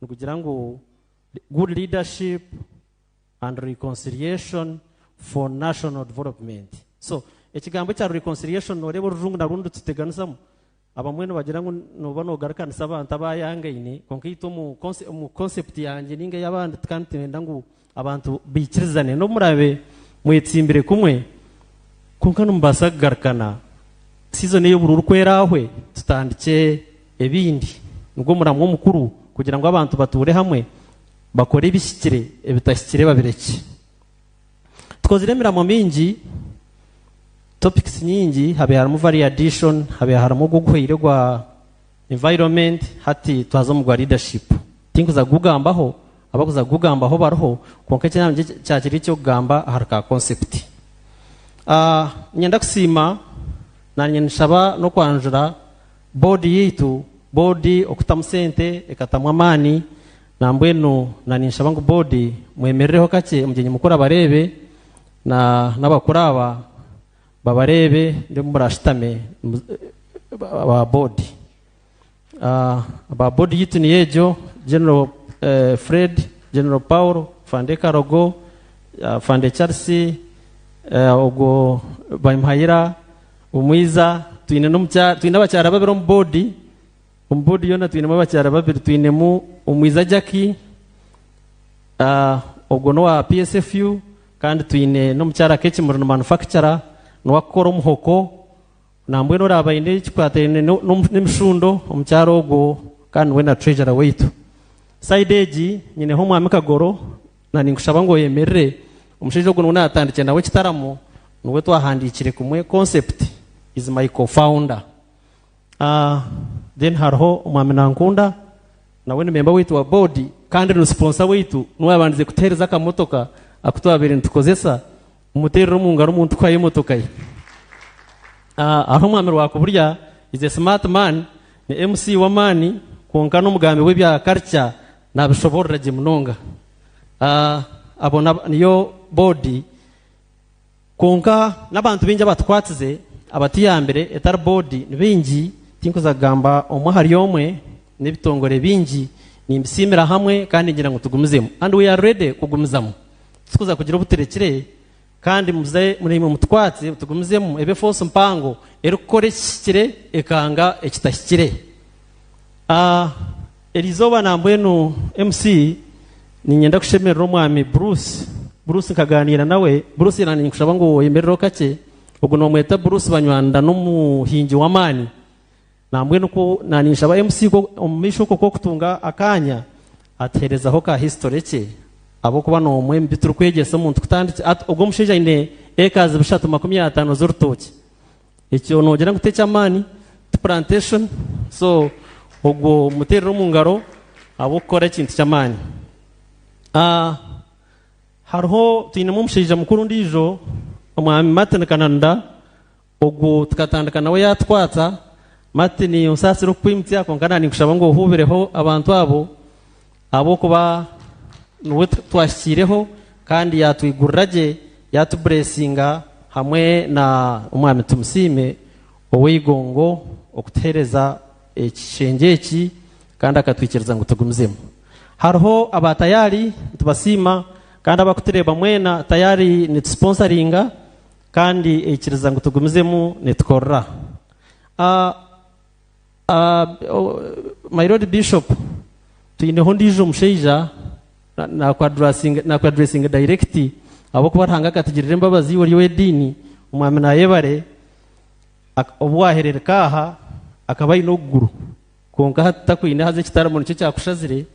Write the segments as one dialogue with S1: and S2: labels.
S1: nukugira ngo good leadership and reconciliation for national development. So ekigambo cya reconciliation no rebo rujungu na rundu tuteganisamo abamwene bagira ngo no bano garakanisa abantu abayangaine konkito mu concept yanjye ninge yabandi kandi ndangu abantu bikirizane no murabe mwetsimbire kumwe konka numbasa garkana season y'ubururu kwerahwe tutandike ebindi nubwo muramwo mukuru kugira ngo abantu bature hamwe bakore ibishyikire ebitashyikire babireke tkoziremera mu mingi topics nyingi habe harimo variation habe harimo gukwirwa environment hati twazo mu leadership tinkuza gugambaho abakuza gugambaho baroho konka cyane cyakiri cyo gamba haraka concept nyenda kusima nanye nshaba no kwanjura body yitu body okutamusente ekatamwa amani nambweno nani nshaba ngo body mwemerereho kake mugenye mukora barebe n'abakuraba babarebe ndimo murashitame ba body ba body yitu ni yejo General Fred, General Paulo, Fande Karogo, Fande Chelsea, ogo Baimhaira, Umwiza, tuine abacyara babiri mu body yona tuinemo abacyara babiri tuinemu Umwiza Jackie, ogo no wa PSFU kandi tuine no mucyara kechi mu manufacturer no wakora umuhoko nambwe no rabayinde kikwate n'imshundo umucyaro ogo kandi we na treasurer weitu side age nyine ho mwami kagoro nani ngushaba ngo yemerere umushije gwo natandike nawe kitaramo nuwe twahandikire kumwe concept is my co-founder then harho umwami nankunda nawe ni member wetu wa body kandi no sponsor wetu nuwe abandize kutereza kamotoka akutwabere ntukozesa umuterero mu ngaro umuntu kwaye motoka ye aho mwami wako burya is a smart man ni MC wa mani konka no mugambi we bya culture nabishobora jimunonga abona niyo body konka nabantu binja batwatize abatiyambere etar body nibingi tinkuza gamba omwahari omwe nibitongore bingi nimbisimira hamwe kandi ngira ngo tugumizemo and we are ready kugumizamo tukuza kugira ubuterekire kandi muze muri mu mutwatsi tugumizemo ebe force mpango erukore kikire ekanga ekitashyikire Elizoba nambwenu MC ni nyenda kushemerera umwami Bruce nkaganira nawe Bruce nani nkushaba ngo yemerero kake ubwo no mweta Bruce banywanda no muhingi wa mani nambwenu ko nani nshaba MC ko umisho ko kutunga akanya aterezaho ka history cye abo kuba no mwembi turukwegesa umuntu kutanditse ubwo mushije ine ekaze bishatu 50 z'urutoki icyo nogera ngutecha mani plantation so ubwo muterero mu ngaro abukora ikintu cyamani harho tuinemo umushije mukuru ndijo umwami Martin Kananda ubwo tukatandukana we yatwatsa Martin usasiro kwimti yako ngana kushaba ngo hubireho abantu abo kuba nuwe twashyireho kandi yatwiguriraje yatublessinga hamwe na umwami tumusime owigongo okutereza ekishengeki kandi akatwikiriza ngo tugumizemo harho abatayari tubasima kandi abakutereba mwena tayari ni sponsoringa kandi ekiriza ngo tugumizemo netkorra my lord bishop tuineho ndijo musheija na quadrassing direct abo kubatanga katugirire imbabazi wori wedini umwami na yebare obwaherere kaha akabayi no guru konka hatakwine haze kitaramo nicyo cyakushazire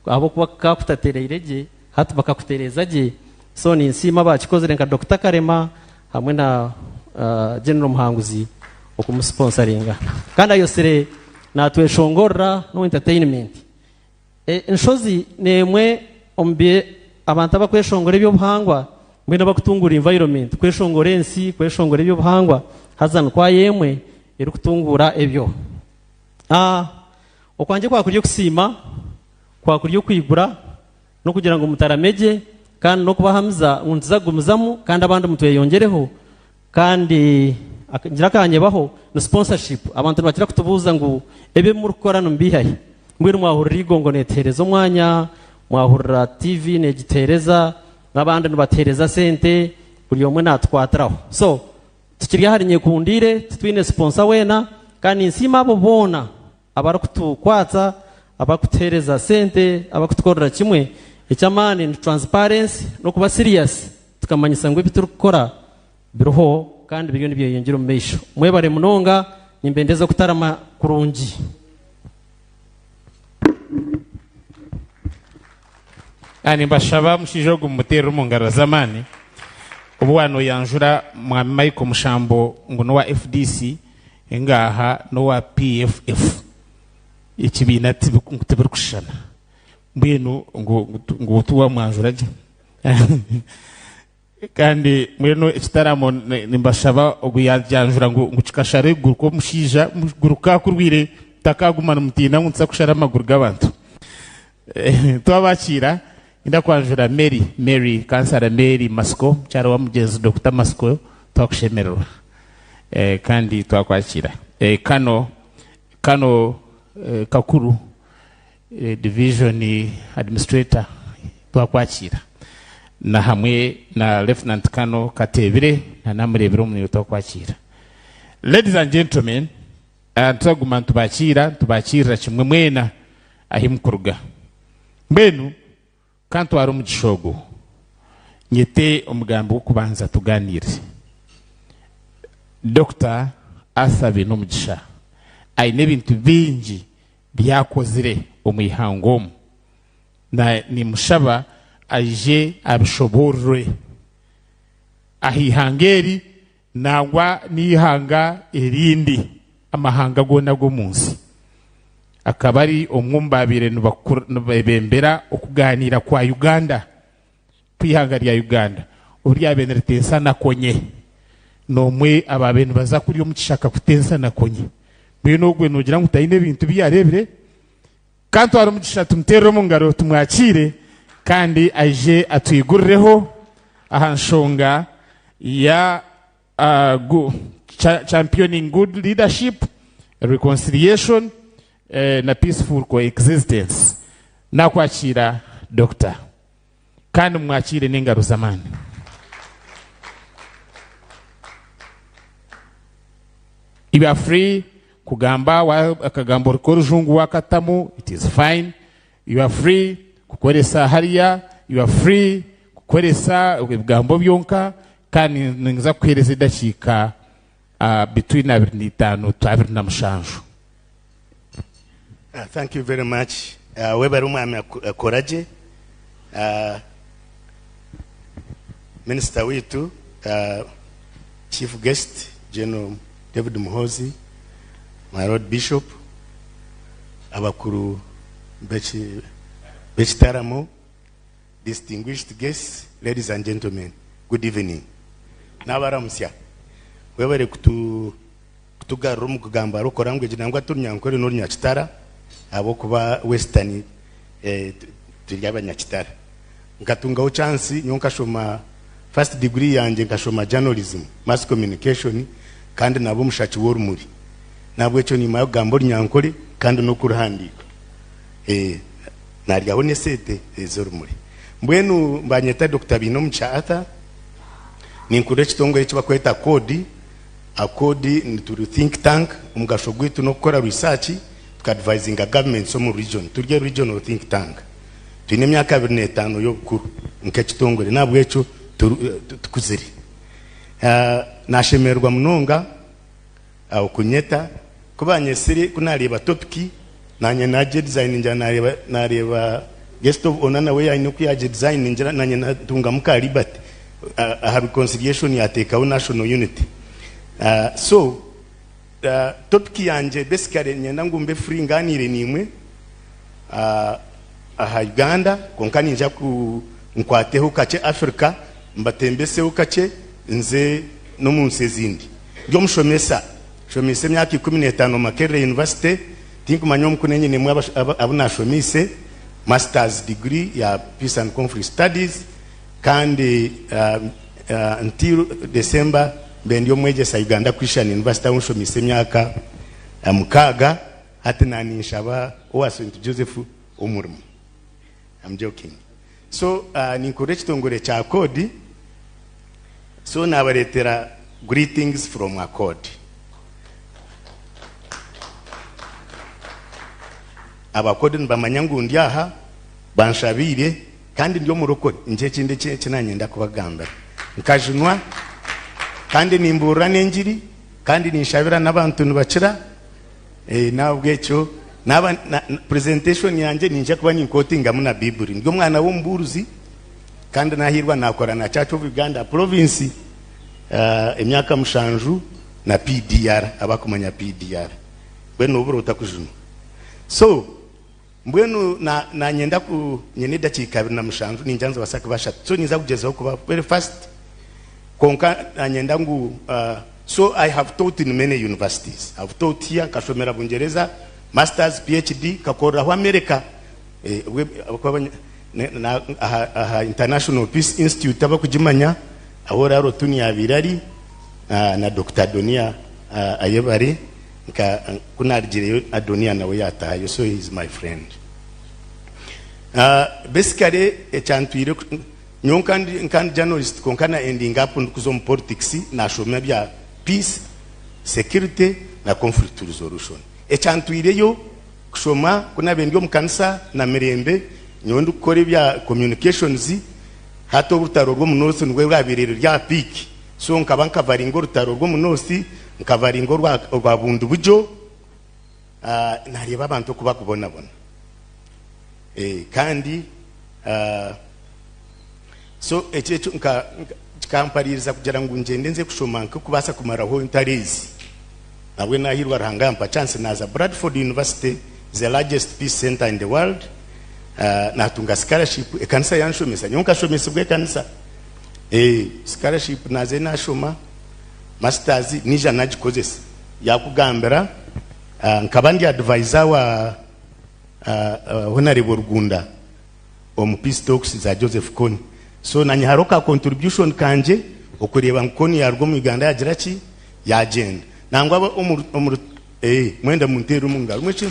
S1: abo kuba kakutaterereje hatu bakakuterezaje so ni nsima bakikozere nka Dr. Karema hamwe na General Muhanguzi okumusponsoringa kandi ayosere natweshongora no entertainment inshozi nemwe ombe abantu abakweshongora ibyo buhangwa mbena bakutungura environment kweshongora ensi kweshongora ibyo buhangwa hazan kwa yemwe iri kutungura ebyo okwanje kwa kuryo kusima kwa kuryo kwigura no kugira ngo mutarameje kandi no kubahamza unzagumuzamu kandi abandi mutwe yongereho kandi ngira kanye baho no sponsorship abantu bakira kutubuza ngo ebe muri korano mbihaye mbwira mwahurira igongo netereza umwanya mwahurira TV negitereza n'abandi batereza sente buri umwe natwataraho so tukiri harinye kundire twine sponsor wena kandi insima abo bona abarukutukwatsa abakutereza sente abakutukorera kimwe icyamani ni transparency no kuba serious tukamanyisa ngo ibituru gukora biruho kandi biriyo nibyo yengiro mesho mwebare munonga nimbendeza kutarama kurungi
S2: ani bashaba mushijogo mutera umungaro zamani ubwano yanjura mwami Michael Mushambo ngo no wa FDC ngaha no wa PFF ikibina tiburukushana mbwenu ngo tuwa mwanjura kandi mweno ikitaramo nimbashaba ubuyajyanjura ngo cikashare guruko mushija guruka kurwire takagumana mutina nkunsa kushara amaguru g'abantu twabakira inda kwanjura Mary kansara Mary Masko cyaro wa mugenzi Dr. Masko twakushemerera kandi twakwakira kano kakuru division administrator twakwakira na hamwe na Lieutenant Kano Katebire na namurebero mu twakwakira. Ladies and gentlemen, tuguma tubakira kimwe mwena ahimkuruga mbenu kantu ari umugishogo nyete umugambo wo kubanza tuganire Dr. asabe no mugisha aine bintu bingi byakozire umuyihango na ni mushaba aje abishoborwe ahihangeri nagwa nihanga irindi amahanga gona go munsi akabari omwumbabire nubembera okuganira kwa Uganda kwihanga rya Uganda uriya beneretensa nakonye nomwe ababenu baza kuri omukishaka kutensa nakonye bino gwe nogira ngo utayine bintu byarebere kantu ari umugisha tumterero mu ngaro tumwakire kandi aje atwigureho ahanshonga ya championing good leadership, reconciliation na peaceful coexistence na kwakira Dr. kandi mwakire n'ingaro zamani. Iba free kugamba akagambo rikorujungu wakatamu, it is fine. You are free kukoresa hariya, you are free kukoresa ibigambo byonka kandi ningiza kuhereza idakika between 25 to 27.
S3: Thank you very much. Webaruma akoraje Minister wetu, Chief Guest General David Muhozi, my Lord Bishop, abakuru Bechitaramo, distinguished guests, ladies and gentlemen, good evening. Nabaramusya. Webere kutugarura mu kugamba rukorambwe jinangwa turnyankore no nyakitara abo kuba western turyabanyakitara. Nkatunga chance nyonka shoma first degree yanje nkashoma journalism, mass communication kandi nabo mushachi worumuri. Nabwo echo ni mayo gambo nyankore kandi no kuruhandika. Naryaho nesete ezorumuri. Mbwenu mbanyeta Dr. Bino Mchaata ninkure kitongore cyo bakweta kodi akodi ni to think tank umugasho gwitu no gukora research tukadvising a government so mu region turye regional think tank twine myaka 25 yo kuru nke kitongore nabwo echo tukuziri nashemerwa munonga kunyeta kubanyesiri kunareba topic nanye naje design nja nareba guest of honor nawe yayinuku yaje design nja nanye natunga muka liberty Ahabwe reconciliation ya take our national unity. So topic yanje basically nyenda ngumbe free nganire nimwe aha Uganda konkani nja ku nkwateho kache Africa mbatembese ukache nze no munsi zindi byo mushomesa shomise myaka 15 Makerere University tinkumanyo mkunenye nemwe abuna shomise master's degree ya peace and conflict studies kandi until December bendio mweje sa Uganda Christian University unshomise myaka mukaga hati naninshaba owa St. Joseph umurimo. I'm joking. So ninkore kitongore cha code. So nabaretera greetings from a code. Abakode nbamanyangu ndyaha banshabire kandi ndyo murokore nje kinde kinanyenda kubagamba nkajunwa kandi nimbura nenjiri kandi ninshabira n'abantu nibakira nabwe cyo naba presentation yanje ninje kuba ninkotinga muna Bible ndyo mwana w'umburuzi kandi nahirwa nakora na Church of Uganda province emyaka mushanju na PDR abakumanya PDR bweno uburo utakujunu. So mbwenu na nyenda ku nyene dakika na mushanju ninjanze wasaka basha so niza kugezaho kuba very fast konka nyenda ngu so I have taught in many universities. I've taught here kashomera Bungereza, masters, PhD kakora wa America na International Peace Institute abakujimanya ahora rotuni ya birari na Dr. Donia ayebari kuna arjire Adonia nawe yatayo, so he is my friend. Basically echantuire nkandi journalist konkana ending up kuzo politics na shomya bya peace, security na conflict resolution. Echantuire yo kushoma kuna bendyo mkanisa na mirembe nyondo kore bya communications hato butaro rwo munosi ndwe bwabirero rya peak. So nkabanka varingo rutaro rwo munosi nkavaringo rwa bundu bujo nareba abantu kuba kubona bona kandi so echecho nkampaririza kugira ngo ngende nze kushoma kubasa kumaraho intarezi nabwe nahirwa rangampa chance naza Bradford University, the largest peace center in the world. Natunga scholarship ekanisa yanshomesa nyonka shomesa bwe kanisa scholarship naze nashoma masters nija nagikozesa yakugambira nkabandi advisor wa Honorable Rugunda peace talks za Joseph Kony. So nanyiharoka contribution kanje okureba nkoni yarwo mu Uganda yagira ki yagenda nangwa mwenda munteru mungalo mwici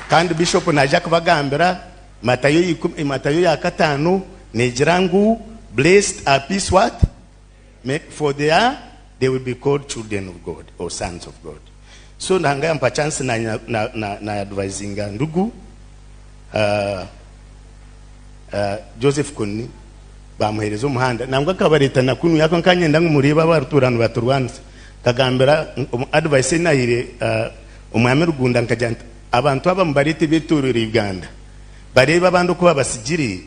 S3: kandi bishop naja kubagambira Matayo ya 5 nejirangu blessed are peace what for they will be called children of God or sons of God. So nanga mpa chance na advisinga ndugu Joseph Kony bamuherezo muhanda nangwa kabareta nakunu yako nkanyenda ngumureba baruturano baturwanza kagambira advice nahire umwami Rugunda nkajanta abantu abambarite beturire Uganda bareba abandi kuba basigire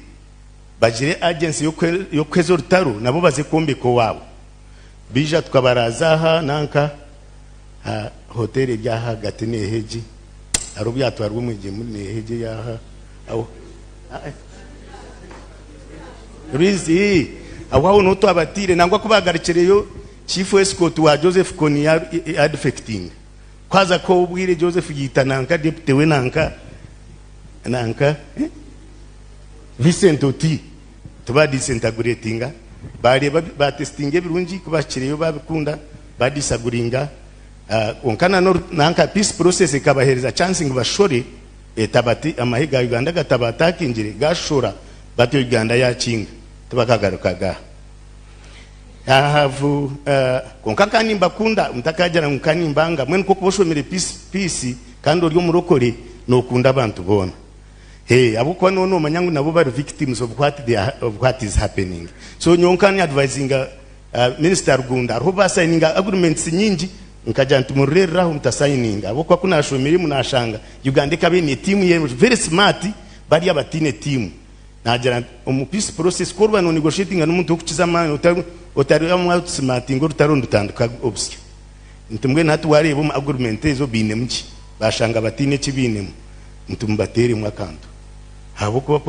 S3: bagire agency yo kwezo rutaro nabo bazikombe ko wabo bija tukabarazaha nanka hotel ya hagati neheji arubyatwarwe muje muri neheji yaha aho rizi aho noto abatire nangwa kubagarikireyo chief escort wa Joseph Kony adfecting kwaza ko ubwire Joseph yita nanka deputy we nanka Vincent Oti tuba disintegratinga bari ba testinge birungi kubakireyo babikunda badisaguringa onkana no nanka peace process ikabahereza chance ngo bashore etabati amahiga Uganda gatabata kinjire gashora bato Uganda ya kinga tubakagarukaga havu konkakani mbakunda mtakajana mukani mbanga mwene ko kuboshomere peace kandi oryo murokore no kunda abantu bona abukwa nono manyangu nabo bari victims of what is happening. So nyonkani advising Minister Rugunda roba signing agreements nyingi nkaja ntumurera mutasigning abukwa kuna shomeri munashanga Uganda kabe ni team ye very smart bari abatine team najira peace process korwa no negotiating n'umuntu okukiza mani otari amwa smart ngo rutarondo tanduka obsya ntumwe natu wareba mu agreement ezo bine mki bashanga batine kibine ntumbatere mwakanto habuko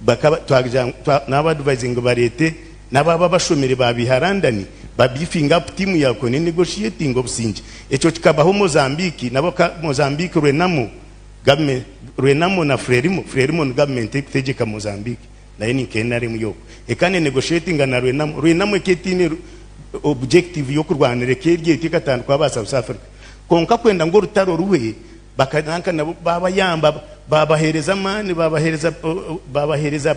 S3: bakaba twagja n'abadvising barete n'ababa bashomere babiharandani babifinga up team yako ni negotiating obusinji echo kikabaho Mozambique nabo Mozambique Renamo na Frelimo government etegeka Mozambique na yini kenari muyo ekane negotiating na Renamo eketine objective yo kurwanira kerye tikatanu kwa ba South Africa konka kwenda ngo rutaro ruhe bakananka nabo babayamba babahereza mani babahereza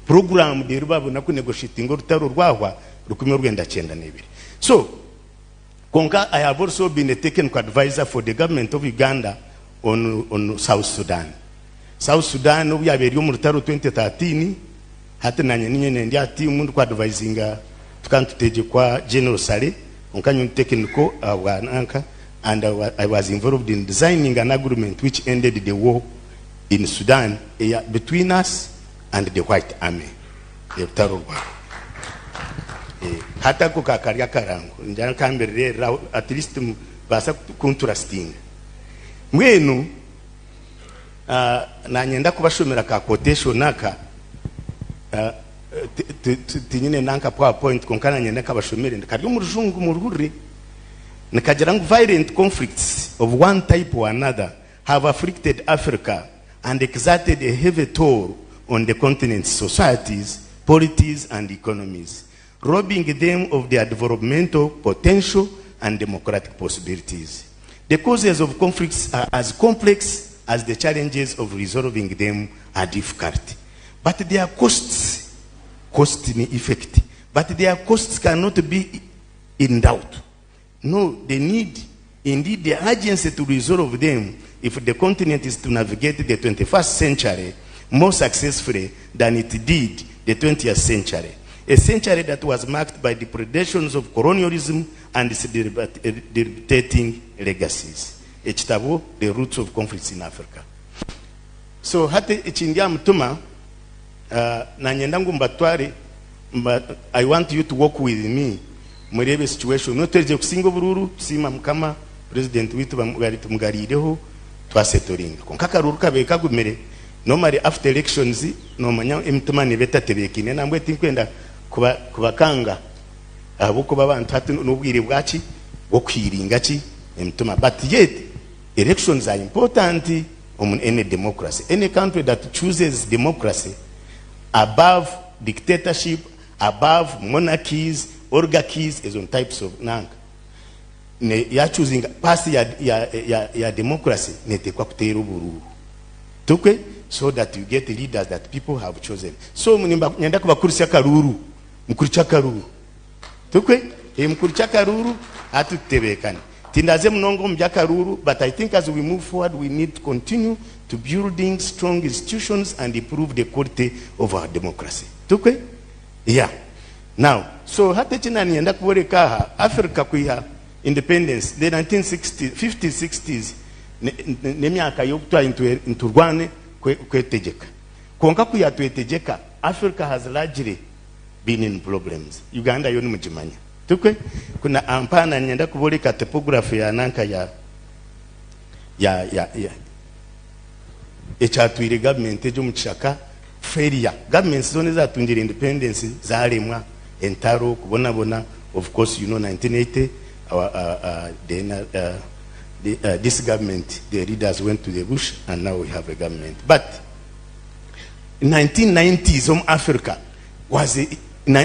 S3: program de babona ku negotiate ngo rutaro rwahwa rukumye rwenda 92. So konka, I have also been a technical advisor for the government of Uganda on South Sudan. South Sudan we have mu rutaro 2013 hata nanye nyene ndi ati umuntu kwa advisinga tukantuteje kwa General Sale onkanyo technical wananka, and I was involved in designing an agreement which ended the war in Sudan between us and the White Army. Hata kukakaria karangu njana kambere at least basa kuntrusting mwenu na nyenda kubashomera ka quotation naka tinyine nanka PowerPoint konkana nyenda kabashomere kari umurujungu muruhuri nikagira ngo violent conflicts of one type or another have afflicted Africa and exerted a heavy toll on the continent's societies, polities and economies, robbing them of their developmental potential and democratic possibilities. The causes of conflicts are as complex as the challenges of resolving them are difficult. But their costs, effect, but their costs cannot be in doubt. No, they need, indeed, the urgency to resolve them if the continent is to navigate the 21st century more successfully than it did the 20th century. A century that was marked by the predations of colonialism and its debilitating legacies. Echitabo, the roots of conflicts in Africa. So, hati echindia mtuma, na nyendangu mbatwari, I want you to work with me, mwerebe situation. Noteje kusingo bururu, sima mkama, president witu mugarireho, twasetoringa. Konkaka ruruka beka gumere, normally after elections, no manya mtuma ni beta tebekine, na mbwe tinkwenda kubakanga abuko babantu hatu n'ubwire bwaci bwo kwiringa ki emtuma. But yet elections are important in any democracy. Any country that chooses democracy above dictatorship, above monarchies, oligarchies, is on types of nang ne ya choosing pass ya democracy ne tekwa kutera uburu tukwe, so that you get leaders that people have chosen. So nyenda kubakurisa karuru mukuricha karuru tukwe mukuricha karuru atutebekana tindaze mnongo mja karuru. But I think as we move forward we need to continue to building strong institutions and improve the quality of our democracy tukwe. Yeah, now so hata china nienda kuboreka Africa kuya independence the 1960s 50s 60s ne myaka yo kutwa into Rwanda kwetejeka konka kuya twetejeka. Africa has largely been in problems. Uganda yoni mujimanya tukwe kuna ampana nyenda kuboleka topography ya nanka ya echatwire government ejo muchaka failure governments zone za tungira independence zarimwa entaro kubona. Of course you know 1980 this government, the leaders went to the bush and now we have a government. But in 1990s Africa was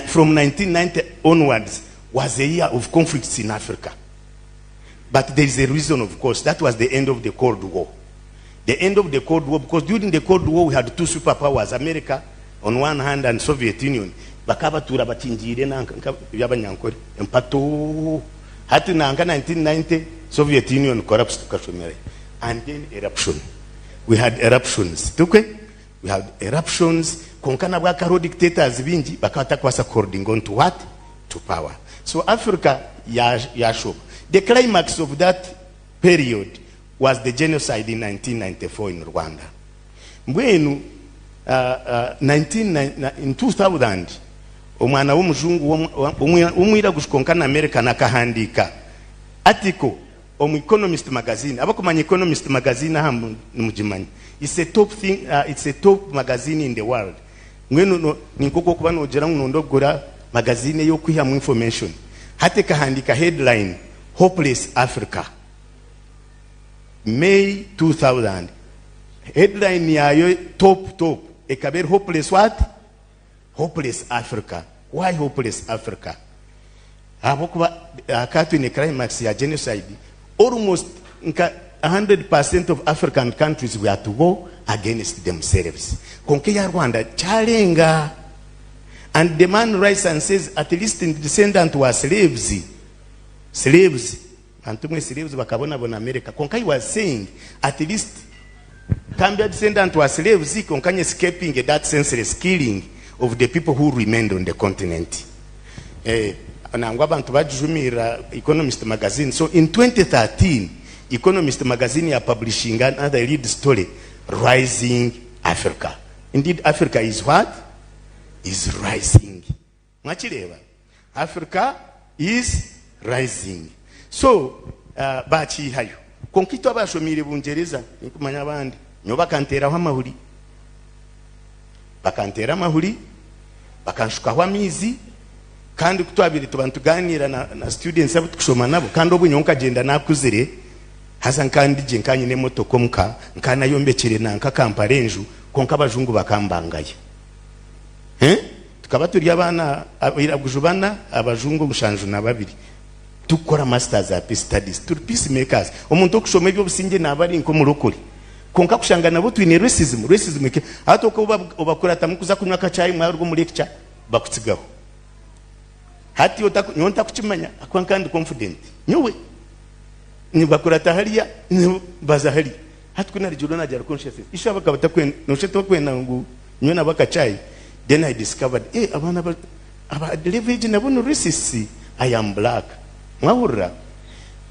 S3: from 1990 onwards was a year of conflicts in Africa. But there is a reason, of course. That was the end of the Cold War. The end of the Cold War, because during the Cold War we had two superpowers, America on one hand and Soviet Union. Bakaba turabachinjire na yabanyankore empato hati na 1990 Soviet Union collapsed Kashmir, and then eruption. We had eruptions. We had eruptions. Konkana bwakaro dictators bingi bakata kwasa according on to what? To power. So Africa yasho. The climax of that period was the genocide in 1994 in Rwanda. Mwenu in 2000 omwana w'omuzungu umwira gushkonkana America nakahandika article on Economist magazine. Abakumanya Economist magazine hamu mujimanya. It's a top thing, it's a top magazine in the world. Mwenu ninkoko kuba no jera ndogora magazine yo kwihamu information. Hate kahandika headline Hopeless Africa. May 2000. Headline yayo top. Ekaber hopeless what? Hopeless Africa. Why hopeless Africa? Abokuba akatu in climax ya genocide almost 100% of African countries were to go against themselves. Konke ya Rwanda chalenga. And the man writes and says, at least in the descendant were slaves. Slaves. And to me, slaves bakabona bona America. Konkai was saying, at least Kambia descendant were slaves, Konkanye escaping that senseless killing of the people who remained on the continent. Abantu bajumira Economist magazine. So in 2013, Economist magazine are publishing another lead story, Rising Africa. Indeed, Africa is what? Is rising. Mwachileva. Africa is rising. So, bachi hayo. Konkito abashomire bungereza, nikumanya bandi. Nyo bakantera amahuri. Bakantera amahuri. Bakanshuka hwamizi. Kandi kutwabiri tubantuganira na students abo tukushoma nabo. Kandi obunyonka agenda nakuzire. Hasan kandi je nkanye ne moto komka, nkana yombekere nanka kamparenju, konka abajungu bakambangaye. Tukaba turi abana abiragujubana abajungu mushanju na babiri. Tukora masters ya peace studies, turi peacemakers. Omuntu okushoma ibyo businge nabari nko murokuri. Konka kushanga nabo twine racism ke. Hato ko obakora tamukuza kunywa kacayi mwa rwo muri lecture bakutsigaho. Hati yonta kuchimanya akwankandi confident. Nyowe ni bakora tahariya ni bazahari. Hati kuna rijulo na jar consciousness. Isha bakabata kwen no sheto kwena ngo nyona bakacayi. Then I discovered, abana aba leverage nabono racist. I am black. Mwahura.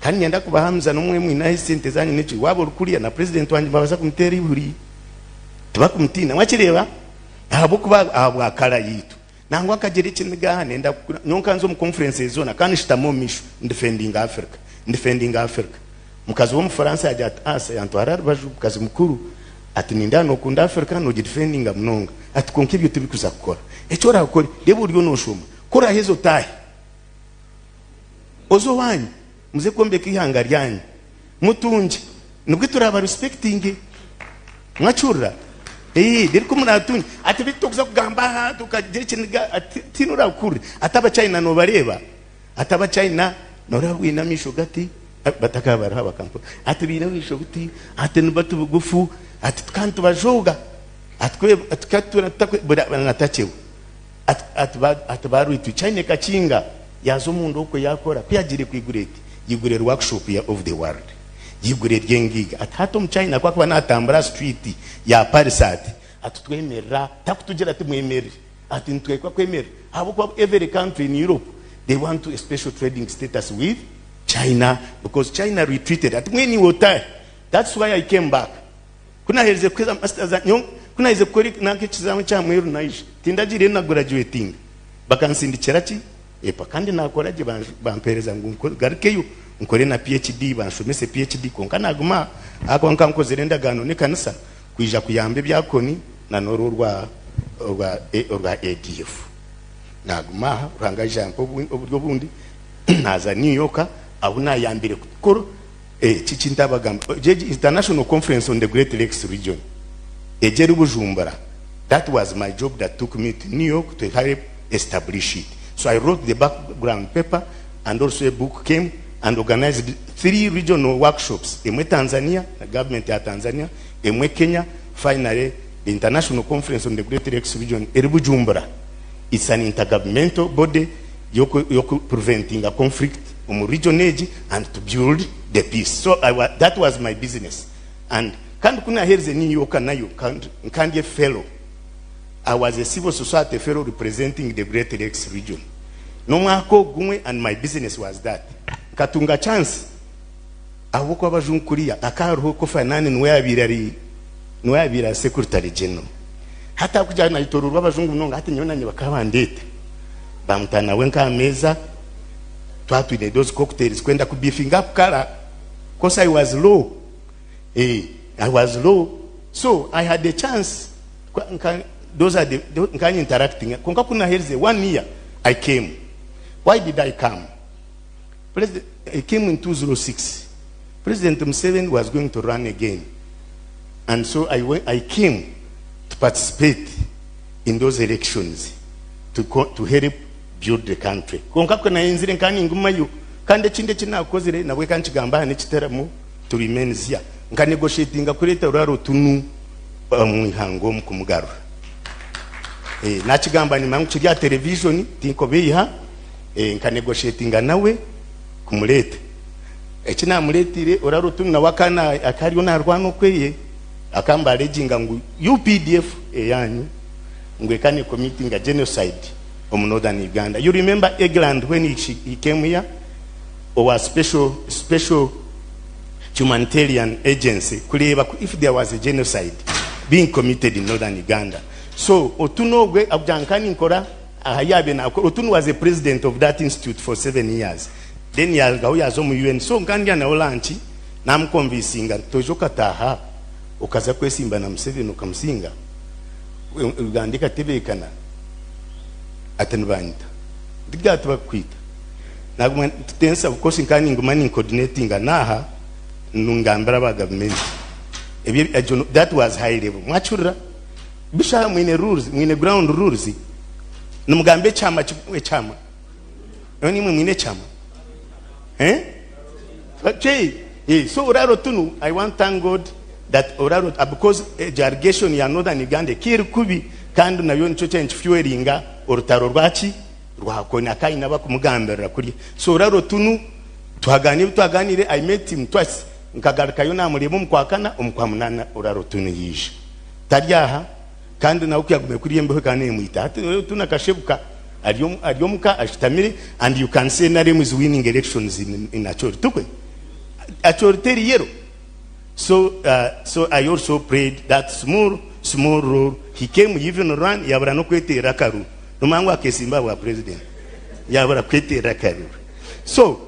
S3: Kandi yenda kubahamza nomwe mwina sente zanyu nechi wabo rukulia na president wanje babaza kumtera iburi. Tubakumtina mwachireba ahabukuba abwakala yitu. Nangwa kagere kiniga nenda nyonka nzo mu conference zona kandi shitamo mishu defending Africa. Mukazi wo mu France ajya asa yantwara baju mukazi mukuru ati ninda no kunda Africa no defending mnonga ati konke ibyo tubikuza gukora ecora gukora debo uriyo no shuma kora hezo tayi ozo wanyu muze kombeka ihanga ryanyu mutunje nubwo turaba respecting mwachura deri kumuratunye ati bitukuza kugamba tukagire kiniga ati tinura kuri ataba China no bareba ataba China no rawina misho gati batakabara haba kampo ati bina wisho guti ati nubatu bugufu ati kantu bajoga atkatura takwe natachewe atbaru itu China kachinga yazo mundu uko yakora pia jire kwigureti yigurera workshop ya of the world yigurera yengiga atato mu China kwa natambara street ya Parisat atutwemerera takutugera tumwemerera ati ntwekwa kwemera abo kwa every country in Europe they want to a special trading status with China because China retreated at mweni wota. That's why I came back. Kuna heze kweza masters nyong kuna heze kuri nanke kizamu cha mweru naishi tindagire na graduating bakansindikira ki kandi nakoraje bampereza ngo garikeyo nkore na PhD banshomese PhD konka naguma akonka nkozere ndagano ne kanisa kwija kuyambe byakoni na noro rwa ADF naguma rangaje uburyo bundi naza New York abuna yambire kukoro chichinta bagamba international conference on the Great Lakes region ejeru Bujumbura. That was my job that took me to New York to help establish it. So I wrote the background paper and also a book came and organized 3 regional workshops. Emwe Tanzania, the government of Tanzania, emwe Kenya, finally the international conference on the Great Lakes region Bujumbura. It's an intergovernmental body yoko preventing a conflict on region age and to build the peace. So that was my business. And kandi kuna herze New York nayo kandi fellow. I was a civil society fellow representing the Great Lakes region. No mwako gumwe and my business was that. Katunga chance awoko abajunkuria akaruho ko fanani nwabira secretary general. Hata kujana itorurwa abajungu mnonga hata nyonanye bakabandete. Bamtana wenka meza twatu in those cocktails kwenda kubifinga kala because I was low. I was low. So I had the chance. Those are the kind of interacting. Konka kuna herze 1 year I came. Why did I come? I came in 2006. President Museveni was going to run again. And so I came to participate in those elections to help build the country. Konka kuna enzire nkani ngumayo kandi ekindi ekinakozire nabwe kankigamba hano ekiteramo to remains here nka negotiatinga kuleta uraro tunu mu ihango mu kumugarura nakigamba ni mangu kirya television tinko beyiha nka negotiatinga nawe kumuleta ekinamuletire uraro tunu na wakana akariyo narwano kweye akamba rejinga ngu UPDF yanyu ngwekane committing a genocide of northern Uganda. You remember England when he came here, or a special humanitarian agency kuleba if there was a genocide being committed in northern Uganda. So Otuno gwe abjankani nkora ahayabe na Otuno was a president of that institute for 7 years. Then yazo mu UN. So ngandya na olanchi namconvincinga tojoka taha okaza kwesimba na Museveni ukamsinga ugandika tebekana atenbanta digatu bakwita naguma tensa of course nkani ngumani coordinating naha nungambara ba government that was high level mwachura bisha mwine rules mwine ground rules numugambe chama chama noni mwine chama so uraro tunu I want thank God that oraro because irrigation ya northern Uganda kiri kubi kandi nayo nico change fuelinga orutaro rwachi rwakona kaina bakumugambera kuri so oraro tunu tuhaganire I met him twice nkagaruka yo namureba mukwakana umukwamunana oraro tunu yisha taryaha kandi nawe kyagume kuri yembeho kane muita ati tuna kashebuka aliyo muka ashitamire and you can say Narem is winning elections in Acholi tukwe Acholi teriyero. So I also prayed that small role. He came even run yabra no kwete rakaru. No mangwa kesimba wa president. Yabra kwete rakaru. So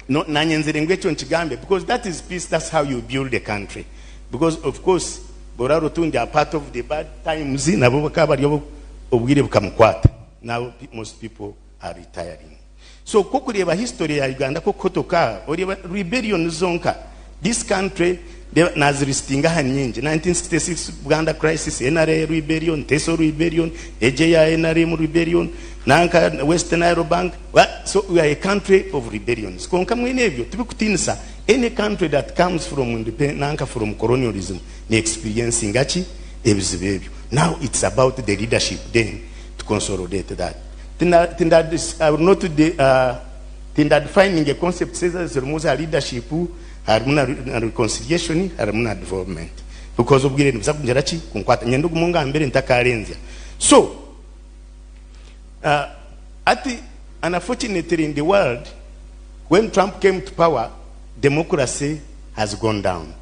S3: no nanyenzere ngwecho nchigambe because that is peace. That's how you build a country. Because of course boraro tundi are part of the bad times na bo kabari yobo obwire bukamkwata. Now most people are retiring. So kokureba history ya Uganda kokotoka oriba rebellion zonka. This country naziristinga hanyingi 1966 Uganda crisis, NRA rebellion, Teso rebellion, EJA NRM rebellion, nanka Western Aero Bank. So we are a country of rebellions. Konka mwenevyo tubikutinisa any country that comes from independence nanka from colonialism ni experiencing achi ebizibebyo. Now it's about the leadership then to consolidate that. I will not defining a concept says as removes leadership harmona reconciliation harmona development because of gire nibza kunjerachi kunkwata nyendo kumunga mbere ntakarenza. So unfortunately in the world when Trump came to power democracy has gone down.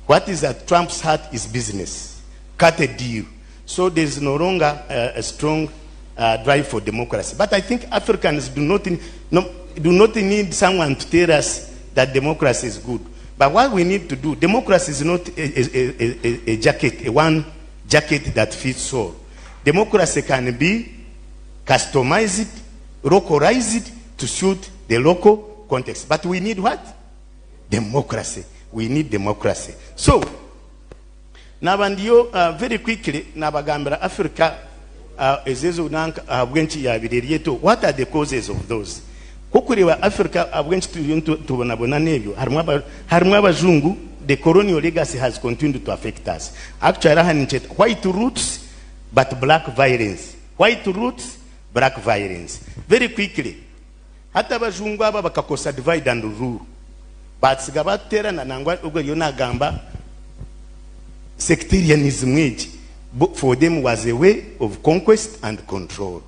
S3: What is at Trump's heart is business, cut a deal. So there is no longer a strong drive for democracy. But I think Africans do not need someone to tell us that democracy is good. But what we need to do, democracy is not a jacket, one jacket that fits all. Democracy can be customized, localized to suit the local context. But we need what? Democracy. We need democracy. So, nabandiyo very quickly, nabagambira Africa, ezezo nanka abwenchi ya birerieto. What are the causes of those? Kukurewa Africa abwenchi tubonabona nebyo harimo abazungu. The colonial legacy has continued to affect us. Actually white roots but black violence. White roots, black violence. Very quickly hata abazungu aba bakakosa divide and rule. But sigabatera na nangwa ubwo yona gamba sectarianism age for them was a way of conquest and control.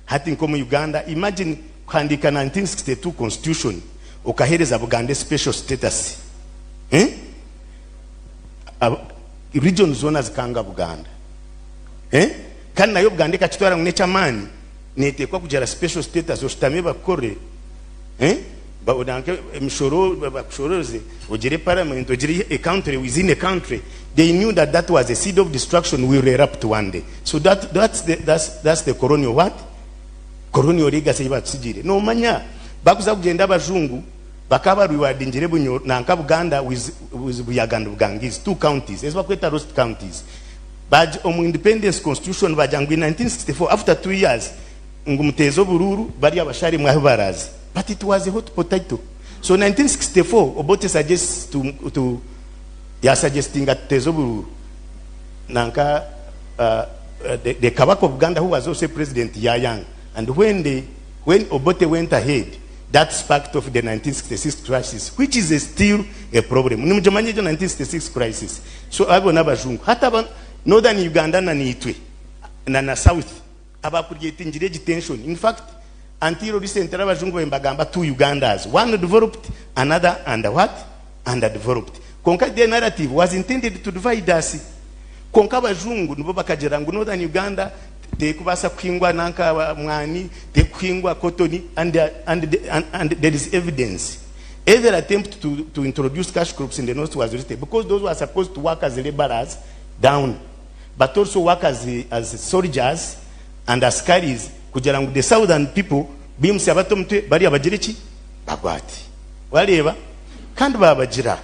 S3: Hati nkomo Uganda, imagine kuandika 1962 constitution ukahereza Buganda special status. Region zona zikanga Buganda. Kandi nayo Buganda kachitwara ngnecha mani netekwa kujara special status ostameba kore. But udanke mshoro bakshoroze ojire parliament ojire a country within a country. They knew that that was a seed of destruction will erupt one day. So that's the colonial what? Colonial legacy batsijire. No manya bakuza kugenda abazungu bakaba reward njire bunyo nanka Buganda with Buyaganda Bugangiz 2 counties. Ezwa kweta Roast counties. But independence constitution bajangwe 1964 after 2 years ngumtezo bururu bari abashari mwabarazi but it was a hot potato. So 1964, Obote suggests suggesting that Tezobu Nanka, the Kabak of Uganda, who was also President Yayang, and when Obote went ahead, that sparked off the 1966 crisis, which is still a problem. The 1966 crisis. So I go Nabajung. Hataba northern Uganda na Niitwe, na south. Aba creating tension. In fact, until recently, Abajungu and Bagamba, two Ugandas, one developed, another underdeveloped. Konka, the narrative was intended to divide us. Konka Bajungu, Nubakajirangu, northern Uganda, they kubasa kwingwa nanka mwani, they kwingwa kotoni, and there is evidence. Every attempt to introduce cash crops in the north was rejected because those were supposed to work as laborers down, but also work as soldiers and as carriers. Kujarangu the southern people bimse abatomte bari abagiriki bagwati waleba kandi babajira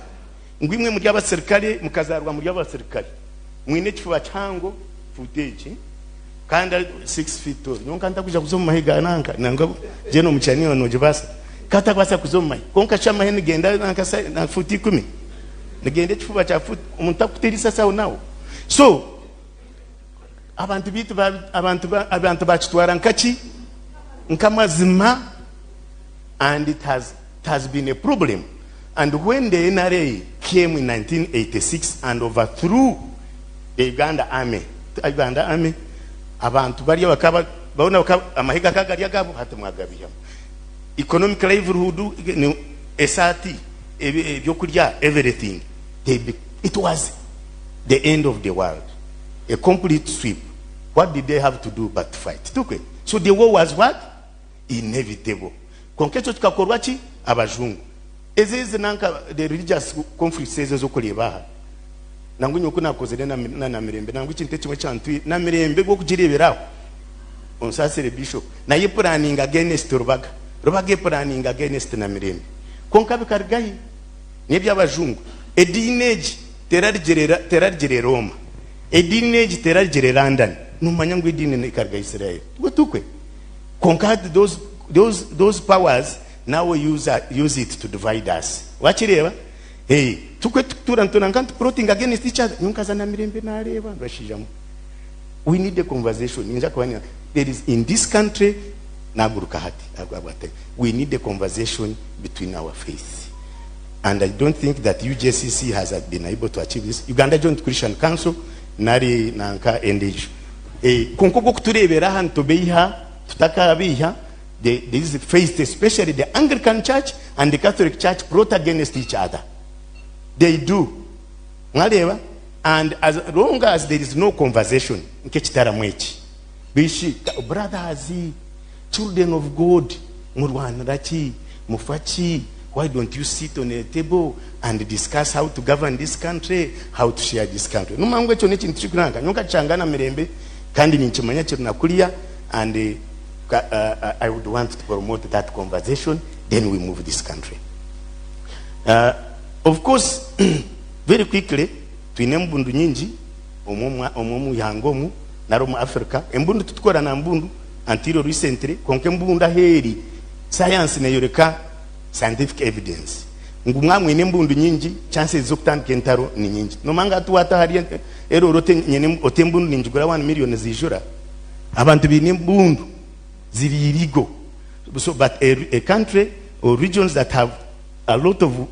S3: ngwimwe muri abaserikale mukazarwa muri abaserikale mwine kifuba cyango footage kandi 6 feet tall nyonka ndakuja kuzoma mahiga nanka nanga jeno muchani ono jibasa kata kwasa kuzoma mahi konka chama hene genda nanka na futi 10 ngende kifuba cha foot umuntu akutirisa sawo nawo. So abantu bitu abantu bachitwara nkachi nkamazima, and it has been a problem. And when the NRA came in 1986 and overthrew the Uganda army, abantu bari bakaba baona amahiga kagari agabo hatumwagabiya economic livelihood esati ebyokurya everything. It was the end of the world, a complete sweep. What did they have to do but fight? Okay. So the war was what? Inevitable. Konkecho tukakorwachi abajungu. Ezeze nanka the religious conflicts ezo kulibaha. Nangunyo kuna kozede na mirembe nanguchi ntechimwe chantu na mirembe go kujireberaho. Onsasere bishop na ye planning against Rubaga planning against na mirembe. Konka bikargayi nebya abajungu. Edinage terarigere Roma. Edinage terarigere London. Numanyangu edine ne karga Israel. Gotukwe. Conquered those powers, now we use it to divide us. Wachireva? Hey, tukwe turantunankantu plotting against each other. Nyunkazana mirembe na areva bashijamu. We need a conversation. There is in this country we need a conversation between our faiths. And I don't think that UJCC has been able to achieve this. Uganda Joint Christian Council nari nanka endage. Konkogo kuturebera hantu beiha tutaka abiha this faith, especially the Anglican Church and the Catholic Church, plot against each other. They do. And as long as there is no conversation, brothers, children of God, Mufachi, why don't you sit on a table and discuss how to govern this country, how to share this country? And I would want to promote that conversation, then we move this country. Of course, very quickly, tuine mbundu nyingi omumu yangomu naromu Africa embundu tutukora na mbundu until recently konke mbunda heri science na yoreka scientific evidence ngumwa mwine mbundu nyingi chances zo kutandika entaro ni nyingi no manga tuwata hari ero rote nyene otembundu ninjigura 1 million zijura abantu bine mbundu ziri illegal. So but a country or regions that have a lot of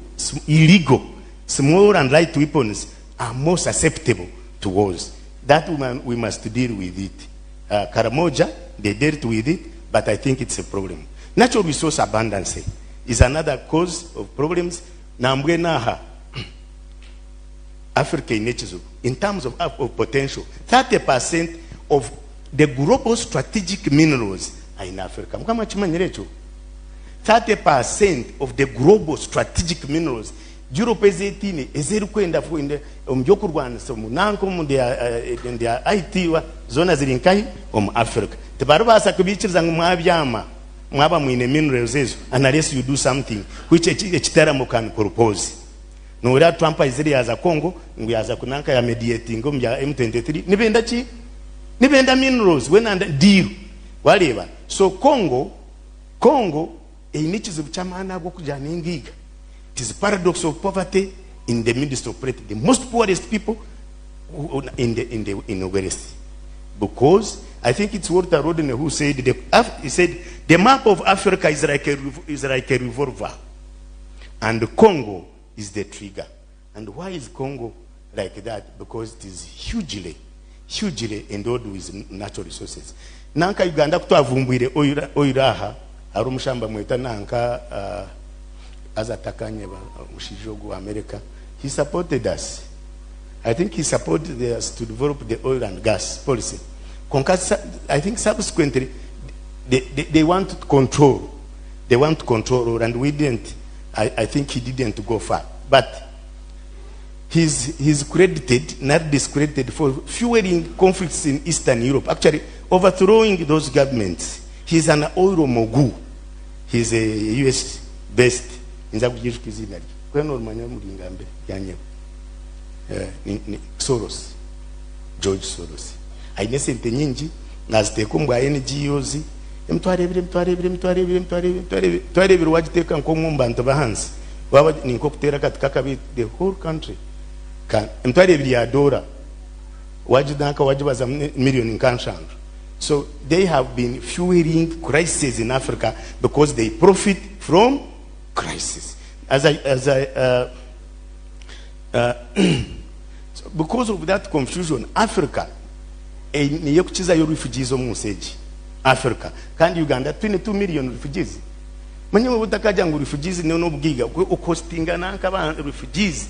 S3: illegal small and light weapons are more susceptible to wars. That we must deal with it. Karamoja, they dealt with it, but I think it's a problem. Natural resource abundance is another cause of problems. Nambwenaha, Africa in terms of potential, 30% of the global strategic minerals are in Africa. 30% of the global strategic minerals. Europe is 18. Ezeru kwenda fuende umjokurwana somu nanko mundia IT wa zona zirinkai Africa. Tebaruba sakubichiriza ngumwabyama mwaba mwine minerals ezo unless you do something which echitaramo can propose. No ura Trump iziri yaza Congo nguyaza kunanka ya mediating ya M23 nibenda minerals when and deal waleba. So Congo einichizibu kyamaani ago kujana engiga. It is paradox of poverty in the midst of plenty. The most poorest people in the West. Because I think it's Walter Rodney who said he said the map of Africa is like a revolver, and Congo is the trigger. And why is Congo like that? Because it is hugely endowed with natural resources. Nanka Uganda kutwavumbwire oiraha ari umushamba mweta nanka azatakanye mushijogo wa America. He supported us. I think he supported us to develop the oil and gas policy. I think subsequently they want to control. They want to control, and we didn't. I think he didn't go far. But he's credited, not discredited, for fueling conflicts in Eastern Europe. Actually, overthrowing those governments. He's an oil mogul. He's a US-based. Soros, George Soros. Aine sente nyingi naziteka mbwa NGOs mtwarebire wagiteka nko mu Bantu bahansi baba ninko kutera katika kabi the whole country kan mtwarebire ya dora wajidaka wajibaza million in kanshan. So they have been fueling crises in Africa because they profit from crisis. Because of that confusion, Africa niyo kuchiza yo refugees omuseji Africa kandi Uganda 22 million refugees. Manye mubutakaja ngo refugees no bwiga ukostinga nanka ba refugees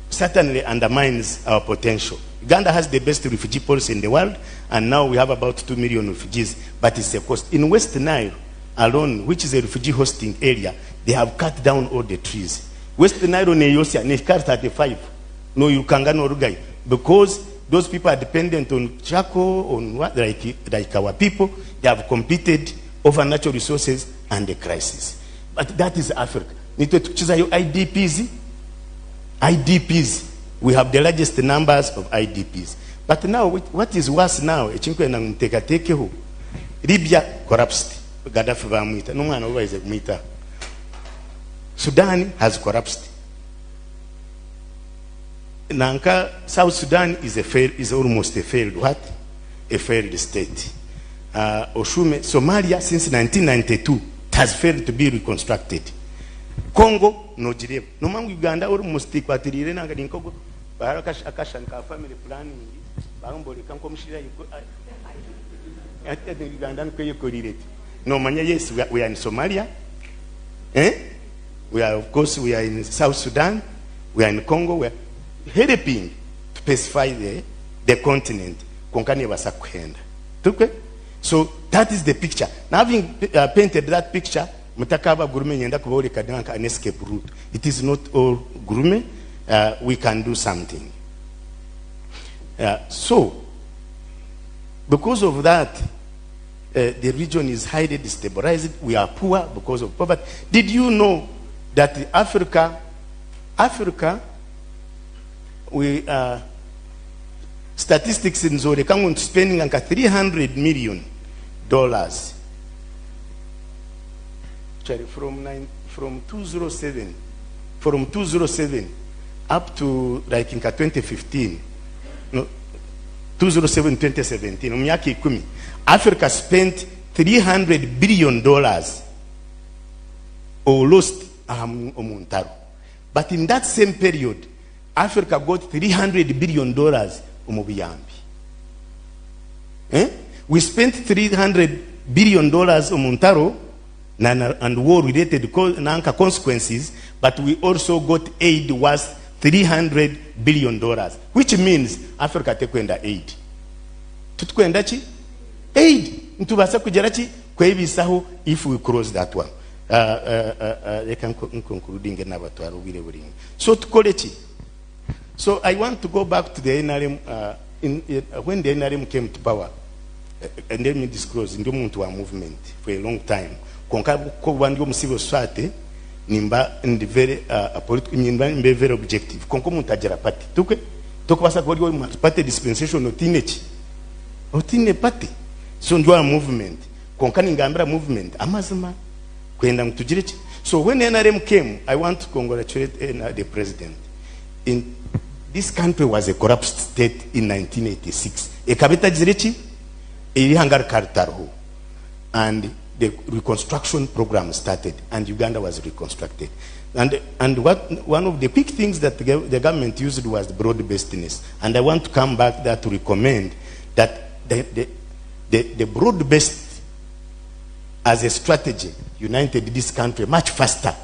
S3: certainly undermines our potential. Uganda has the best refugee policy in the world, and now we have about 2 million refugees, but it's a cost. In West Nile alone, which is a refugee hosting area, they have cut down all the trees. West Nile ne yosia ne cut 35 no Yukanga no Rugai, because those people are dependent on charcoal, on what, like our people. They have competed over natural resources and the crisis. But that is Africa. IDPs. We have the largest numbers of IDPs. But now, what is worse now? Libya collapsed. Gaddafi vamwita. No man always mwita. Sudan has collapsed. Nanka, South Sudan is almost a failed what? A failed state. Oshume, Somalia since 1992 has failed to be reconstructed. Congo, no jireb. No man Uganda almost equatorial nanga dinkogo. Barakash akashanka family planning. Bamboli kanko mshira yuko. Ati the Ugandan kwe yuko. No manya, yes, we are in Somalia. We are, of course, we are in South Sudan. We are in Congo. We are helping to pacify the continent. So that is the picture. Now, having painted that picture, mutakaba gurume nyenda kubori kadanga an escape route. It is not all gurume. We can do something. So, because of that, the region is highly destabilized. We are poor because of poverty. Did you know that Africa, we statistics in Zore come on spending like $300 million from 2007 up to like in 2015, no, 2007-2017, Africa spent $300 billion or lost Omuntaro. But in that same period, Africa got $300 billion umubiyambi. We spent $300 billion Omuntaro and war-related consequences, but we also got aid worth $300 billion, which means Africa tekwenda aid. Tutukwenda chi? Aid. Ntubasa kujera chi? Kwebisaho if we cross that one. So tukole chi? So I want to go back to the NRM. When the NRM came to power, and let me disclose, in the movement for a long time. Konka civil society, nimba in the very political, nimba very objective. Konko muntajera party. Tuke basa kwa party dispensation otinechi, otine party. So njua movement. Konka ningambra movement. Amazima kwenda mtujirichi. So when NRM came, I want to congratulate the president. This country was a corrupt state in 1986. Ekabeta jirichi ilihangar kartarho, and the reconstruction program started, and Uganda was reconstructed. And one of the quick things that the government used was the broad-basedness. And I want to come back there to recommend that the broad-based as a strategy united this country much faster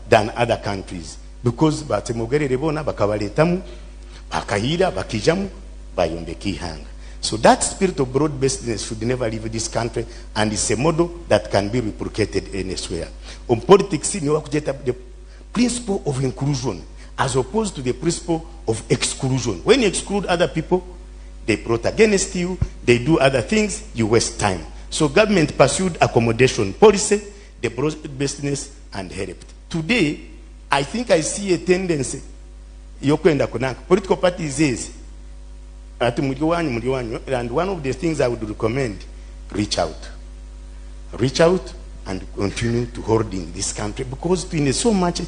S3: than other countries, because batemogerere bona bakabaletamu bakahira bakijamu bayombeki hanga. So that spirit of broad-basedness should never leave this country, and it's a model that can be replicated elsewhere. On politics, you know, the principle of inclusion as opposed to the principle of exclusion. When you exclude other people, they plot against you, they do other things, you waste time. So government pursued accommodation policy, the broad-basedness, and helped. Today, I think I see a tendency, political parties is, and one of the things I would recommend, reach out and continue to hold in this country, because it is so much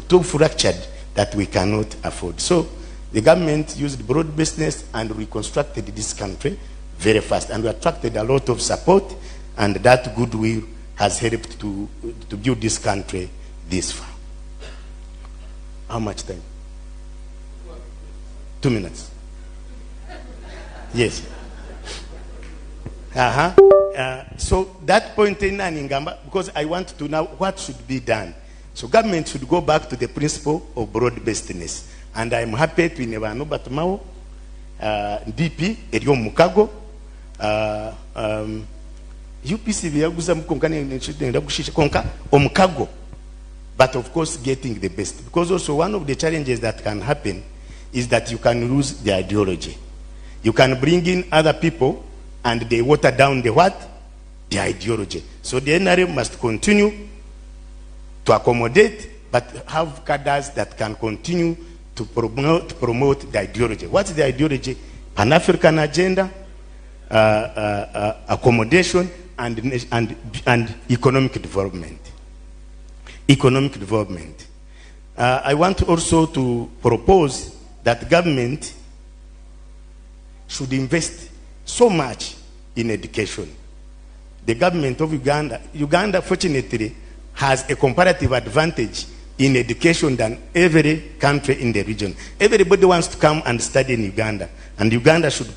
S3: too fractured that we cannot afford. So the government used broad-basedness and reconstructed this country very fast, and we attracted a lot of support, and that goodwill has helped to build this country this far. How much time? 2 minutes. Yes. So that point in Ningamba, because I want to know what should be done. So government should go back to the principle of broad-basedness. And I'm happy to never know but Mao, DP, Erio Mukago, UPC Viaguza Konka, Omkago. But of course getting the best. Because also one of the challenges that can happen is that you can lose the ideology. You can bring in other people and they water down the what? The ideology. So the NRM must continue to accommodate, but have cadres that can continue to promote the ideology. What's the ideology? Pan-African agenda, accommodation, and economic development. Economic development. I want also to propose that government should invest so much in education. The government of Uganda fortunately has a comparative advantage in education than every country in the region. Everybody wants to come and study in Uganda, and Uganda should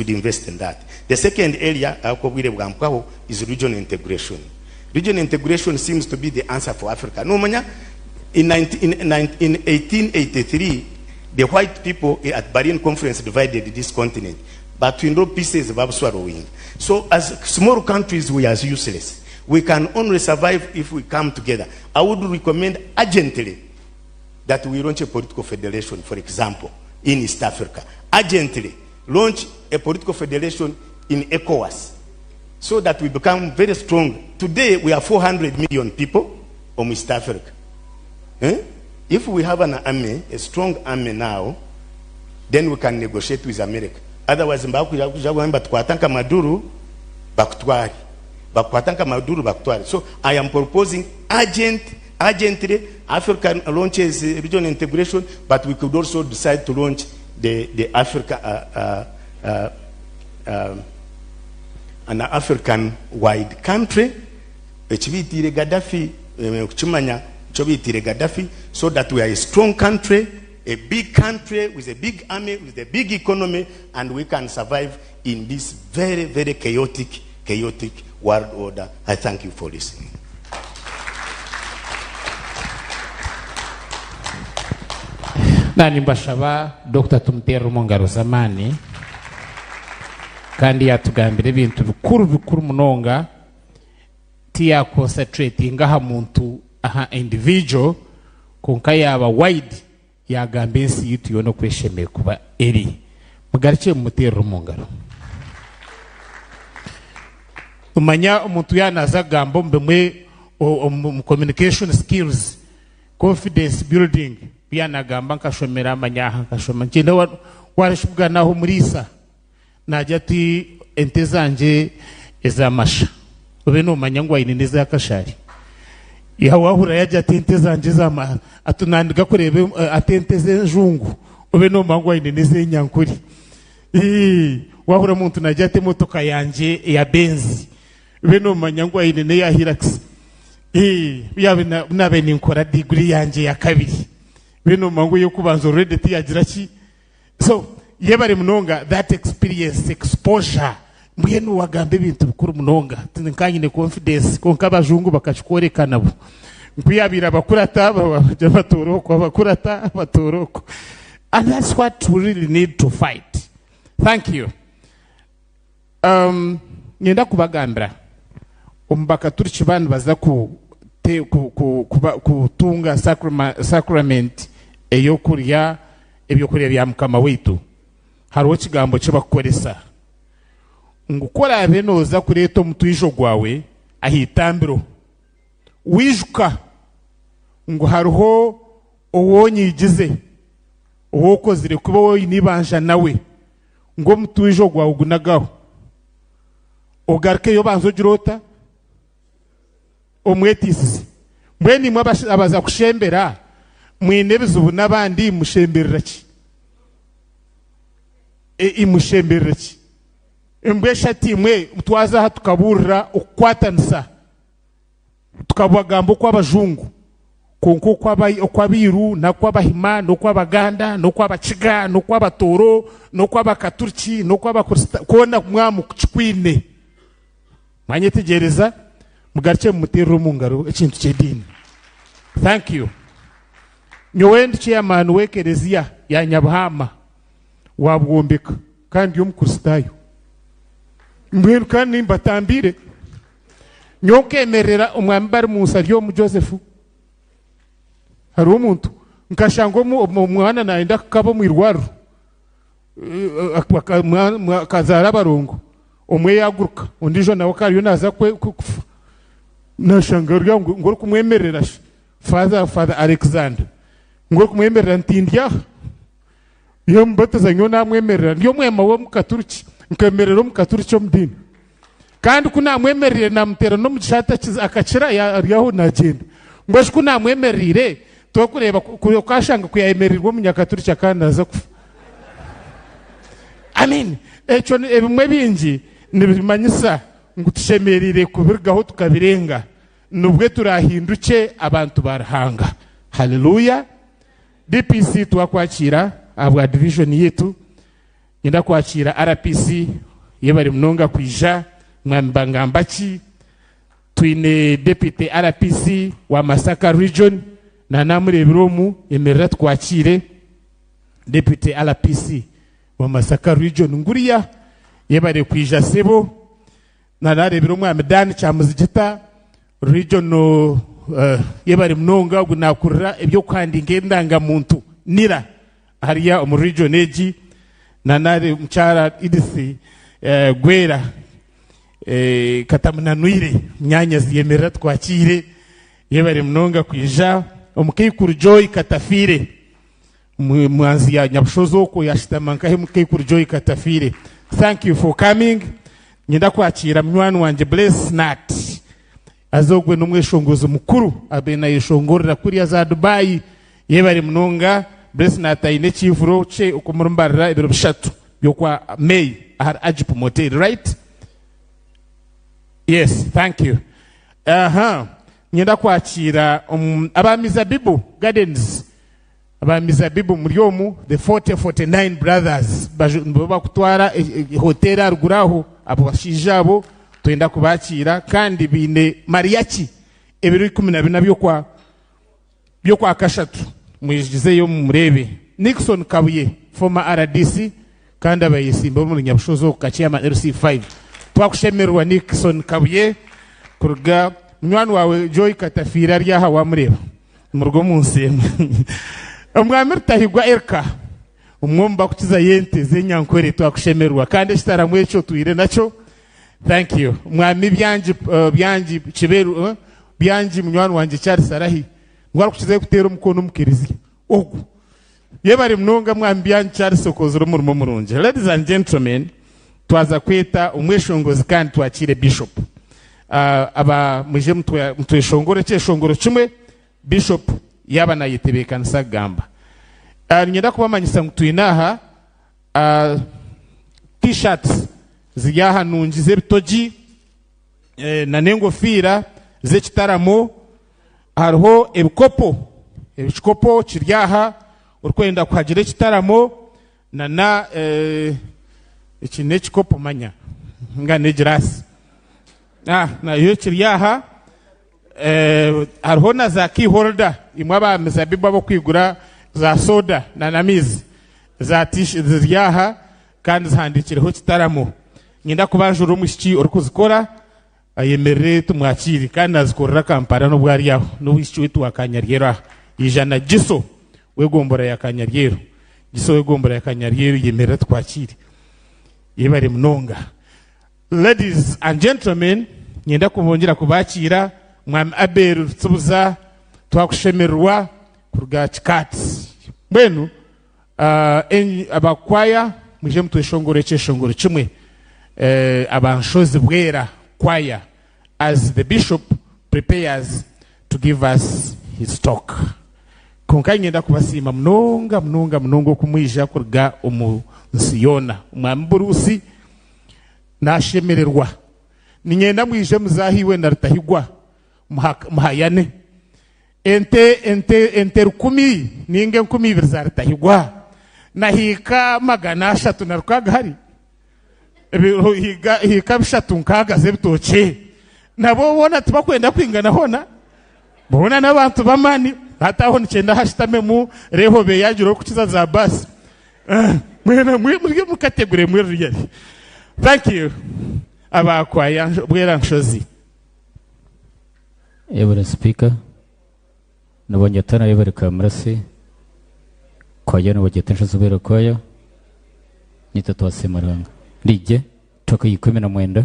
S3: invest in that. The second area is regional integration. Regional integration seems to be the answer for Africa. No, in 1883, the white people at Berlin Conference divided this continent, but we know pieces of swallowing. So as small countries, we are useless. We can only survive if we come together. I would recommend urgently that we launch a political federation, for example, in East Africa. Urgently launch a political federation in ECOWAS, so that we become very strong. Today, we are 400 million people in East Africa. If we have an army, a strong army now, then we can negotiate with America. Otherwise, so I am proposing urgently African launches regional integration, but we could also decide to launch the Africa an African-wide country, so that we are a strong country, a big country with a big army, with a big economy, and we can survive in this very, very chaotic world order. I thank you for listening.
S2: Nani mbashaba Dr. Tumteru Mongaro Zamani kandi yatugambira ibintu bikuru munonga tiya concentrate ngaha muntu aha individual konka yaba wide yagambe nsi yitu yono kwesheme kuba eri mugarice Mumteru Mongaro umanya umuntu yanaza gambo mbemwe communication skills, confidence building yanagamba nkashomera amanyaha nkashoma ngenda warashubwa naho murisa najya ati ente zanje ezamasha ube no manyangwa ine neza yakashari ya wahura yaje atente zanje zama atunandika kurebe atente zenjungu ube no mangwa ine neza nyankuri wahura muntu najate motoka yanje ya benzi ube no manyangwa ine ne ya Hilux yabe nabe ninkora degree yanje ya kabiri ube no mangu yo kubanza already tiyagira ki so yebare munonga that experience exposure mbwenu wagambe ibintu bikuru munonga tinkanyine confidence konka bajungu bakachikorekana nabo mbiyabira bakurata batoroko bakurata batoroko and that's what we really need to fight. Thank you. Nyenda kubagambira umbaka turi kibana baza kutunga sacrament eyo kurya ebyo kurya bya mukama wetu hariho kigambo kibakoresa ngukora benoza kureto mutwijo gwawe ahitambiro wijuka ngo hariho owonyigize owokozire kuba woyinibanja nawe ngo mutwijo gwawe gunagaho ogarke yo banzo girota omwetisi mbweni mwe abaza kushembera mwinebizubu nabandi mushemberera ki imushemberera ki mbesha timwe twaza hatukaburira okwatanisa tukabagambo kw'abajungu konko kwabiru na kw'abahima no kw'abaganda no kw'abakiga no kw'abatoro no kw'abakaturki no kw'abakrista kona mwamu kuchikwine manyetegereza mugarche mutero mungaro ekintu cyedini. Thank you. Nyowendi chairman wekerezia ya Nyabahama wabwombeka kandi yo mukristayo mbwenu kandi mbatambire nyokemerera umwambari Musa ryo mu Joseph hari umuntu nkashango mwana naenda kabo mu irwaru kazara barongo umwe yaguruka undi jo nawe kariyo naza kufa nashangarya ngoro kumwemerera Father Alexander ngoro kumwemerera ntindya yo mbataza nyo namwemerera nyo mwema wo mukaturiki nkemerero mukaturiki omdini kandi kunamwemerere namutera no mugishata akakira yaho nagenda ngwaje kunamwemerere to kureba kashanga kuyayemererwa munyakaturiki akanaza kufa. Amen. Echo ebimwe bingi nibimanyisa ngutushemerire kubirgaho tukabirenga nubwe turahinduke abantu barahanga. Hallelujah. DPC twakwakira abwa division yetu inda kwakira RPC yebari mnonga kwija mwambangambaki twine deputy RPC wa Masaka region na namurebiromu emerera twakire deputy RPC wa Masaka region nguriya yebari kwija sebo na narebiromu amedani cha muzigita region yebari mnonga gunakurira ebyo kandi ngendanga muntu nira hariya mu region eji na nare mchara idisi gwera katamunanwire myanya ziyemera twakire yebare mnonga kwija omukikuru Joy Katafire mwanzi ya nyabushozo ko yashitamanka he mukikuru Joy Katafire. Thank you for coming. Nyenda kwakira mnywani wanje Bless Nat azogwe numweshongozo mukuru abena yeshongorera kuri za Dubai yebare mnonga Bless Nat ine chivuro che ukumurumbarira ibiro bishatu byokwa May ahar ajipu motel, right? Yes, thank you. Nyenda kwakira abamizabibu gardens abamizabibu muryomu the 49 brothers bakutwara hotel aruguraho abo bashijabo twenda kubakira kandi bine mariachi ebiro 12 byo kwa kashatu mwijizeyo murebe. Nixon Kabuye former RDC kandi abayisimba mu nyabushozo kacyama RC5 twakushemerwa Nixon Kabuye kuruga mnywani wawe Joy Katafira rya hawa mureba murgo munsi umwami tahigwa erka umwomba kukiza yente zenyankore twakushemerwa kandi shitara mwecho tuire nacho. Thank you mwami byanji kiberu byanji mnywani wanje Charles Sarahi ngwara kukiza kutera umukono mukirizi ogu yebari mnonga mwami byanji Charles Sokozero murimo murunje. Ladies and gentlemen, twaza kweta umweshongozi kandi twakire bishop aba muje mutweshongore cyeshongoro kimwe bishop yaba nayitebekanisa gamba nyenda kubamanyisa ngutwinaha t-shirts ziyaha nungi zebitoji na nengofira zekitaramo hariho ebikopo kiryaha urkwenda kuhagira ekitaramo na iki nekikopo manya nga negirasi nayo kiryaha hariho na za key holder imwe abamizabibu abo kwigura za soda na namizi za ziryaha kandi zihandikireho kitaramo ngenda kubanjura umushiki uri kuzikora ayemerere tumwakire kandi azikorera kampara no bwariyaho n'uwishiki wetu wakanyaryero ijana giso wegombora ya kanyaryero giso wegombora ya kanyaryero yemerera twakire yebare mnonga. Ladies and gentlemen, ngenda kubongera kubakira mwami Aberu tsubuza twakushemerwa kuruga chikati bwenu abakwaya muje mutweshongore cyeshongoro kimwe abanshozi bwera choir as the bishop prepares to give us his talk. Konka ngenda kubasima mnonga kumwija kuruga umusiyona umwami Burusi nashemererwa ninyenda mwije muzahiwe na rutahigwa muhayane ente 10 ninge 10 za rutahigwa nahika 300 na rukaga hari hika 3 nkaga zebitoke nabo bona tubakwenda kwingana hona bona n'abantu bamani hataho nicenda hashitame mu rehobe yagiro kukiza za basi mwena muri mukategure muri yari. Thank you. Abakwaya bwera nshozi.
S4: Ebere speaker nabonye tana ebere kamrasi kwaya no bagete nshozi bwera kwaya nitatu wasemaranga rije toka 19.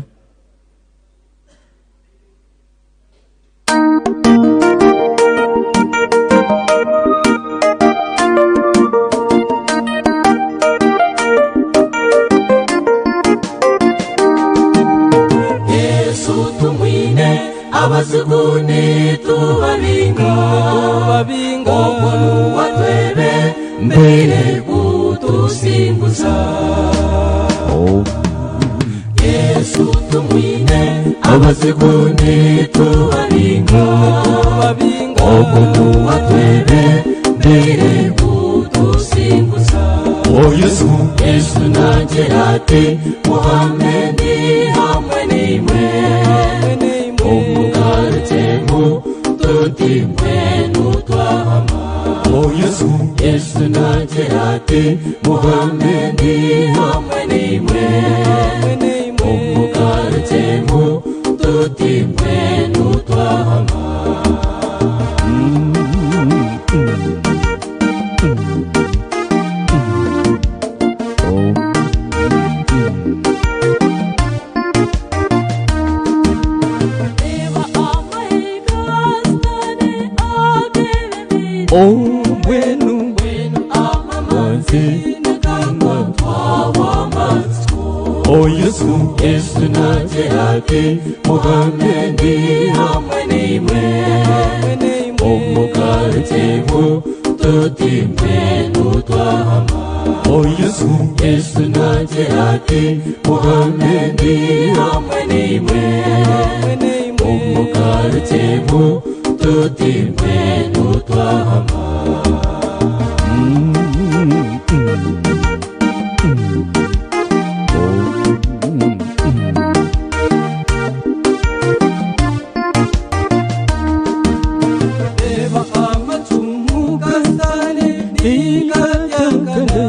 S5: Abazuguni tubabinga obunu watwebe mbere kutusimbuza Yesu tumwine abazuguni tubabinga obunu watwebe mbere kutusimbuza Yesu najerate Muhammedi hamwe nimwe Omugartemu tutimwe nutwahama Yesu najerate Muhammedi hamwe nimwe Omugartemu tutimwe nutwahama Obwenu amamanzi nakamba twawamanzko Yesu najerate Muhammedi hamwe nimwe Omugartemu tutimwe nutwahama Yesu najerate Muhammedi hamwe nimwe Omugartemu tutimwe nutwahama Eva amacumu gazane nikabyangana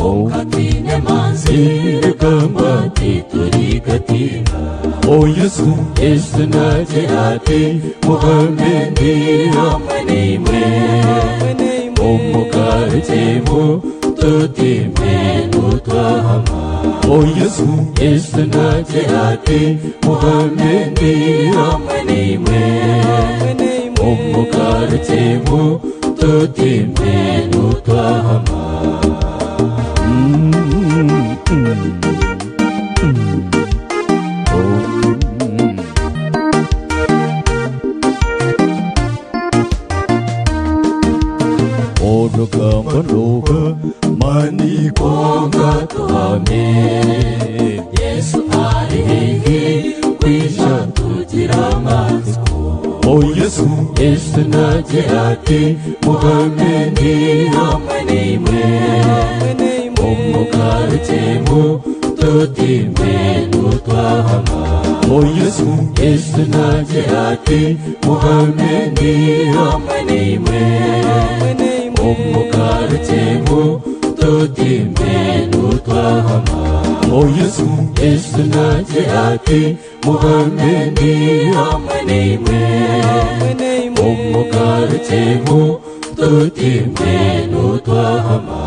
S5: Okatine manzi rekamba titurigatina Yesu najerate Muhammedi hamwe nimwe Omugartemu tutimwe nutwahama Yesu najerate Muhammedi hamwe nimwe Omugartemu tutimwe nutwahama munonga tuhame Yesu ari hehe kwisha tugira amatsiko Yesu nagira ati muhame ndi hamwe nimwe umugarukemu tutimbe nutwahama Yesu nagira ati muhame ndi hamwe nimwe umugarukemu tutimbe nutwahama Yesu nagira ati muhame ndi hamwe nimwe umugarukemu tutimbe nutwahama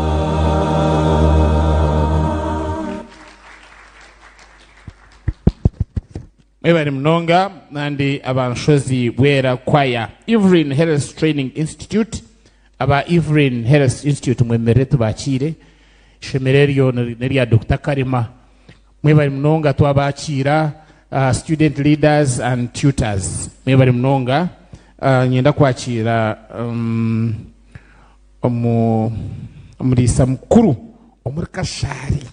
S2: Ebari mnonga nandi abanshozi bwera kwaya Evelyn Health Training Institute aba Evelyn Health Institute mwemere tubakire shemereryo neria Dr. Karima mwebari mnonga twabakira student leaders and tutors mwebari mnonga nyenda kwakira omurisa mukuru omurikashari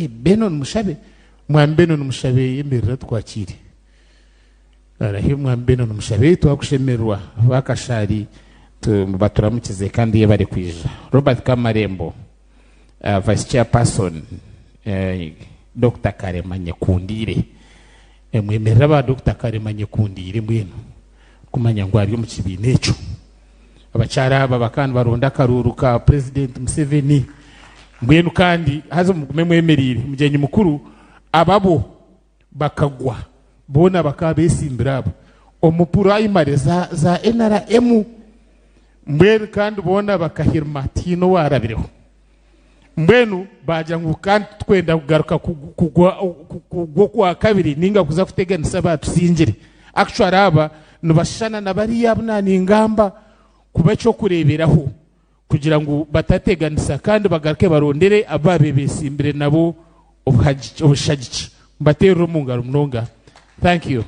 S2: Benon Mushabe mwambeno n'umushabe yemerera twakire arahe mwambeno n'umushabe twakushemerwa bakashari baturamukize kandi yebare kwija Robert Kamarembo vice chairperson Dr. Karema Nyekundire mwemerera ba Dr. Karema Nyekundire mbwenu kumanya ngo ari mu kibinecho abacara babakandi baronda karuru ka president Museveni mbwenu kandi hazo mugume mwemerire mugenyi mukuru ababo bakagwa bona bakabesimbirabo omupurayimare za NRM mbwenu kandi bona bakahirmatino warabireho mbwenu baja ngo kandi twenda kugaruka kugwa kwa kabiri ninga kuza kuteganisa batusinjire actually aba nubashana nabari yabunani ingamba kuba cyo kureberaho kugira ngo batateganisa kandi bagaruke barondere ababebesimbire nabo obushagici mbatero mungaro mnonga. Thank you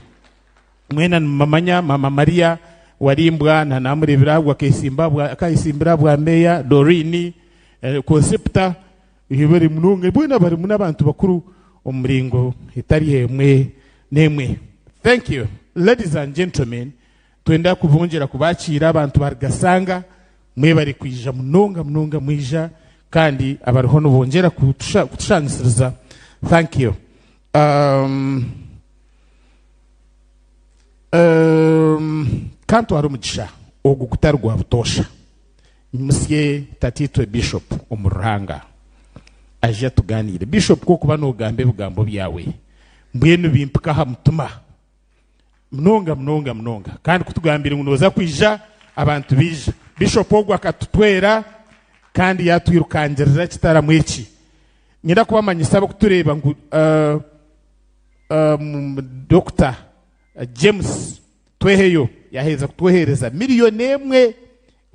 S2: mwena mamanya mama Maria warimbwa na namurebera bwa kayisimbira bwa meya Dorini concepta yibere mnonga bwena bari munabantu bakuru omuringo itari hemwe nemwe. Thank you ladies and gentlemen twenda kuvunjira kubakira abantu bargasanga mwe bari kwija mnonga mwija kandi abariho nubongera kutushanisiriza. Thank you. Kanto harumugisha ogukutarwa butosha Monsieur Tatitwe Bishop Omuranga aje tuganire Bishop ko kuba no gambe bugambo byawe mbwenu bimpika ha mutuma mnonga kandi kutugambira ngunoza kwija abantu bija Bishop ogwa katutwera kandi yatwirukangirira kitaramweki nyira kubamanyisaba kutureba ngo Dr. James tweheyo yaheza kutwohereza miliyoni emwe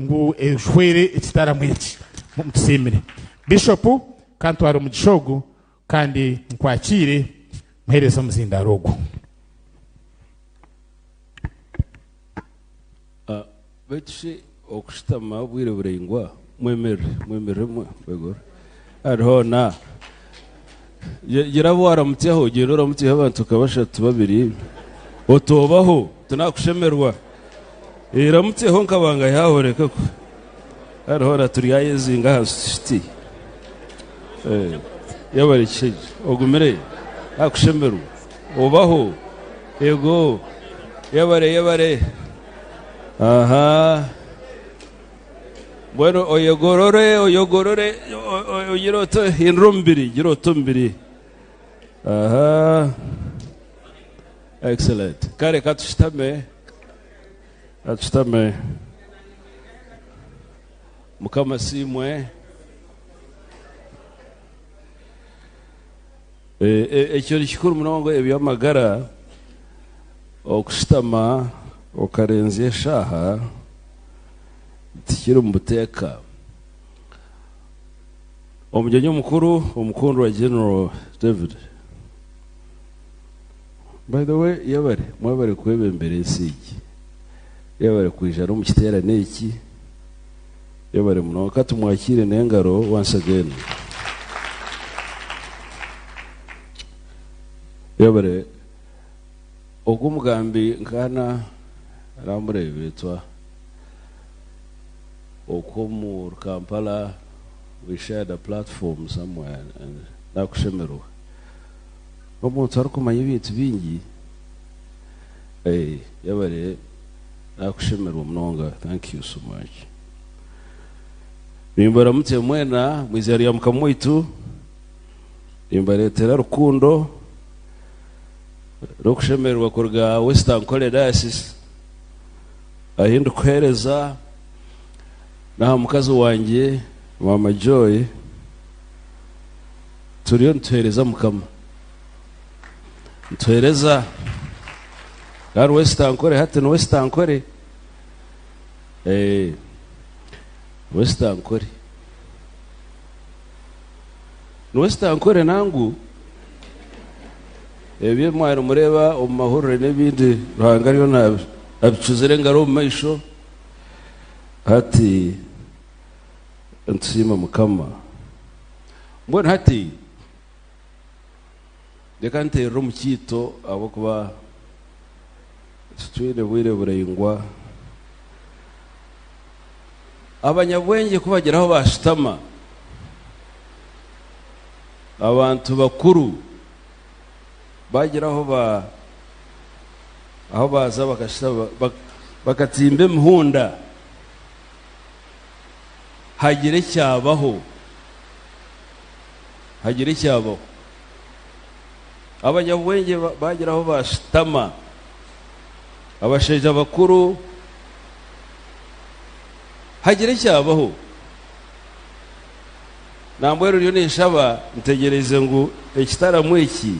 S2: ngo eshwere ekitaramweki mumusemere Bishop kantu ari mu gishogo kandi nkwakire muhereza muzindarogo.
S6: Betshi okushitama bwire burengwa mwemere begora arhona girabwara mutyaho gerora mutyaho abantu kabashatu babiri otobaho tunakushemerwa iramutseho nkabanga yahoreka ko arhora turi yayezinga hasiti yabarikije ogumere akushemerwa obaho ego yabare aha bueno oyogorore oyiroto hinrumbiri giroto mbiri aha excellent kare katushitame mukama simwe ekyo kikuru munongo ebyamagara okushitama okarenze eshaha tikiri muteka omugenyi mukuru omukundu wa General David. By the way mwabare kwebembere nsiki yabare kwijana mu kiterane iki yabare muno katumwakire nengaro once again. yabare ogumugambi nkana ramurebetwa okomu Kampala. We shared a platform somewhere and nakushemerwa omuntu arikumanya ebintu bingi yabare nakushemerwa mnonga. Thank you so much. Nimbara mute mwena mwizari ya mkamwitu nimbaretera rukundo rokushemerwa kurga Western Kole Diocese ahindu kuhereza na mukazi wanje Mama Joy turiyo ntuhereza mukama ntuhereza kandi Western Kole hati no Western Kole Western Kole no Western Kole nangu ebye mwari mureba omahurire n'ebindi ruhangariyo nabi abicuzire ngaro mu maisho hati ntsima mukama mbona hati reka ntero mu kito abo kuba twire bwire burayingwa abanyabwenge kubageraho bashitama abantu bakuru bageraho aho baza bakashaba bakatimbe muhunda hagire cyabaho abanyabwenge bageraho bashitama abasheja bakuru hagire cyabaho nambwe ryo nishaba ntegereze ngo ekitaramu iki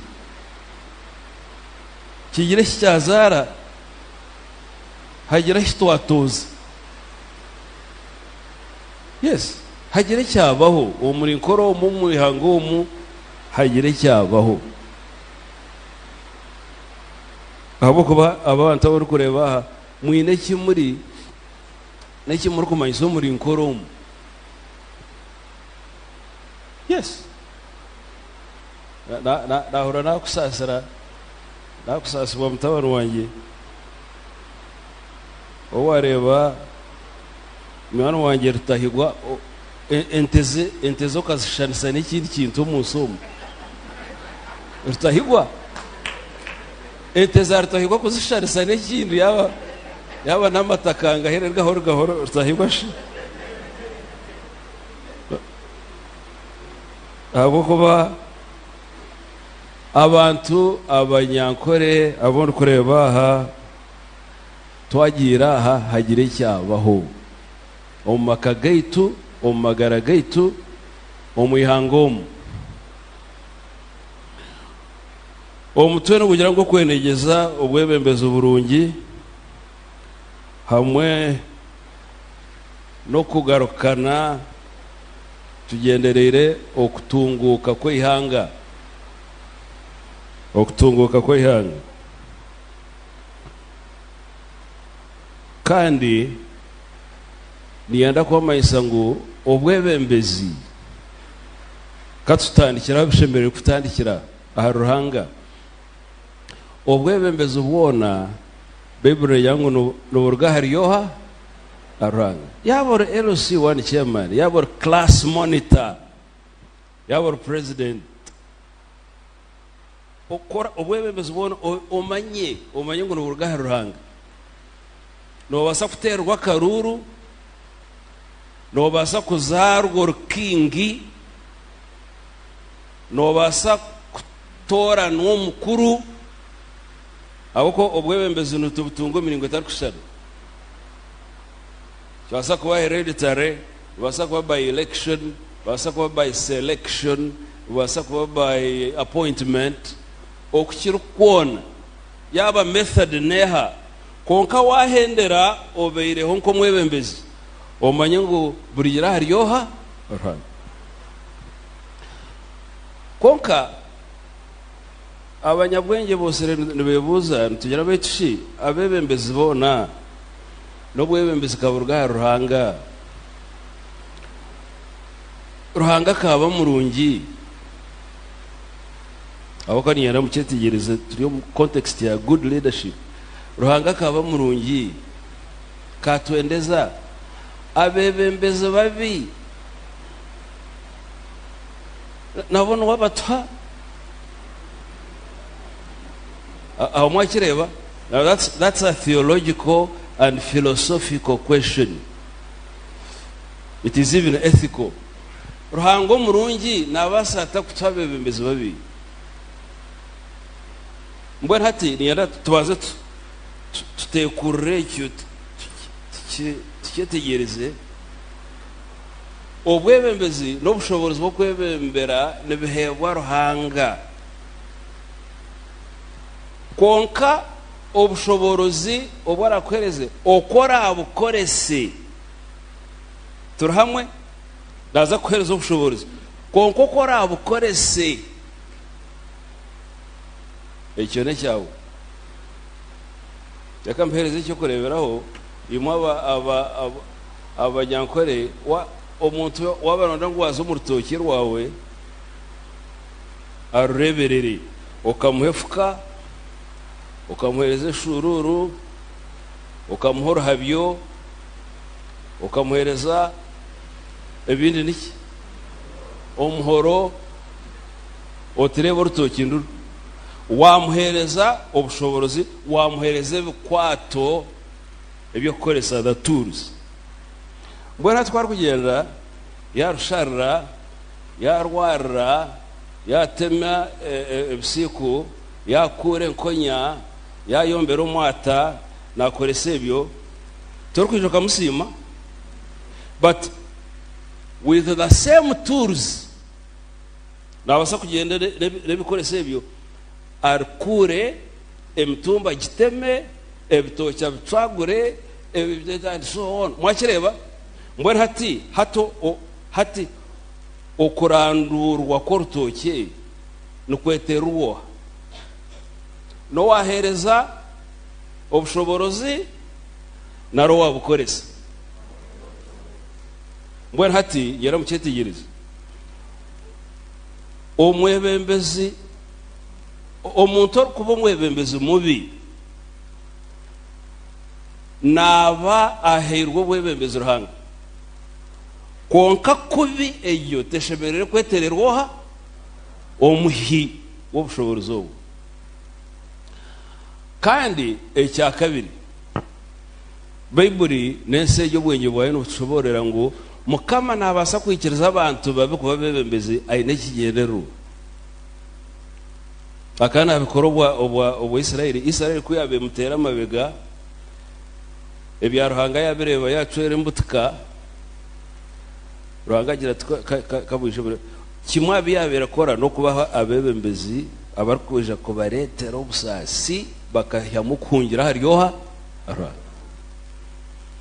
S6: kigire cyazara hagire kitwatoza. Yes, hagire cyabaho uwo muri nkoro mu muhango mu hagire cyabaho abo kuba abantu bari kureba mwine kimuri n'ikimuri kumanyiso muri nkoro mu. Yes, nahora nakusasira mutabaru wanjye owareba mwana wanjye rutahigwa enteze ukazishanisa n'ikindi kintu umusomo rutahigwa enteze rutahigwa kuzishanisa n'ikindi yaba n'amatakanga here gahoro rutahigwa shi abo kuba abantu abanyankore abone kureba aha twagira aha hagire cyabaho omaka gaitu omagara gaitu omuhangomu omutwe no kugira ngo kwenegeza obwebembezi Burungi hamwe no kugarukana tugenderere okutunguka kw'ihanga kandi niyanda kwamayisa ngo obwebembezi katutandikira bishemerere kutandikira aha ruhanga obwebembezi ubona Bible yangu n'uburga hariyoha aranga yabor LC1 chairman yabor class monitor yabor president okora obwebembezi ubona omanye ngo n'uburga haruhanga no basa kuterwa karuru no basa kuzarwa rukingi no basa kutora n'uwo mukuru aboko obwebembezi n'utubutungo 30 basa kuba hereditary basa kuba by election basa kuba by selection basa kuba by appointment okukira kwona yaba method neha konka wahendera obeireho nko mwebembezi omanye ngo burigira hariyoha konka abanyabwenge bose nibebuza tugira betushi abebembezi bona no bwebembezi kaburga ruhanga kaba murungi abakani yara muchetegereze turi mu context ya good leadership ruhanga kaba murungi katwendeza abebembeze babi nabona wabatwa awmwakireba. Now that's a theological and philosophical question. It is even ethical. Ruhango murungi nabasata kutabebembeze babi. Mbona hati niyara tubaze tutekure cyo tuketegereze obwebembezi n'obushobozi bwo kwebembera nebihebwa ruhanga konka obushobozi obwarakwereze okora abukorese turahamwe ndaza kuhereza obushobozi konka okora abukorese ekyo ne cyawo yakampereze cyo kureberaho imwe abanyankore omuntu wabaronda ngo wazo mu rutoki rwawe arureberere okamuhefuka okamuhereze shururu okamuhora habyo okamuhereza ebindi niki omuhoro otireba rutoki nduru wamuhereza obushobozi wamuhereza ebikwato ebyo kukoresa the tools. Mbona twari kugenda yarusharra yarwarra yatema ebisiku yakure nkonya yayombera omwata nakoresa ebyo turi kujoka musima but with the same tools nabasa kugenda nebikoresa ebyo arkure emitumba giteme ebitocha bitwagure and so on. Mwakireba mbona hati okurandurwa korutoke nukweterwa no wahereza obushobozi naro wabukoresa mbona hati yara muchetegereza omwebembezi omuntu kuba omwebembezi mubi naba aherwa obwebembezi ruhanga konka kubi eyo tesheberere kwetererwa omuhi w'obushobozi obwo. Kandi ekya kabiri Bible nense yo bwenye bwaye no tushoborera ngo mukama nabasa kwikiriza abantu babe kuba bebembezi ayine kigendero akana bikorobwa obwa Israeli kuyabe mutera mabega ebyaruhanga yabireba yacwere mbutuka ruhanga gira kabujije kimwe abiyabera kora no kubaha abebembezi abarikuja kubaretera obusasi bakahyamukungira haryoha ara.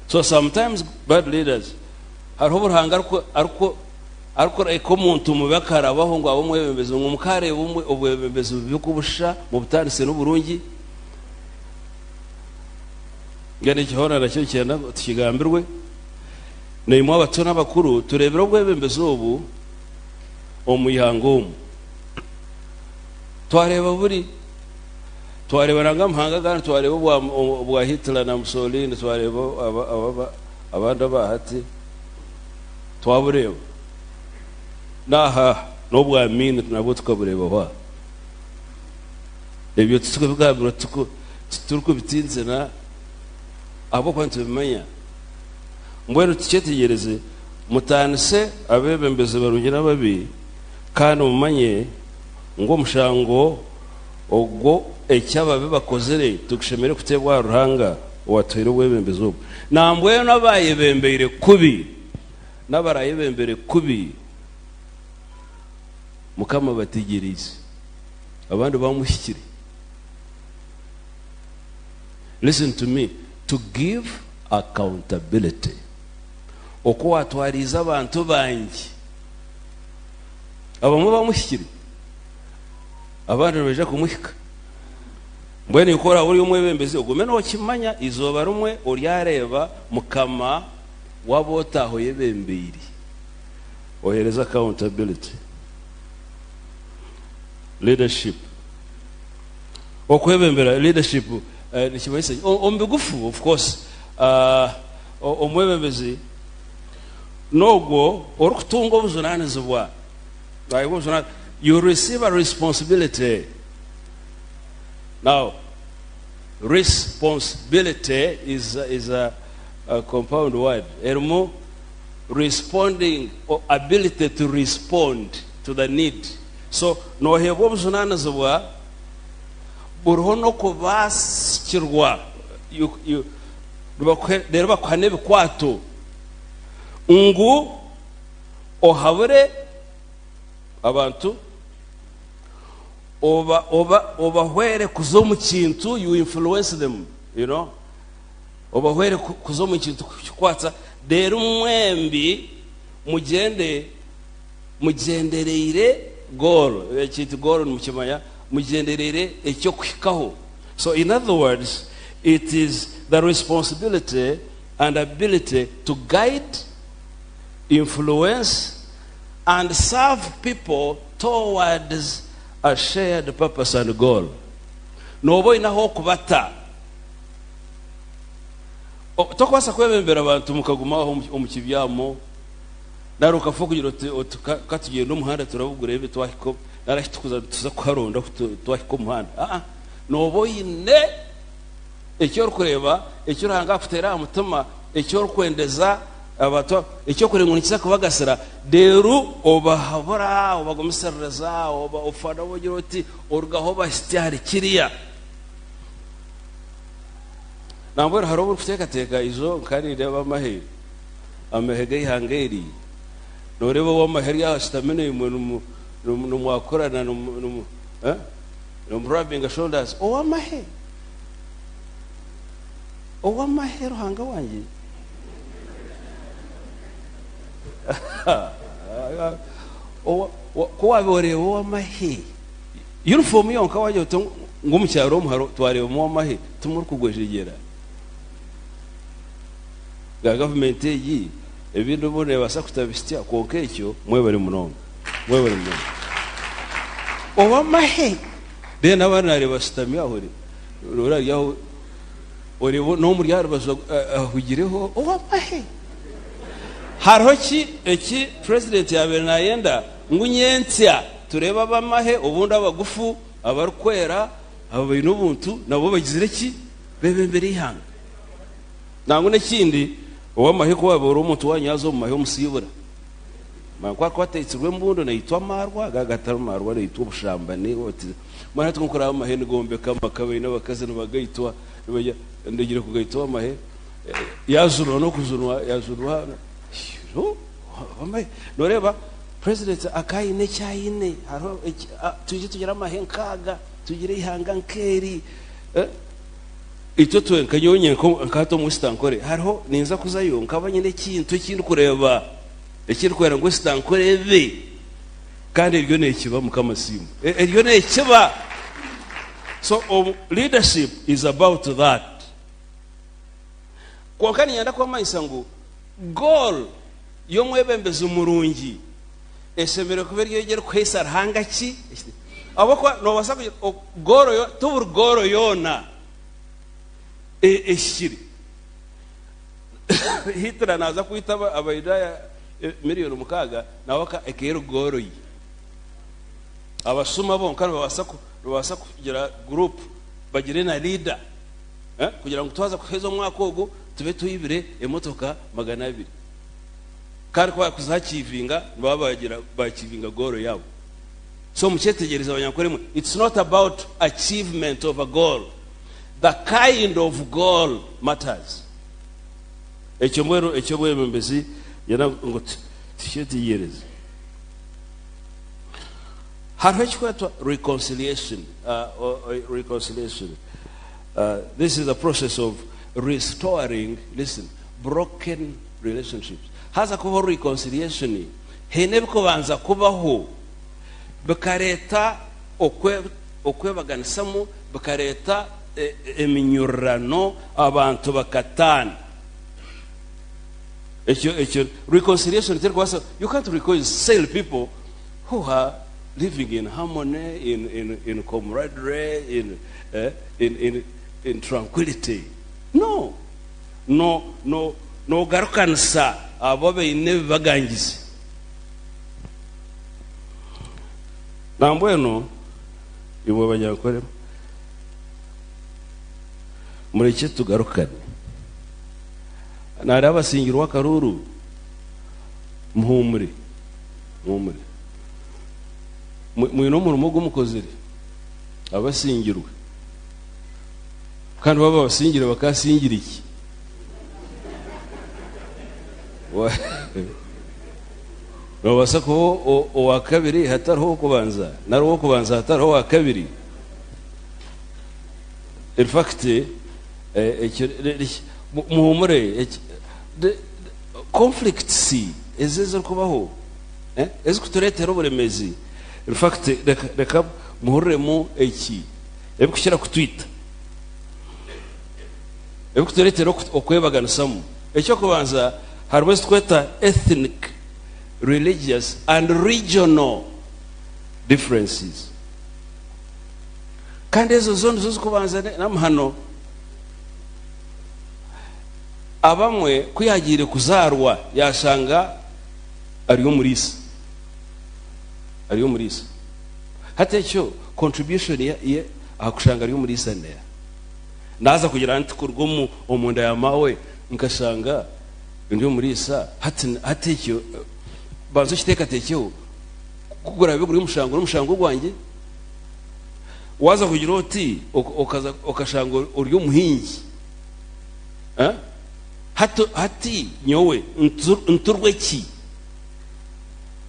S6: So sometimes bad leaders hariho uruhanga ariko ekomuntu mubakarabaho ngo abo mwebembezi ngo mukare bumwe obwebembezi bikubusha mu butandise no Burungi ngene gihora nacyo cyenda tukigambirwe nemwe abatona bakuru turebera obwebembezi obu omuyango twareba rangamhanga kandi twareba obwa Hitler na Mussolini twareba abandi bahati twabureba naha nobwa mini nabo tukabureba wa ebyo tukabigambira turiko bitinze na abo kwantu bimanya mbwenu tuchetegereze mutanise abebembeze barungira babi kandi umanye ngo mushango ogwo ekyaba bibakozere tukishemere kutebwa ruhanga watwire obwebembeze obwo nambwe nabayebembeire kubi nabarayebembere kubi mukama batigirize abandi bamushikire. Listen to me, to give accountability okwa twariza abantu bangi abamwe bamushikire abandi baje kumuhika mbwene ukora uri umwebembezi ogumene okimanya izoba rumwe oryareba mukama wabotaho yebembiri ohereza accountability. Leadership okwebembera leadership nikibaise ombigufu of course omwebembezi nogwo orukutunga obuzunanizibwa you receive a responsibility. Now responsibility is a compound word. Ermo responding or ability to respond to the need. So no hebo obuzunanizibwa burhono kubaskirwa you derba kwane bikwato ngu ohabure abantu oba hwere kuzo mu kintu, you influence them, you know, oba hwere kuzo mu kintu kikwatsa dero mwembi mugendereire goal ekiti goal mu kimanya mugendereire ekyo kwikaho. So in other words, it is the responsibility and ability to guide, influence and serve people towards a shared purpose and goal. Nobo inaho kubata tokwasa kwebembera abantu mukagumaho omukibyamo naruka fukugira katugiye no muhanda turabugura ebe twahiko narahitukuza tuza kuharonda twahiko muhanda nobo ine ekyo rukureba ekyo ranga kutera umutima ekyo rukwendeza abato ekyo kurengunikisa kubagasira deru obahabura obagomisereza oba ofada wogiroti orugaho bastihari kiriya nambora harobo kutekateka izo kandi reba mahe amehege hangeri noreba wamaheri ya stamina imwe numwakorana rubbing shoulders owamahe ruhanga wanjye kuwabore owamahe uniform yonka waje ngumucyaro muharo tware owamahe tumuri kugwejegera ga government yi ebintu bone basakutabistia konkekyo mwebare munonga owamahe then abana ari bastamya hore rurari yaho ori no muri yaro bahugireho owamahe hariho eki president yabe nayenda ngunyentya tureba bamahe ubundi abagufu abarkwera ababayino buntu nabo bagizire ki bebembere ihanga nangu nekindi owamahe ko waboro umuntu wanyazo mu mahe umusibura mankwa kwatetsirwe mbundo nayitwa marwa gagatara marwa nayitwa bushambane oti mwana tukukora amahe ngombe kama kabe n'abakaze n'abagayitwa ndagira kugayitwa amahe yazuru no kuzunwa yazurwa noreba president akayine cyayine haro tuje tugira amahenkaga tugire ihanga nkeri ito twenkanyonye ko nkato mu stankore haro ninza kuzayo nkabanye nekintu kindi kureba ekiri kwera ngo stankore be kandi iryo nekiba mukamasimu iryo nekiba. So leadership is about that. Kwa kani yanda kwa maisangu goal yomwebembeza umurungi esemero kubera yegera kwesa hanga ki abakwa no basako goro yo tubur goro yona eshiri hitra naza kuitaba abaidaya miliyoni mukaga nawaka ekero goro yi abasuma bon kandi babasa kugira group bagire na leader kugira ngo twaza kuheza umwaka ogo tube tuyibire emotoka 200 kandi kwa kuzakivinga babagira bakivinga goro yabo. So muchetegereza abanyakoremo, it's not about achievement of a goal, the kind of goal matters. Obwebembezi yana ngo tishetegereza hariho ekikwetwa reconciliation. This is a process of restoring, listen, broken relationships. Haza kubaho reconciliation hene bikobanza kubaho bakareta okwebaganisamu bakareta eminyurano abantu bakatana. Reconciliation, you can't reconcile people who are living in harmony, in camaraderie, in tranquility. No garukanisa abo beine bagangizi. Nambweno ibo banyakore mureke tugarukane. Nari abasingirwa karuru muhumure mwino murimo gumukozere abasingirwe kandi baba basingira bakasingira iki babasa ko uwa kabiri hatariho kubanza nari wo kubanza hatariho wa kabiri. In fact muhumure conflict si ezeze kubaho ezi kuturetera uburemezi. In fact reka muhuremo iki ebikushira kutwita ebikuturetera okwebaganisamo ecyo kubanza harimo tweta ethnic, religious and regional differences. Kandi ezo zono zo kubanza namhano abamwe kwihagire kuzarwa yashanga ariyo murisa hata cyo contribution ye akushanga ariyo murisa ndeya naza kugira anti kurgomu omunda ya mawe nkashanga ndiyo murisa hata cyo banzo kiteka tekyo kugura biguri umushango gwanjye waza kugira oti okashanga uriyo muhingi hati nyowe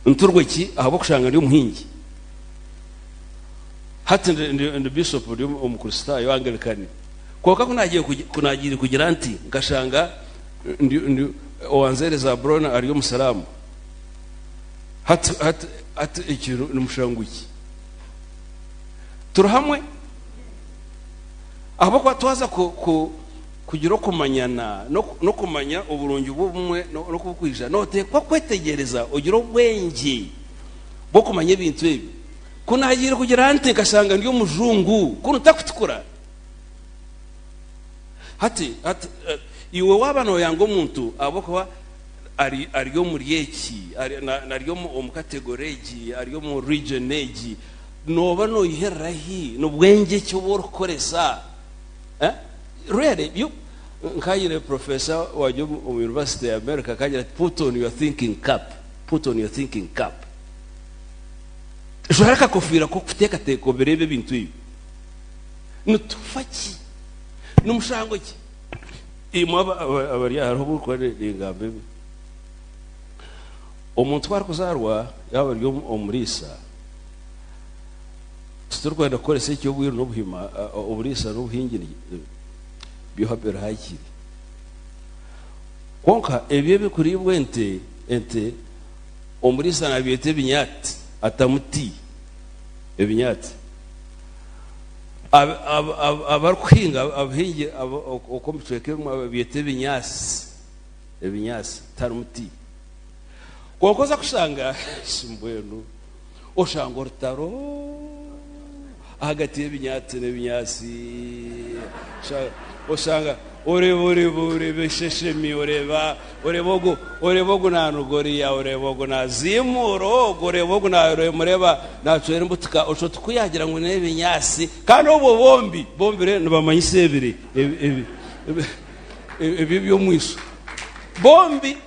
S6: nturweki ahabo kushanga ndiyo muhingi hati ndi bishop ndiyo omukristo Anglican koka kunagiye kugira anti nkashanga ndi owanzereza brona ariyo musalamu hati ikintu nimushango iki turahamwe ahabo kwa twaza kugira kumanyana no kumanya uburungi bumwe no kubukwisha note kwa kwetegereza ugira ubwenge bwo kumanya ibintu ibi kunagira kugira ante kashanga ndiyo mujungu kuno takutukura hati iwe wabano yango muntu abo kwa ariyo murieki ariyo mu category ariyo mu region age noba no iherahi no bwenge cyo borokoresa really you nkayire professor wa University of America kajira put on your thinking cap Jwaraka kofira ko kuteka teko berebe bintu ibi nutufaki numushango ki imwa abari hariho burko n'ingambe omuntu warkuzarwa yabari yo omurisa tuturwenda korese cyo bwiro no buhima oburisa no buhingiri bihabera hakiri konka ebyebe kuri bwente ente omurisa nabiyete binyati atamuti ebinyati abarkwinga abahingi okomutweke biyete binyasi tarumuti kokoza kushanga simbwenu oshanga rutaro hagati y'ebinyati n'ebinyasi oshanga ore besheshemi orebogo nanugoriya orebogo nazimuro orebogo mureba natwere mbutika oco tukuyagira ngo n'ebinyasi kandi obo bombi re nibamanyise ebi byo mwiso bombi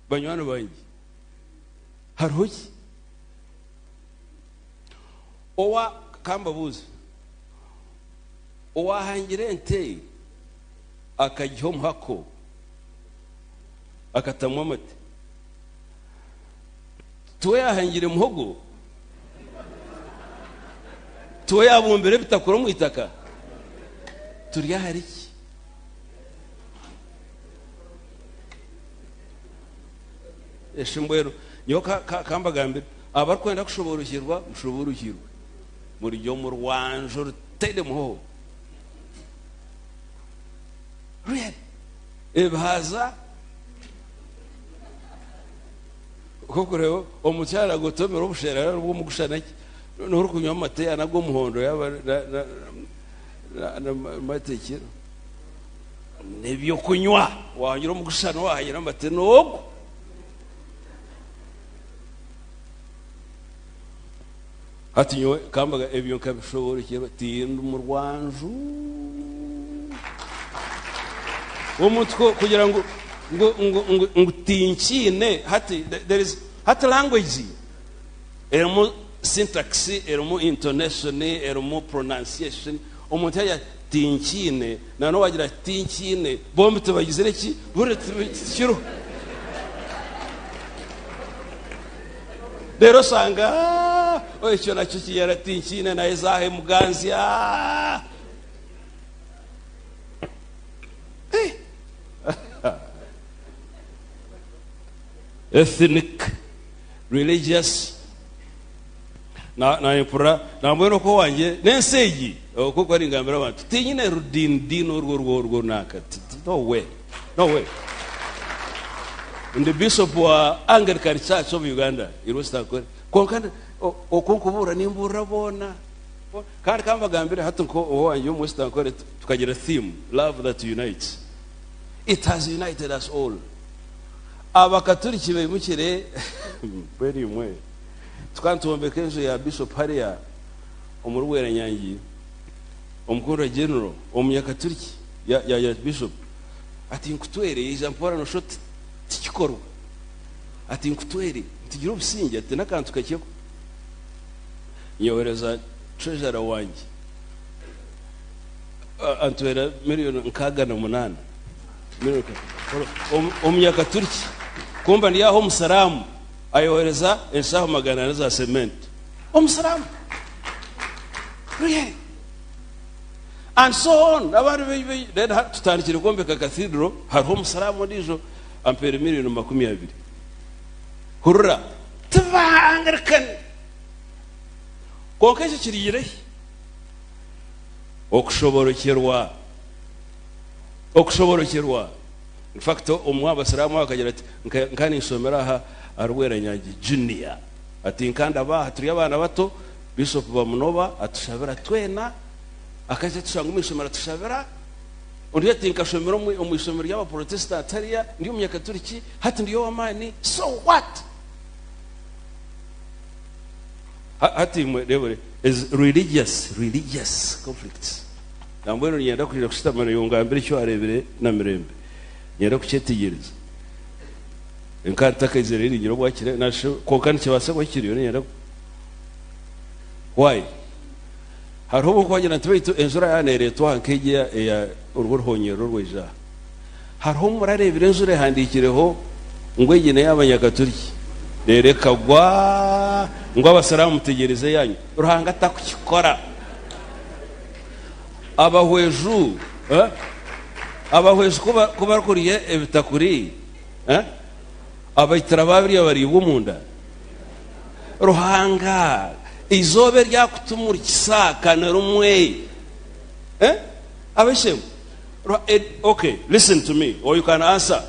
S6: banywano bangi haruki owa kambabuzi owa hangire nte akajyo muhako akatamwa mate tuwe ahangire muhogo tuwe yabumbere bitakora mu itaka turi hariki eshimbwero nyo kambagambira abarkwenda kushoborukirwa mushoborukirwe muri ryo mu rwanjo rutede muho really ibhaza koko rero omucyara gotomera obushera rwo mugushana no rukunywa amate anagwo muhondo yaba na matekero nebyo kunywa wanyura mugushana wahanyira amate nogo hati nyowe kambaga ebyo kabishobora kiba tindu mu Rwanju omutko kugira ngo tinkine hati there is hati language ermo syntax ermo intonation ermo pronunciation omuntu ya tinkine nano wagira tinkine bombi tubagize neki bure kiro rero sanga oicyo nacyo kiyara tinkine na ezahe muganzya ethnic religious na impura na mbona ko wanje nensegi kuko ari ngambira abantu tinyine rudindino urwo nakati no way and the bishop wa Anglican Church of Uganda irostakore konkanda okunkubura nimbura bona kandi kambagambira hatu ko wanje umustakore tukagira theme love that unites. It has united us all. Abakatoliki bemukire beri mwe tukantuombeka enzo ya bishop hariya omurwera nyangi omukuru general omunyakatoliki ya bishop ati nkutwere ijampora no shot tikikorwa ati nkutwere tigira obusinge ati nakantu kakeko nyohereza treasurer wangi antwera $1,800,000 omunyakatoliki kumba ndi yaho musaramu ayohereza ensaho 400 za cement omusaramu really and so on abantu then tutandikira kombeka cathedral hariho musaramu ndijo ampere $20,000,000 hurra tvangarkan konkeje kiriyire okushoborokerwa in fact omwaba salamu akagira ati nkani nsomera aha arwera nyaji junior ati nkanda ba turi abana bato bishop bamunoba atushabira twena akaje tushanga umishomera tushabira undi ati nkashomera umishomera y'aba protestant atariya ndi umunyakatoliki hati ndiyo wamani so what hati mwe is religious conflicts nambwero nyenda kujira kushitamana yongambira cyo arebere na mirembe nyenda kucyetegereza enkataka izereri ngiro gwakire nasho kokani cyabasa gwakiriyo nyenda why hariho kwagira ntibito enjura yanere to hankeje ya urwo rwonyero rweja hariho murarebire enjura handikireho ngwegene y'abanyakatoliki nerekagwa ngo abasaramu mutegereze yanyu ruhanga atakukikora abahweju kuba kuriye ebitakuri abayitira babiri baribwo munda ruhanga izobe ryakutumura kisaka na rumwe abeshem okay listen to me or you can answer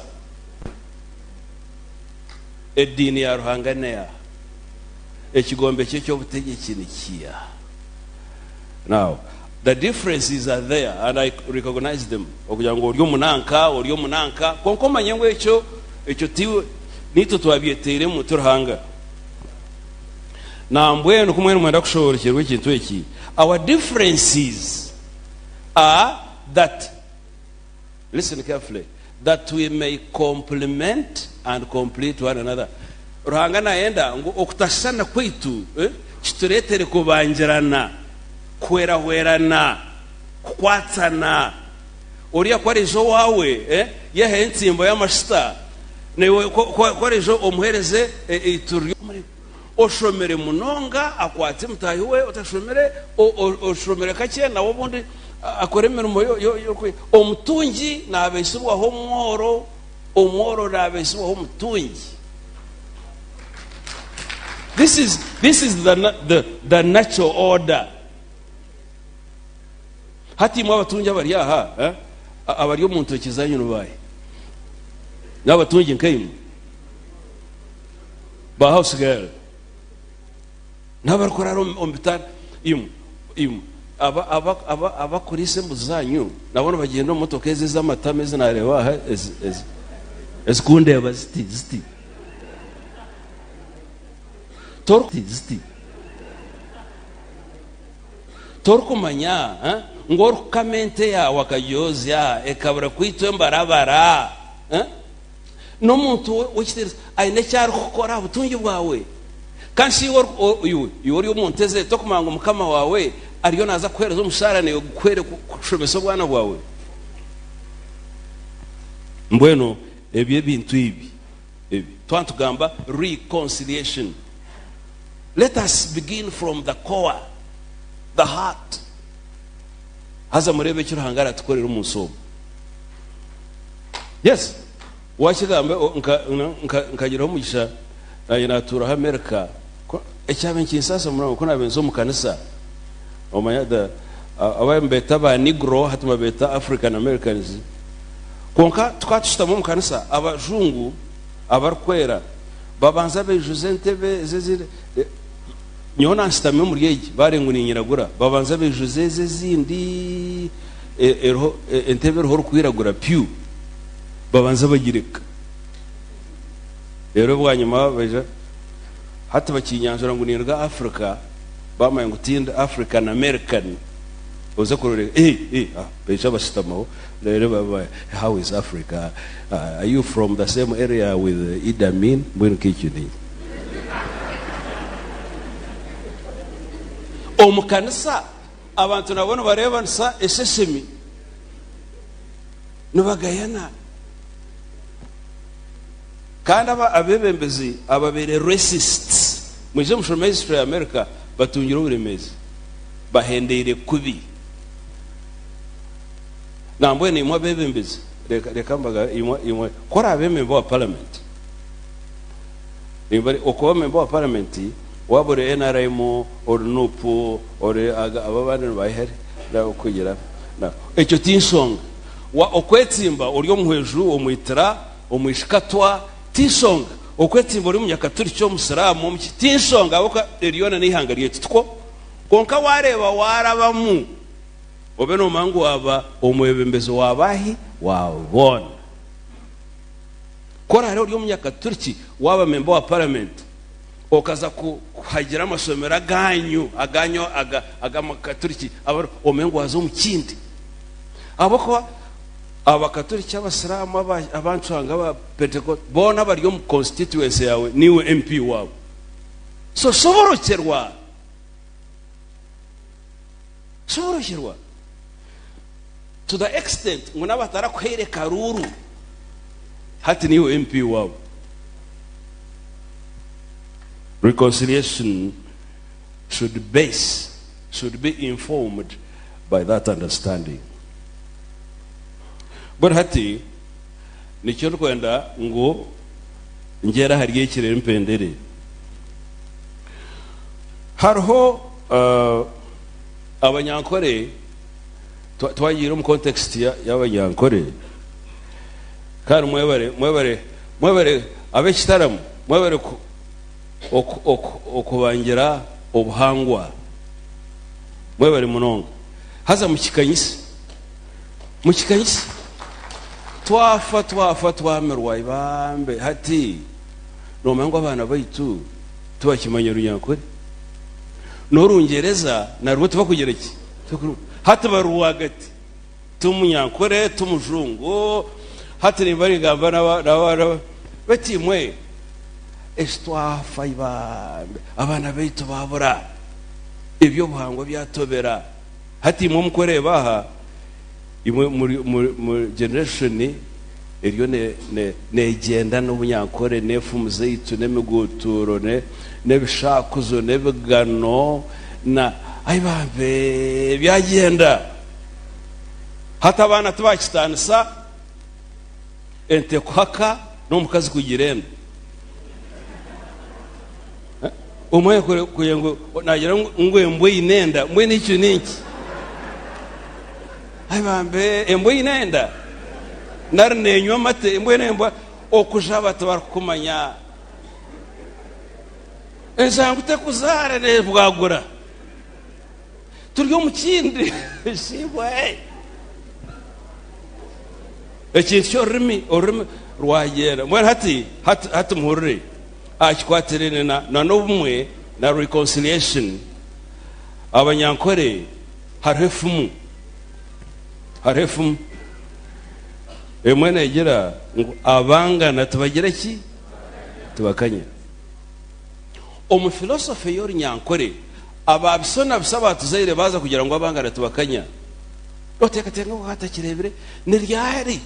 S6: edini ya ruhanga neya ekigombe cyo butegeki nikiya now the differences are there and I recognize them okugira ngo oryo munanka konko manyengo ekyo tiwe nito twabyetere mu turhanga nambwe no kumwe mwenda kushorokerwa ikintu eki our differences are that listen carefully that we may complement and complete one another ruhanga naenda ngo okutashana kwitu kituretere kubanjirana kwerahwerana kukwatsana uriya kwarejo wawe yehe ntimbo y'amashita newe kwarejo omuhereze ituryo oshomere munonga akwatse mutahiwe otashomere oshomere kake nawo ubundi akore mirimo yo omutungi nabesubwaho omworo nabesubwaho mutungi. This is the natural order. Hati mwa batungi abari aha abari mu ntoki zanyu nubaye n'abatungi nkayimo ba house girl nabarukora ombitana imu aba kuri sembu zanyu nabona bagenda motoka eze z'amatame zinareba ezikundeba ziti torkumanya ngor kamente ya wakayozya ekabura kwitwe mbarabara no muntu wikitereza aine cyari gukora ubutungi bwawe kanshi yori umunteze tokumanga umukama wawe ariyo naza kwereza umusarane kwere kushomeso bwana bwawe mbweno ebye bintu ibi twantugamba reconciliation. Let us begin from the core, the heart. Haza murebe cyo hangara tukorera umusomo. Yes. Washigambe nkagira umugisha natura America. Ecyabe kinsasa murabo ko nabenzo mu kanisa. Omanya abambeta ba Negro hatuma beta African Americans. Konka twatushitamo mu kanisa abajungu abarkwera babanza be Josentebe zezire nyona nsitame muri yeji barengu ni nyiragura babanza be Joseze zindi entebe roho kwiragura piu babanza bagireka rero bwanyuma baje hata bakinyanjura ngo nirga Africa bamaye ngutinda African American oza kurore beja bashitamaho rero baba how is Africa are you from the same area with Idi Amin when kitchen omukanisa abantu nabona bareba nsa esesemi nubagayana kandi abebembezi ababere racists muje mushoma history ya America batungira uburemezi bahendere kubi nambwe ni mwa bebembezi reka mbaga imwe kora abemembo wa parliament nimbari okwa membo wa parliament wabure NRM orunupu ore ababane bahere na okugira na echo tinsong wa okwetsimba uryo muhweju omwitira omwishikatwa tinsong okwetsimba uri munyakaturi cyo musiramu mu tinsong aboka eriona nihanga ryetutko konka wareba warabamu obe no mangu waba omwebembezo wabahi wabona kora rero uryo munyakaturi waba membo wa parliament okaza kuhagira amasomero aganyo agamakatoliki aba omengo wazo mukindi abako abakatoliki abasiramu abantu anga ba Pentecost bona bari mu constituency yawe niwe MP wabo so soborokerwa to the extent nguna batara kwere karuru hati niwe MP wabo. Reconciliation should be informed by that understanding. But hati nikyo kwenda ngo ngera hariye kirere mpendere harho abanyankore twagira mu context y'abanyankore kandi mwebare abekitaramu mwebare okubangira obuhangwa mwebare munonga haza mukikanyisi twafa twamerwa ibambe hati nomengo abana baitu tubakimanya runyankore norungereza narwo tubakugereki hati baruwagati tumunyankore tumujungu hati nimbari gamba na bati mwe estwafa ibambe abana baitu babura ibyo buhango byatobera hati mu mukore baha imwe muri generation eriyo negenda n'ubunyankore nefumuze itu nemiguturo nebishakuzo nebigano na ayibambe byagenda hata abana tubakitanisa ente kwaka no mukazi kugirenda umwe kuyengo nagira ngwembwe inenda mwe n'icyo n'iki ayibambe embwe inenda narinenywa mate embwe nembwa okujaba tabarkumanya ensanga utekuzara ne bwagura turyo mukindi shibwe ekintu cy'orurimi rwagera mwe hati muhurire akikwatirene na n'ubumwe na reconciliation abanyankore hariho efumu emwe negera ngo abangana tubagira ki tubakanya omufilosofe y'ori nyankore ababisona bisaba tuzaire baza kugira ngo abangana tubakanya oteka ngo hatakirebere ni ryari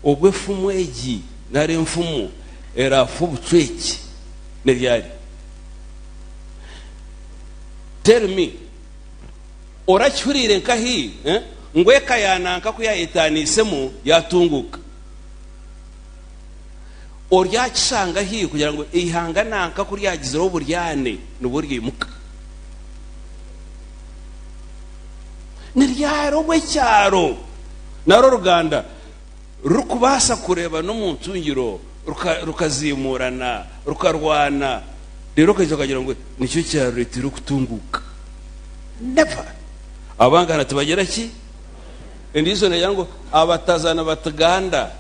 S6: obwefumu egi nari mfumu era fubucweki ni ryari tell me oracyurire nkahi ngweka yananka ko yayitanisemo yatunguka orya kishanga hi kugira ngo ihanga nanka kuri yagizero uburyane n'uburyimuka niryaro bwecyaro naro Ruganda rukubasa kureba no mu ntungiro rukazimurana rukarwana rero kagira ngo nicyo cyaro ritiro kutunguka never abangana tubagera ki indizo yango abatazana bataganda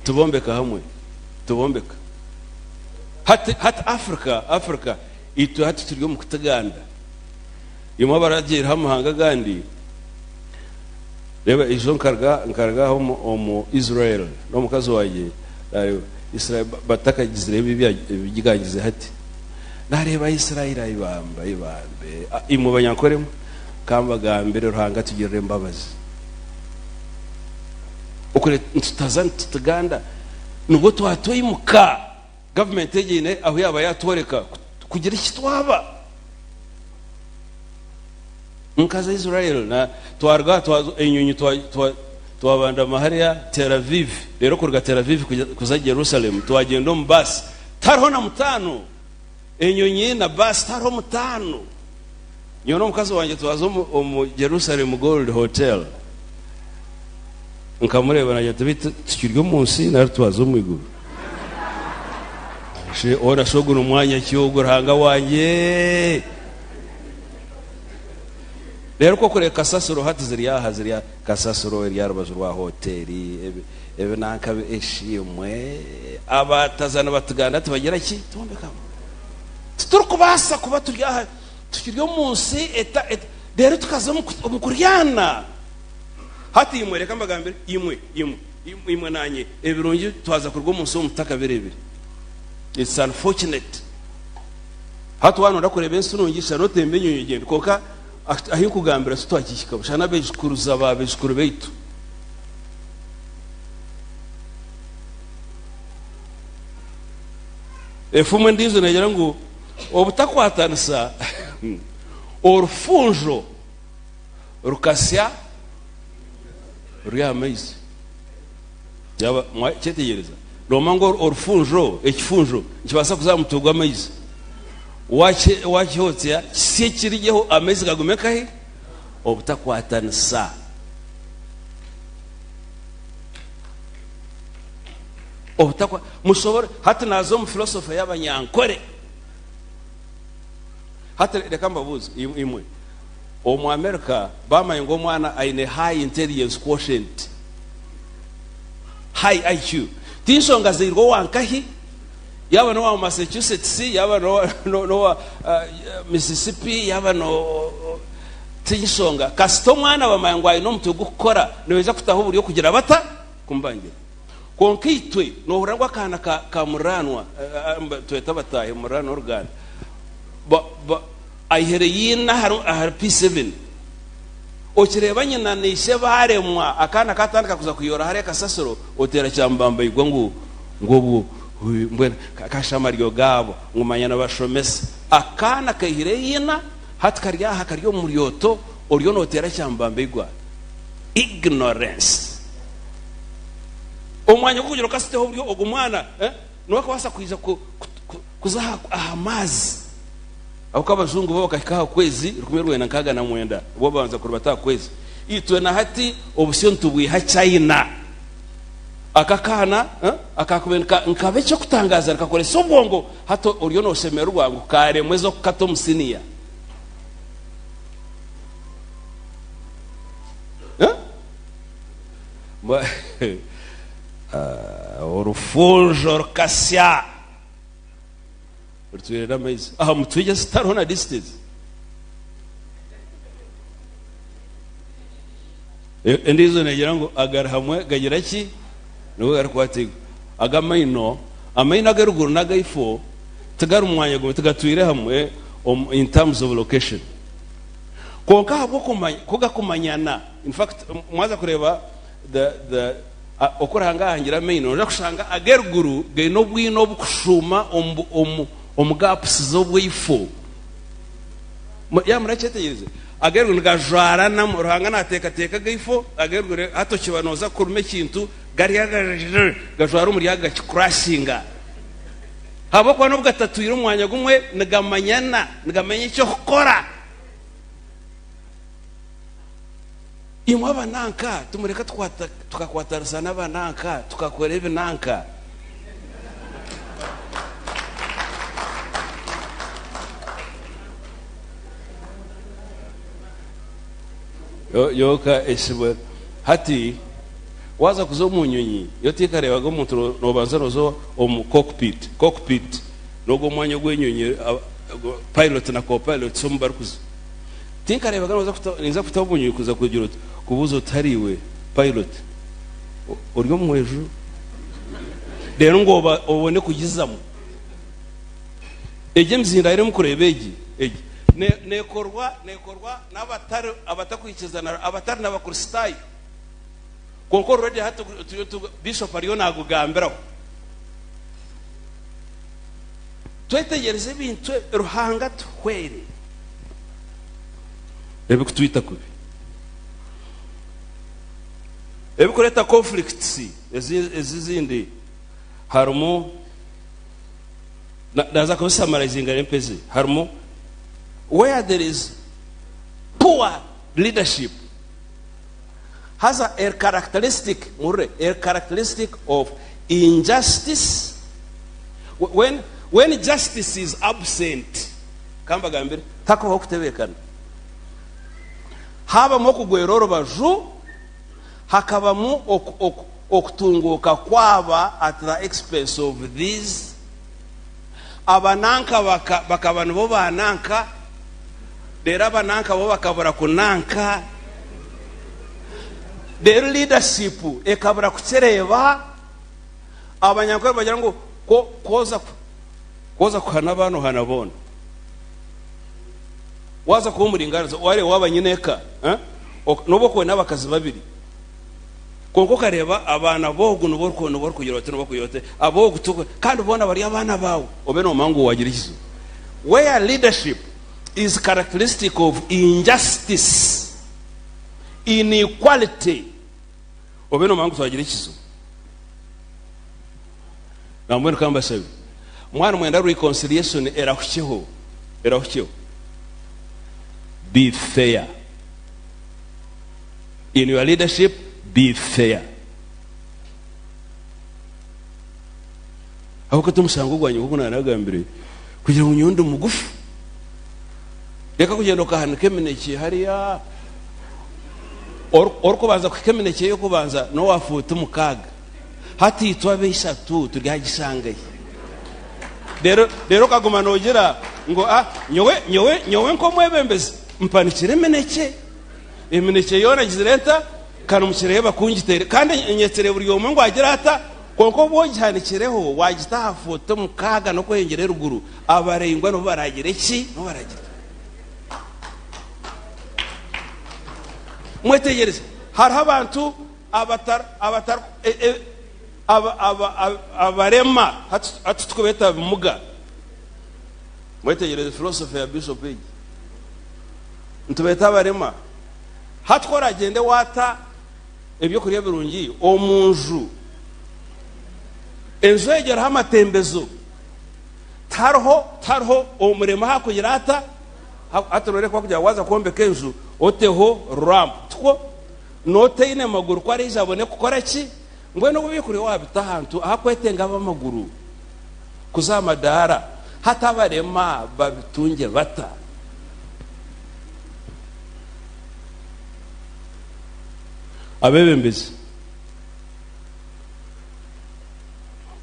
S6: tubombeka hamwe tubombeka hati Africa itu hati turyo mu kutaganda imwe baragira hamahanga gandi reba izo nkarga homo Israel no mukazi waje Israel batakagizire bigigangize hati nareba Israel ibambe imwe banyakoremo kambaga mbere ruhanga tugirire mbabazi ukure tutazana tutaganda nubwo twatoyimuka government yegene aho yaba yatoreka kugira ikitwaba mukaza Israel na twarga enyunyu twabanda mahariya Tel Aviv rero kurga Tel Aviv kuza Jerusalem twagenda mu bus tariho na mutano enyunyu na bus tariho mutano nyono mukazi wanje twazo mu Jerusalem Gold Hotel nkamureba na tubita tukiryo munsi na twazo mu iguru she ora shogura umwanya cyogura hanga wanje rero ko kure kasasuro hati ziriya kasasuro iri yarubazo rwa hoteli ebe nanka eshimwe abatazana batuganda tubagera ki tumbeka turukubasa kuba turya tukiryo munsi eta rero tukaza mu kuryana hati imwe reka mbagambire imwe nanye ebirungi twaza kurwo munsi w'umutaka birebire it's unfortunate hati wano ndakurebe nsunungisha no tembe nyugende koka ahi kugambira tutwakishika bushana bejikuruza babejikuru beitu efumu ndizo nagira ngo obutakwatanisa orufunjo rukasya ryamaizi yaba cyetegereza romango orufunjo ekifunjo kibasa kuzamutugwa amaizi wacyotya kise kirigeho amezi kagumeka he obutakwatanisa obutakwa mushobora hati nazo mu philosophy y'abanyankore hati reka mbabuze imwe mu America bamaye ngo mwana aine high intelligence quotient high IQ tinsonga zirwo wankahi yaba no Massachusetts yaba no Mississippi yaba no tinsonga kasito mwana bamaye ngo ayino mtu gukora niweza kutaho buri yo kugira bata kumbangira konkitwe no hurangwa kana ka muranwa tweta batahe murano organ ba ayihere yina har P7 okirebanye na nishe baremwa akana katandika kuza kuyora hare kasasoro otera cyambamba igwa ngo mbwena kashamaryo gabo ngumanya bashomesa akana kahire yina hatkarya hakaryo muryoto oryo notera cyambamba igwa ignorance omwanya kugira kasiteho buryo ogumwana no kwasa kwiza kuza amazi aho abazungu bo bakakaha kwezi 1990 bo banza kurubata kwezi itwe na hati obusyo ntubwi ha China akakana akakubenka nkabe cyo kutangaza akakore sobongo hato uriyo no semera rwangu kare mwezo kato musiniya orufunjo kasya urtuira mais mutuje star hona distance endizo negira ngo agar hamwe gagira ki no arkwatigo agamaino amaina garuguru nagaifo tagaru mwanya go tagatwire hamwe in terms of location konka habo kumanyana in fact mwaza kureba the okora hanga hangira maino ndakushanga ageruguru gaino bwino bukushuma gaps zo bwifo ya murachetegereze ageruguru ngajwara na ruhanga nateka gaifo ageruguru hato kibanoza kurume kintu gajwara umuriyaga crashinga habo kwa no bgatatuira umwanya gumwe ngamanyana ngamenye cyo gukora imwe abananka tumureka tukakwatarasana abananka tukakora ibinanka yoka esibwe hati waza kuzo munyonyi yotikareba go muntu nobanza rozo cockpit nogo mwanya gwenyonyi pilot na co-pilot sombar kuzo tinkareba gano niza kutabunyi kuza kugira kubuzo tariwe pilot uryo mweju rero ngo obone kugizamo eje mzinda ire mukurebeji eje nekorwa abatakwikizana abatari n'abakristaayi konko rodi hato bishop ariyo nagugambiraho twetegereze ibintu ruhanga twere ebe kutwita kubi ebe kureta conflicts ezizindi harimo naza ko summarizing empezi harimo where there is poor leadership has a characteristic of injustice. When justice is absent, kamba gambire tako hokutebekana haba mo kugweroro baju hakaba mu okutunguka kwaba at the expense of these abananka bakabana bo bananka dera bananka bo bakabura kunanka their leadership ekabura kucereba abanyankore bagira ngo koza kuhana bano hanabona waza kumuringaniza wale wabanyineka nobo ko nabakazi babiri konko kareba abana bogu no kuyirote abogu tuko kandi ubona bari abana bawo obeno mangu wagira ikizo where leadership is characteristic of injustice, inequality obeno mangu wagira ikizo na mwene kamba sabi mwana mwenda reconciliation erakucheho be fair in your leadership. Be fair. Aho tumusango gwanyu kuko nanagambire kugira ngo nyondo mugufu reka kugenda kahana kemeneke hariya orko baza kukemeneke yo kubanza no wafuta mukaga hati twabe isatu turyagisangaye rero kagoma nogira ngo nyowe nko mwebembezi mpanikire meneke emeneke yona gizirenta kana mukireba kungitere kandi nyetere buri yomwe ngo agira ata konko bojyanekereho wagitaha foto mukaga no kwengere ruguru abarengwa no baragira iki no baragira mwetegereze hari abantu abarema hatutwebeta bimuga mwetegereze philosophy ya Bishop Page ntubeta abarema hatkora agende wata ebyo kuriya Burungi omunju enjegera hamatembezo tarho omurema hakugira ata atorore kwa kujya waza kombe kenju oteho ramp two note ine maguru kwa rije abone gukora ki mbwene ubikuri wabita ahantu ahakwetenga abamaguru kuzamadara hatabarema babitunge bata Abwebembezi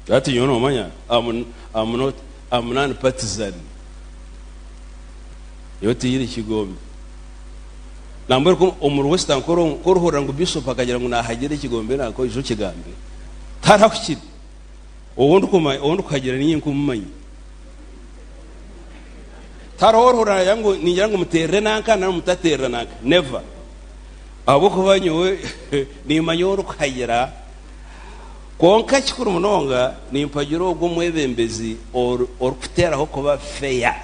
S6: that you know manya I'm not partisan yoti yiri kigombe nambere ko umuru wese ko ruhora ngo bishop akagira ngo nahagere kigombe nako ijo kigambe tarakukiri ubundi kuhagira n'inko mumanyi tarahora yango ningira ngo mutere nanka na mutatere nanka never abo kubanyowe ni manyoro kuhagira konka kikuru munonga ni impagiro ubwo mwebembezi or kutera ho kuba feya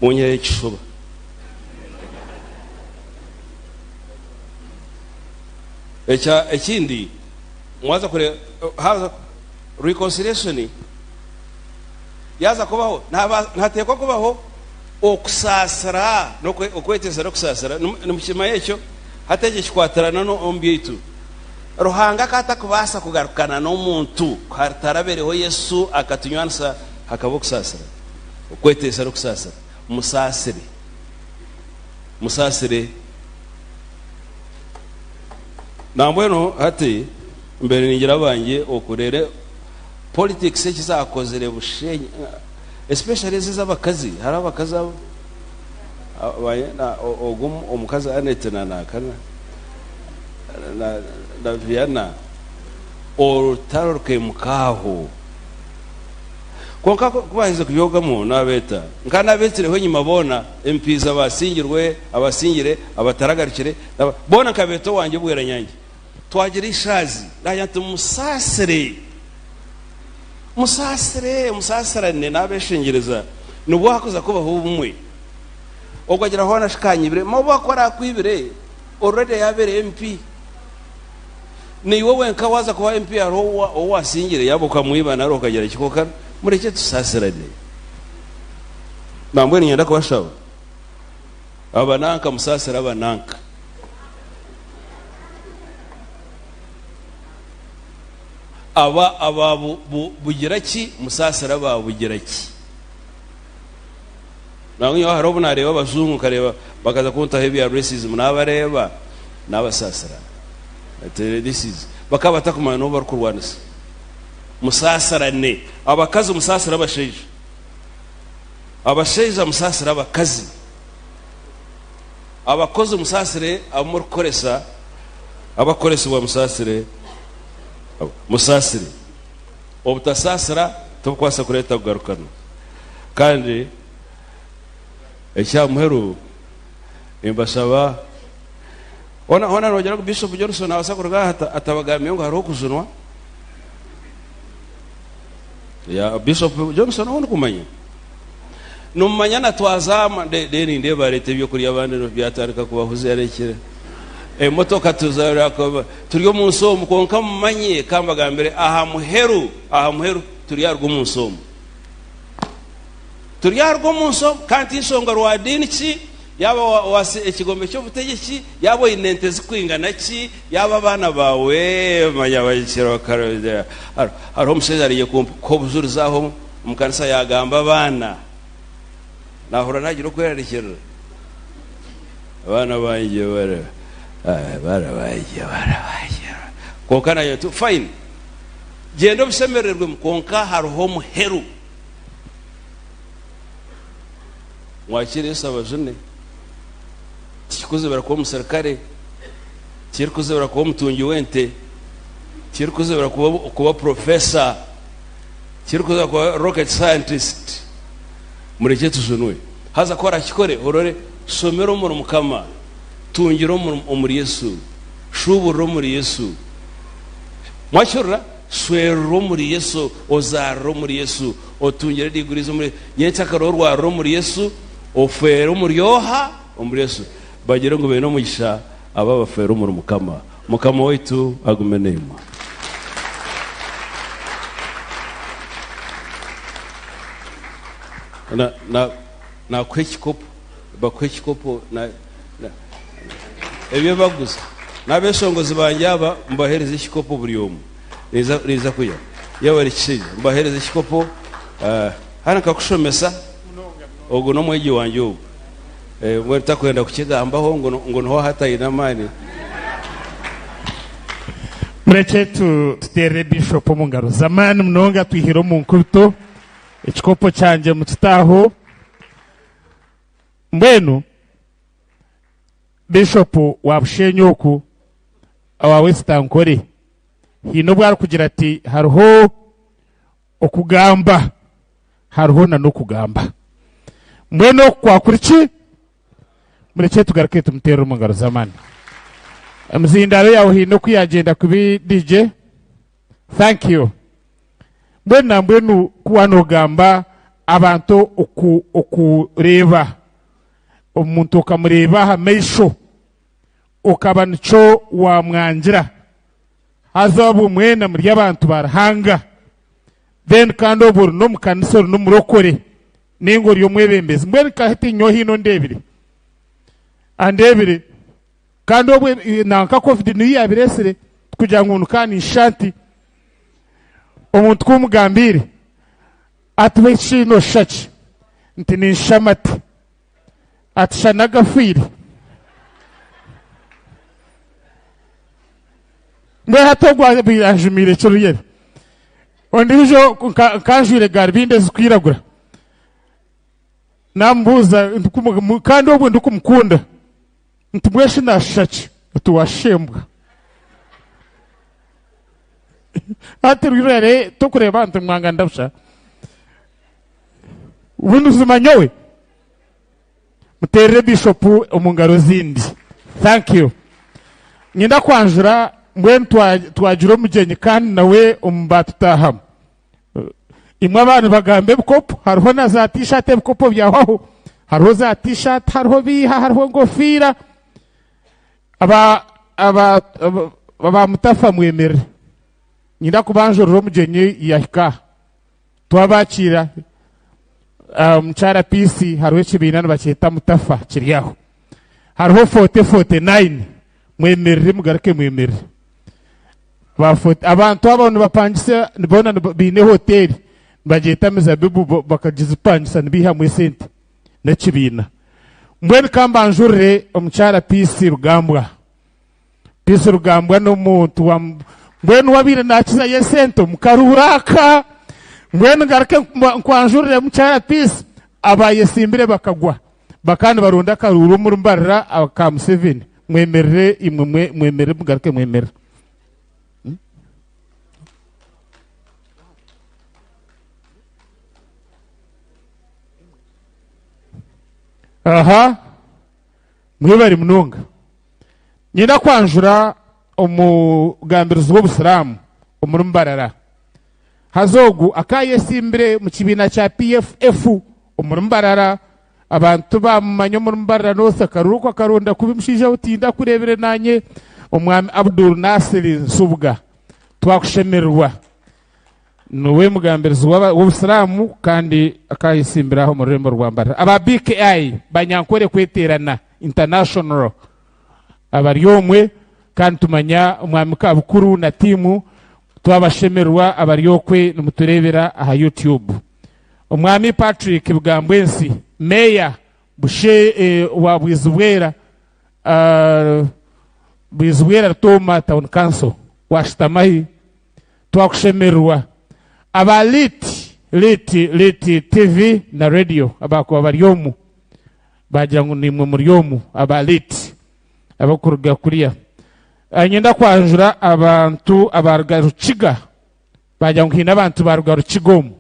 S6: munyere kishuba ekindi mwaza kure haza reconciliation yaza kubaho ntatekwa kubaho okusasara no okweteza okusasara nimukima yecyo hateje kikwatarana no ombiyitu ruhanga kata kubasa kugarukana no muntu hatarabereho Yesu akatunywansa hakabo kusasara okweteza okusasara musasire nambweno hati mbere ningira banje okurere politics ekizakozere bushenyi especially z'abakazi hari abakazi na ogum omukazi anetena nakana na Viana or taroke mukaho konka kubahize kuyogamo nabeta nkana betireho nyuma bona MPs abasingirwe abasingire abataragarikire bona kabeto wanje bwera nyange twagira ishazi rayante musasire nabeshengereza nubo hakoza kubaho ubumwe ogwagira hona shikanyibire mo bakora kwibire already yabere MP ni wowe nka waza kuba MP aro wasingire yabo kamwibana ro kagira kikoka mureke tusasirane nambwe nyenda kubashaho abananka musasira abananka aba bugiraki musasira ba bugiraki nanyo harobo nareba abazungu kareba bakaza kunta heavy racism nabareba nabasasira this is bakaba takumana over kurwanisa musasirane abakazi musasira abasheje musasira abakazi abakozi musasire amurkoresa abakoresa wa musasire obutasasira tukwasa kureta kugarukana kandi ekyamuheru imbasaba ona rogera ku Bishop Johnson abasakurga atabagamye ngo haro kuzunwa ya Bishop Johnson on kumanya numanya na twazama deni ndeba leta byo kuri abandi no byatarika kubahuze yarekere motoka tuzara ko turiyo munsomo konka mumanye kambaga mbere ahamuheru turiyarwo munsomo kanti insonga rwa dini ki yaba wase ekigombe cyo butegeki yabo inente zikwingana ki yaba bana bawe manyabakiro karode haro musezariye ko buzurizaho mukanisa yagamba bana nahora nagira kwerekera abana banje barabaye konka nayo tu fine gendo bisemererwe mukonka haroho muheru mwakire sabajune kikuze barakuba musirikare kirikuze barakuba mutungi wente kirikuze barakuba professor kirikuze kuba rocket scientist mureke tuzunwe haza kora kikore orore somero mu mukama tungiro muri Yesu shuburo muri Yesu mwachura swero muri Yesu ozaro muri Yesu otungire digurizo muri yetakaro rwa muri Yesu ofero muri yoha muri Yesu bagire ngo beno mugisha aba bafero muri mukama wetu agumenema na kwekikopo na ebyo baguza n'abeshongozi banjye aba mbahereza ikikopo buri umwe riza kuya yewe rikije mbahereza ikikopo hano kakushomesa ubwo no mwegi wanjye ubu mwe takwenda kukigambaho ngo nho hatayina mani
S2: mureke tutere bishop mu ngaro zamani mnonga twihiro mu nkuto ikikopo cyanjye mutitaho mbenu bishop wabushenyoku awawe sitankore hino bwari kugira ati hariho okugamba hariho na no kugamba mbeno kwakuriki mureke tugaruke tumutera mu ngaro zamani mzindaro yawe hino kwiyagenda kubi DJ thank you mbenu kuwanogamba abantu okureba omuntu ukamureba hamesho ukaba nico wamwangira hazabu mwena muri abantu barahanga then kandi oburu no mukanisa no murokore ningo ryo Obwebembezi mbere kahiti nyo hino ndebire andebire kandi obwe nanka covid ni yabiresere kugira ngo nukani shanti omuntu kumugambire atwe shino shachi nti ni shamati atshanaga firi mbe hatogwa bijimire cyuruyere ondijo kanjure garbinde zikwiragura nambuza kandi obwe ndukumukunda ntumweshe na shachi tuwashembwa atirwire tukureba ntumwanga ndabsha ubundi uzimanyowe mutere bishop omungaro zindi thank you nyenda kwanjura mbwen twajuro mugenyi kandi nawe umbatutaha imwe abantu bagambe bukopo hariho na za t-shirt bukopo byaho hariho za t-shirt hariho biha hariho ngofira aba mutafa mwemere nyenda kubanjura mugenyi yahika twabakira mchara PC hariho kibinana bakita mutafa kiriyaho hariho 49 mwemerere mugaruke mwemerere abantu abantu bapangise nibona bine hoteli bagita mizabibu bakagize pangisa nibiha mu sente na kibina mbweni kambanjurire omchara PC rugambwa no muntu wa mbweni wabire nakiza yesento mukaruraka mbweni garuke kwanjurire mchara PC abaye simbire bakagwa bakandi barunda karuru muri mbarira akam 7 mwemerere imwe mwemerere mugaruke mwemerere aha mwibari munonga nyina kwanjura omugambirizo w'Obusiramu omuri mbarara hazogu akaye simbire mu kibina cya PFF omuri mbarara abantu bamanyo muri mbarara nose karuko akarunda kubimushije utinda kurebere nanye omwami Abdul Nasir Subga twakushemerwa nuwe mugambirizo w'Obusiramu kandi akayisimbiraho mu rembo rwa mbarara aba BKI banyankore kweterana international abaryomwe kandi tumanya umwami kabukuru na timu twabashemerwa abaryokwe numuturebera aha YouTube umwami Patrick Bugambwensi meya bushe wa Bwizubwera Toma Town Council washtamahi twakushemerwa aba liti TV na radio abako abaryomu bagira ngo nimwe muryomu aba liti abakuruga kuriya anyenda kwanjura abantu abargarukiga bagira ngo hina abantu bargarukigomu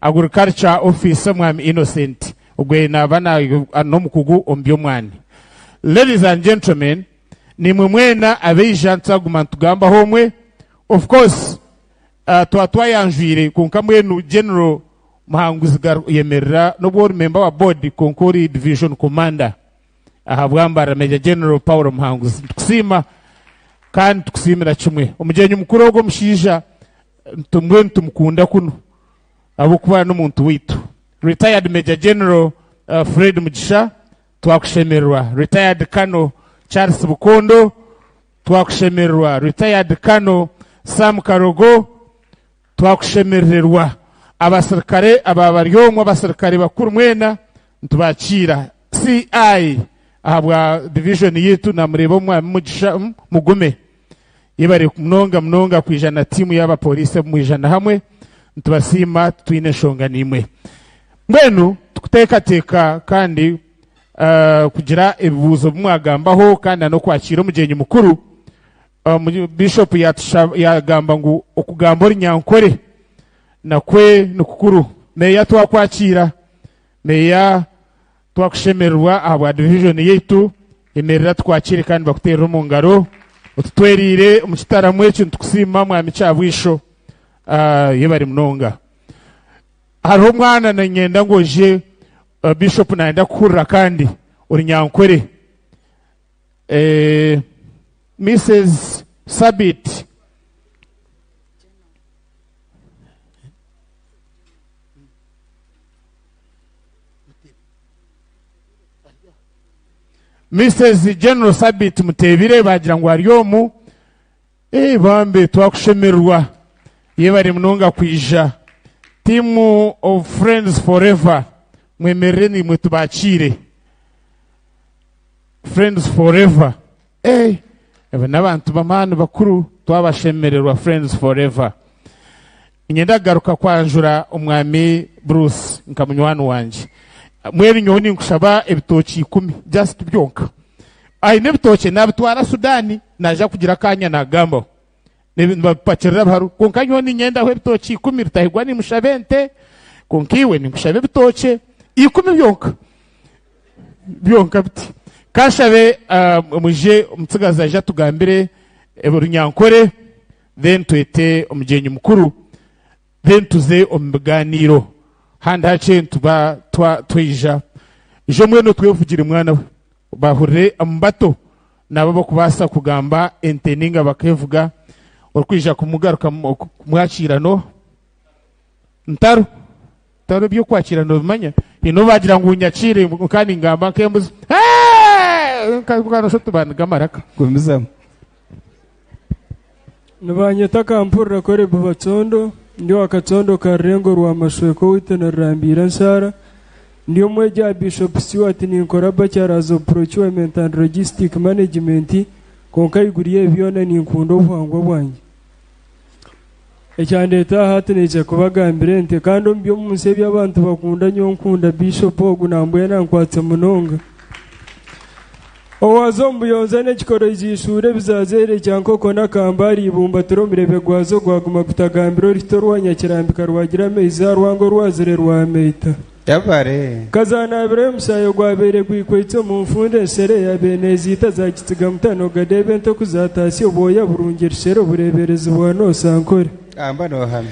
S2: agriculture officer mwami Innocent ugwe nabana no mukugu ombyo mwani. Ladies and gentlemen, nimwe mwena abejanta gumantugamba homwe. Of course twatwayanjwire kunka mwenu General Muhanguzigar yemerera no board member wa board Konkori Division Commander Ahabwe Major General Paul Muhanguzi kusima kandi tukusimira kimwe umugenyi mukuru wo mushija tumwe tumukunda kuno abo kuba n'umuntu witu retired Major General Fred Mugisha twakushemerwa retired Kano Charles Bukondo, twakushemerwa retired Kano Sam Karogo, twakushemererwa abasirikare ababaryomo abasirikare bakuru mwena ntubakira CI ahabwa division yetu na murebo mugisha mugume ibari mnonga kwijana timu y'aba police mwijana hamwe ntubasima twine shonga nimwe mwenu tukuteka kandi kugira ibibuzo mwagambaho kandi no kwakira umugenyi mukuru bishop yagamba ngo okugambora nyankore nakwe nukukuru meya twakwakira meya twakushemerwa aba division yetu emerera twakire kandi bakutera mu ngaro ututwerire mu kitaramwe cyo tukusima mwami cyabwisho yebari mnonga hariho mwana na nyenda ngoje bishop naenda kurra kandi uri nyankore Mrs. Sabit Mrs. General Sabit Mutebire bagira ngo aryomu bambe twakushemerwa yebari mnonga kwija team of Friends Forever mwemereni mwetubakire Friends Forever n'abantu bamana bakuru twabashemererwa Friends Forever inyenda garuka kwanjura umwami Bruce nkamunywano wanje mweri nyoni nkushaba ebitoki 10 just byonka nebitoki nabitwara Sudani naja kugira kanya nagamba nebapakira baru konka nyoni nyenda ho ebitoki 10 ritahigwa ni mushabente konkiwe ni mushabe bitoki 10 byonka biti kashabe muje umtsigaza ja tugambire eburunyankore then twete umugenyi mukuru then tuze omuganiro handa hace tuba twija ijo mweno twevugira mwana bahurire ambato nabo bakubasa kugamba enteninga bakevuga orkwija kumugaruka mwakirano ntaro byo kwakirano bimanya ino bagira ngo unyakire kandi ngamba kembuze kandi shotubana maraka
S7: kumizamo
S8: nabanyeta kampura kore bubatsondo ndio akatsondo karengo rwa mashweko witena rambira nsara ndio mweja Bishop Stewart ni nkoraba cyarazo procurement and logistic management konka iguriye byona ni nkundo bwangwa bwanjye ecyandeta hateneje kubagambire nte kandi mbyo munse by'abantu bakunda nyonkunda Bishop ogunambuye nankwatse munonga owazombu yonzane chikoro izishure bizazere cyankoko nakambari ibumba turomire gwazo gwaguma kutagambiro ritorwanya kirambika rwagira meza rwango rwazere rwameita
S7: yabare
S8: kazana bire musayo gwabere gwikwitse mu mfunde sere ya benezita za kitiga mutano gadebe nto kuzatasi oboya burungerishero burebereze bwano sankore
S7: amba no hame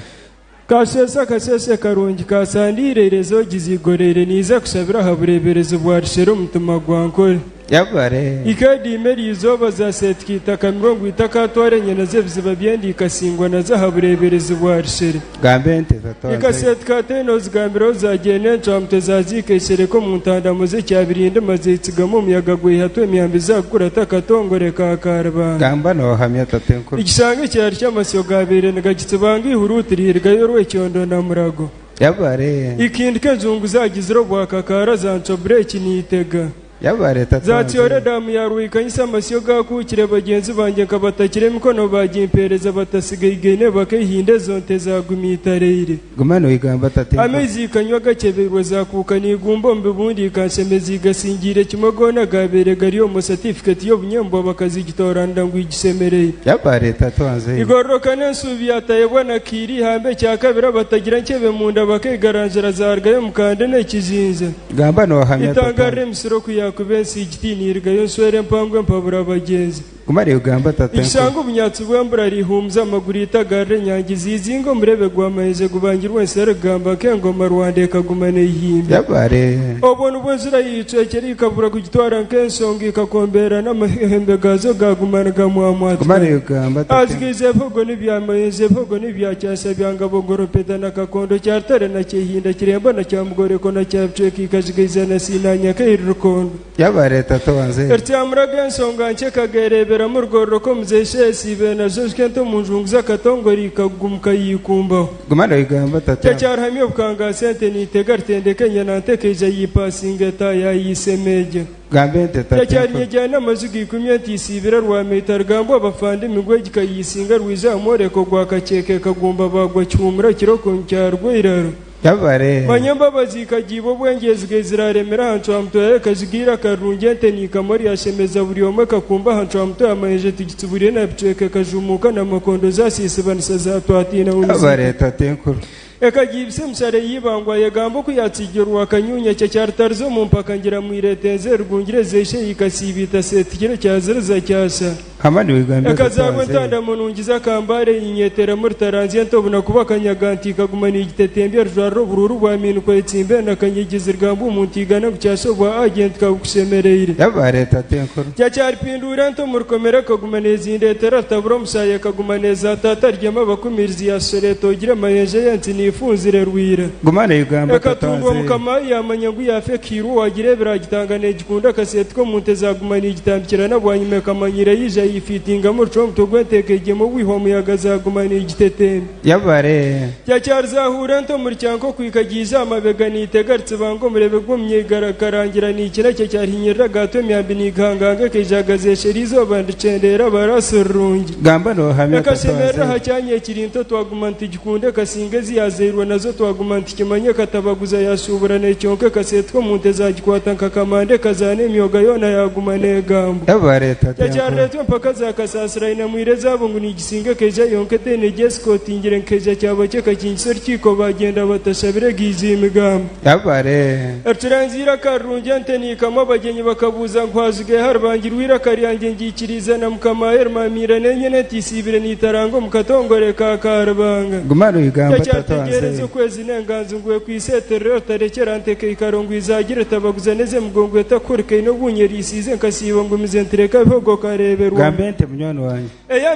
S8: kasese karungi kasandire rezo gizigorere niza kusabira haburebereze bwarishero mutuma gwankore
S7: yabare
S8: ikadi imeri izoba za setkita kamirongo itakatware nyene zebiziba byendi ikasingwa na zahaburebereze bwarishero
S7: gambente zatwa
S8: ikasetkate no zigambiro za gene ncamte zazike sereko mu ntanda muze cyabirinde maze itsigamo umuyaga gwihatwe myambi zakura takatongore kakarba
S7: gamba no hamya tatenkuru
S8: igisange cyari cy'amasyo gabere ngagitsibanga ihurutirira yorwe cyondo na murago
S7: yabare
S8: ikindi kenzungu zagiziro bwakakara zanco break nitega
S7: yabare tatwa
S8: zatyore damu yarwikanyisa amasyo gakukire bagenzi banjye kabatakire mikono bagimpereza batasigaye igene bakehinde zonte zagumitarire
S7: gumano igamba tatenkuru
S8: amezi kanywa gakeberwe zakuka nigumbo mbibundi kansemezi gasingire kimogona gabere gariyo mu certificate yo bunyembo bakazigitoranda ngo igisemereye
S7: yabare tatwanze
S8: igoroka nensubi yatayebwa na kiri hambe cyakabira batagira nkebe munda bakegaranjira zargayo mukande nekizinze
S7: gamba no hamya
S8: itangare misiro kuya kubensi igitini irgayo swere mpangwe mpabura bagenzi
S7: kumari ugamba tatemko
S8: ishanga ubunyatsi bwambura rihumza amaguru yitagare nyangizi izingo murebe gwamaje gubangirwa nsere gamba kengoma Rwanda kagumane yihimbe
S7: yabare
S8: obona ubuzira yicekeri ikabura kugitwara nkensonga ikakombera n'amahembe gazo gagumana gamwamwatwa
S7: kumari ugamba tatemko
S8: azgize vugo n'ibyamaze vugo n'ibyacyasa byangabo goropeta nakakondo cyartare na cyehinda kiremba na cyamugore ko na cyabceki kazigize na sinanya kairukondo
S7: yabare tato wanze
S8: ertyamura gensonga nkekagerebera mu rworo ko muzeshe sibe na joskento munjunguza katongori kagumka yikumba
S7: kumari ugamba tatemko
S8: cyarhamye bukanga sente ni tegartendeke nyanantekeje yipasingeta ya yisemeje
S7: gambente tatemko
S8: cyanyejyana amazugi kumyenti sibira rwa meter gambo abafande migwe gikayisinga rwiza amoreko gwa kaceke kagumba bagwa cyumura kiroko cyarwiraro
S7: yabare
S8: manyamba bazikagibo bwengezwe ziraremera hancu amtoye kazigira karungente ni kamori yashemeza buri omwe kakumba hancu amtoye amaje tigitsuburiye na biceke kajumuka na makondo zasisibanisa za twatina
S7: yabare tatemko
S8: ekagibse msare yibangwa yegambo kuyatsigirwa kanyunya cya cyartarzo mu mpaka ngira mwireteze rwungire zeshe yikasibita setikire cyazirza cyasa
S7: hamani wigambye
S8: ekazagwa ntanda munungiza kambare inyetera muri taranziye ntobuna kuba kanyaganti kagumana igitetembe rwaro bururu bwa minu ko itsimbe nakanyigizir gambo umuntigana kucyasho bwa agent kagusemerere
S7: yabare tatemko
S8: cyarpindura nto murkomera kagumana zindetera taburo musaye kagumana za tataryema bakumirzi ya soreto gira mayeje yantini ifunzire rwira
S7: gumane ugamba
S8: ekatungwa mukama yamanyangu yafe kiru wagire biragitangane gikunda kasete ko muntezagumana igitambikira nabwanyime kamanyire yije yifitinga mu cyo mutogweteke mu wiho muyaga zagumana igitete
S7: yabare
S8: cyarzahura nto muri cyanko kwikagiza amabegani tegartse bango murebe gwo myegara karangira ni ikira cyo cyarinyira gato myambi ni ganganga kejagaze sherizo bandicendera barasurungi
S7: gamba no hamya
S8: kasemera hacyanye kirinto twagumanti gikunde kasingezi yazerwa nazo twagumanti kimanye katabaguza yasuburane cyonke kasetwa munteza gikwata kakamande kazane myoga yona yagumane gambo
S7: yabare tatemko
S8: mpaka za kasasira ina mwire zabo ngo ni gisinga keja yonke tene jescott ingire keja cyabo cye kakinsor kiko bagenda batashabire gizimigam
S7: yabare
S8: arturanzira karunjante ni kama bagenyi bakabuza nkwazuge harbangirwira kariyange ngikiriza na mukamayer mamira nenyene tisibire ni tarango mukatongore ka karbanga
S7: gumano igamba
S8: tatanze kwezi nenganzu ngwe kwiseterero tarekera nteke ikarongo izagire tabaguza neze mugongwe takurike no bunyeri isize nkasiba ngo mizentereka bihogo karebe
S7: gambente munywana wanje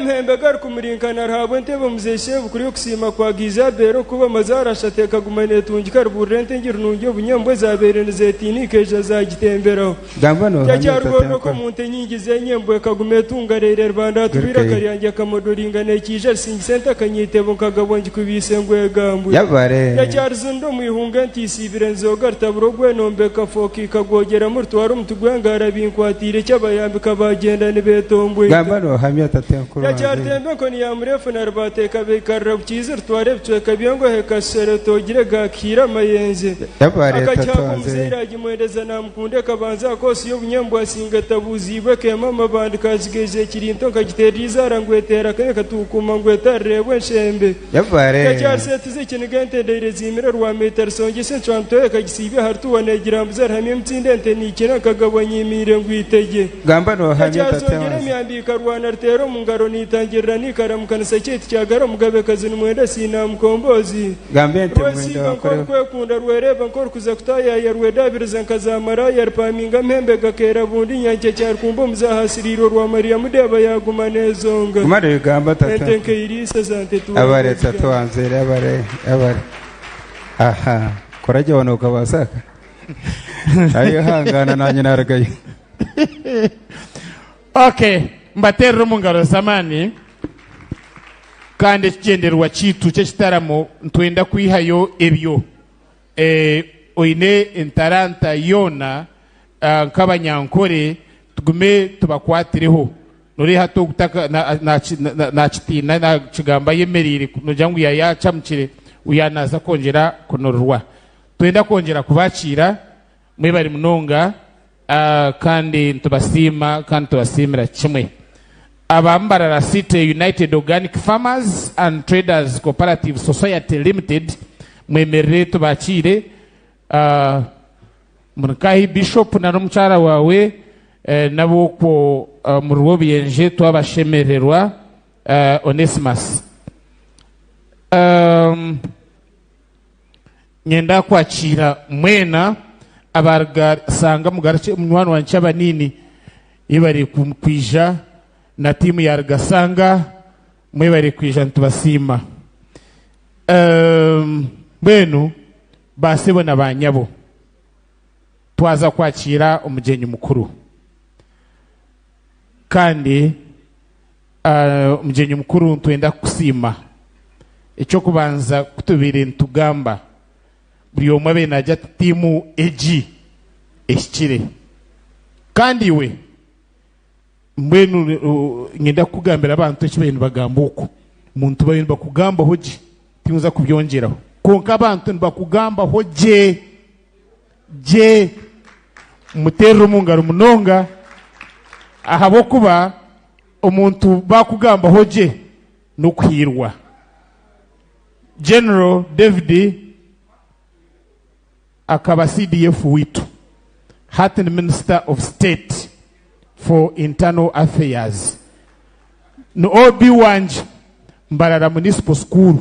S8: mpembe gar kumurinkana rhabwe ntebe muzeshe bukuri kusima kwa giza bero kuba mazara shateka gumane tungikar burente ngir nunge bunyambwe zabere nzetini keje zagitemberaho
S7: gambano
S8: cyarwo ko munte nyingi zenyembwe kagume tungarere Rwanda tubira kariyange kamodoringane kije singisenta kanyitebo kagabongi kubise ngwe gambu
S7: yabare
S8: cyarzundo muihunga ntisibire nzogar taburogwe nombe kafoki kagogera murtwaro mutugwangara binkwatire cyabayambi kabagenda nebetombwe
S7: gambano hamya tatemko
S8: cyartembe ko ni yamrefu na rubate kabekarra kizir tware btwe kabyango hekasere togire gakira mayenze
S7: yabare tatanze
S8: akacyakumuzeira gimwendeza namkunde kabanza kose yo bunyambo asinga tabuzibwe kema mabandi kazigeje kirinto kagiteririza rangwetera kane katukuma ngwetarebwe nshembe
S7: yabare
S8: cyarsetze kinigente derezimira rwa meter songe se chwanto kagisibe hartu wanegira mbuzar hamye mtsindente ni kina kagabanyimire ngwitege
S7: gambano hamya
S8: tatanze myambi karwana rtero mungaro nitangirira nikaramukanisa cyeti cyagara mugabe kazini mwenda sina mkombozi
S7: gambente mwenda wakore
S8: kwekunda rwereba nkor kuza kutaya ya rwedabiriza nkazamara yarpaminga mpembe gakera bundi nyanke cyarkumbo muzahasiriro rwa Maria mudeba yaguma nezonga
S7: gumare gamba tatanze
S8: entenke irisa sante tu
S7: abare tatanze abare aha koraje wano kabasaka ayo hangana nanye naragaye
S2: okay mbaterero mu ngaro zamani kandi kigenderwa kitu cy'ekitaramo ntwenda kwihayo ebyo oine entaranta yona nk'abanyankore tugume tubakwatireho nuri hato gutaka na kitina na kigamba yemerire kunoja ngo yacamukire uyanaza kongera kunorwa twenda kongera kubacira mwe bari munonga kandi tubasimira kimwe abambara rasite United Organic Farmers and Traders Cooperative Society Limited mwemerere tubacire munkahi bishop na n'umucara wawe nabo ko mu rubobiyenje twabashemererwa Onesimus. Ngenda kwakira mwena abargasanga mu garace umwana wanjye abanini ibari kwija na timu ya Gasanga mwe bari kwija ntubasima benu basebo na banyabo twaza kwakira umugenyi mukuru kandi umugenyi mukuru twenda kusima icyo kubanza kutubire ntugamba buri umwe bene ajya timu eji ekire kandi we mbenu ngenda kugambira abantu ekibintu bagamba uko umuntu bayini bakugamba hoje timuza kubyongeraho konka abantu bakugamba hoje je mutero mungaro munonga ahabo kuba umuntu bakugamba hoje no kwirwa. General David akaba CDF witu Hatton Minister of State for Internal Affairs no obi wanje mbarara municipal school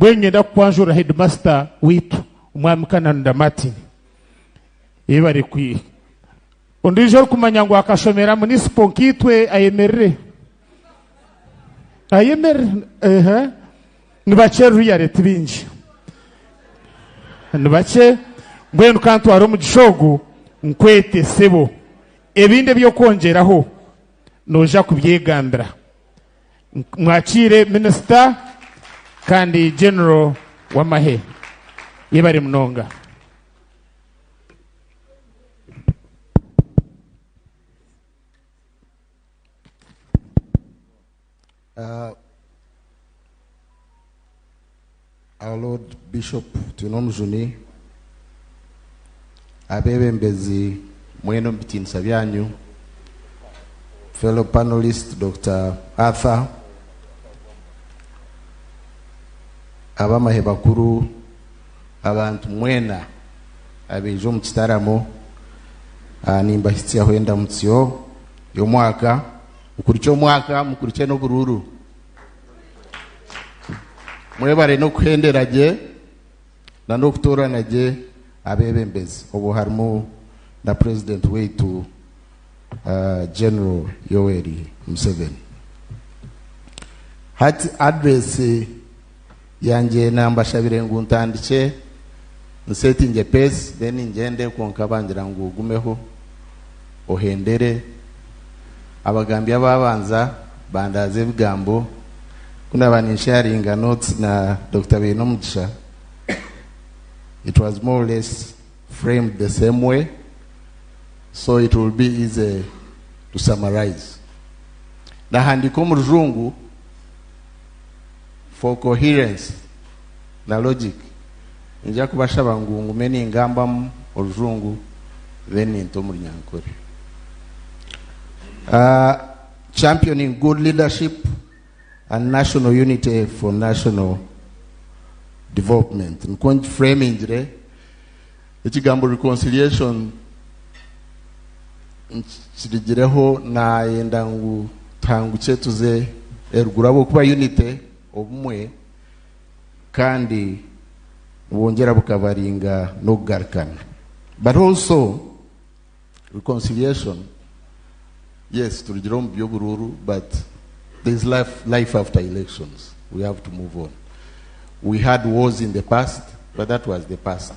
S2: ngenda kwanjura headmaster witu umwami Kananda Martin ibari kwi ondijo kumanya ngo akashomera municipal kitwe ayemerere nibache ruyare tibinji nibache mbwenu kantu waro mu gishogo nkwete sebo ebinde byo kongeraho noja kubyegandra mwakire minister kandi general wamahe yebari mnonga.
S9: Our Lord Bishop Tunomjuni Obwebembezi mweno mbitinisa byanyu, fellow panelist Dr. Arthur, abamahe bakuru, abantu mwena abejo mu kitaramo nimbahitsi ahwenda mutyo yo mwaka ukuricho mwaka mukuriche no bururu mwebare no kuhenderage na no kutoranaje Obwebembezi obo harimo na president wetu General Yoweri Museveni. Hati address yanje nambashabire nguntandike nseti nje pesi then ngende konkabangira ngo ugumeho ohendere abagambi ababanza bandaze bigambo kuna banisharinga notes na Dr. Benomjisha. It was more or less framed the same way, so it will be easy to summarize. Na handiko mu Ruzungu for coherence na logic njya kubashaba ngungu meni ngamba mu Ruzungu then into mu Nyankore. Championing good leadership and national unity for national development. Nkonji framing jire ekigambo reconciliation nchidijireho na yendangu tangu chetuze erugurabo kuba unity obumwe kandi bongera bukavaringa no kugarukana. But also reconciliation, yes, turugiraho mu byobururu, but there's life after elections. We have to move on. We had wars in the past, but that was the past.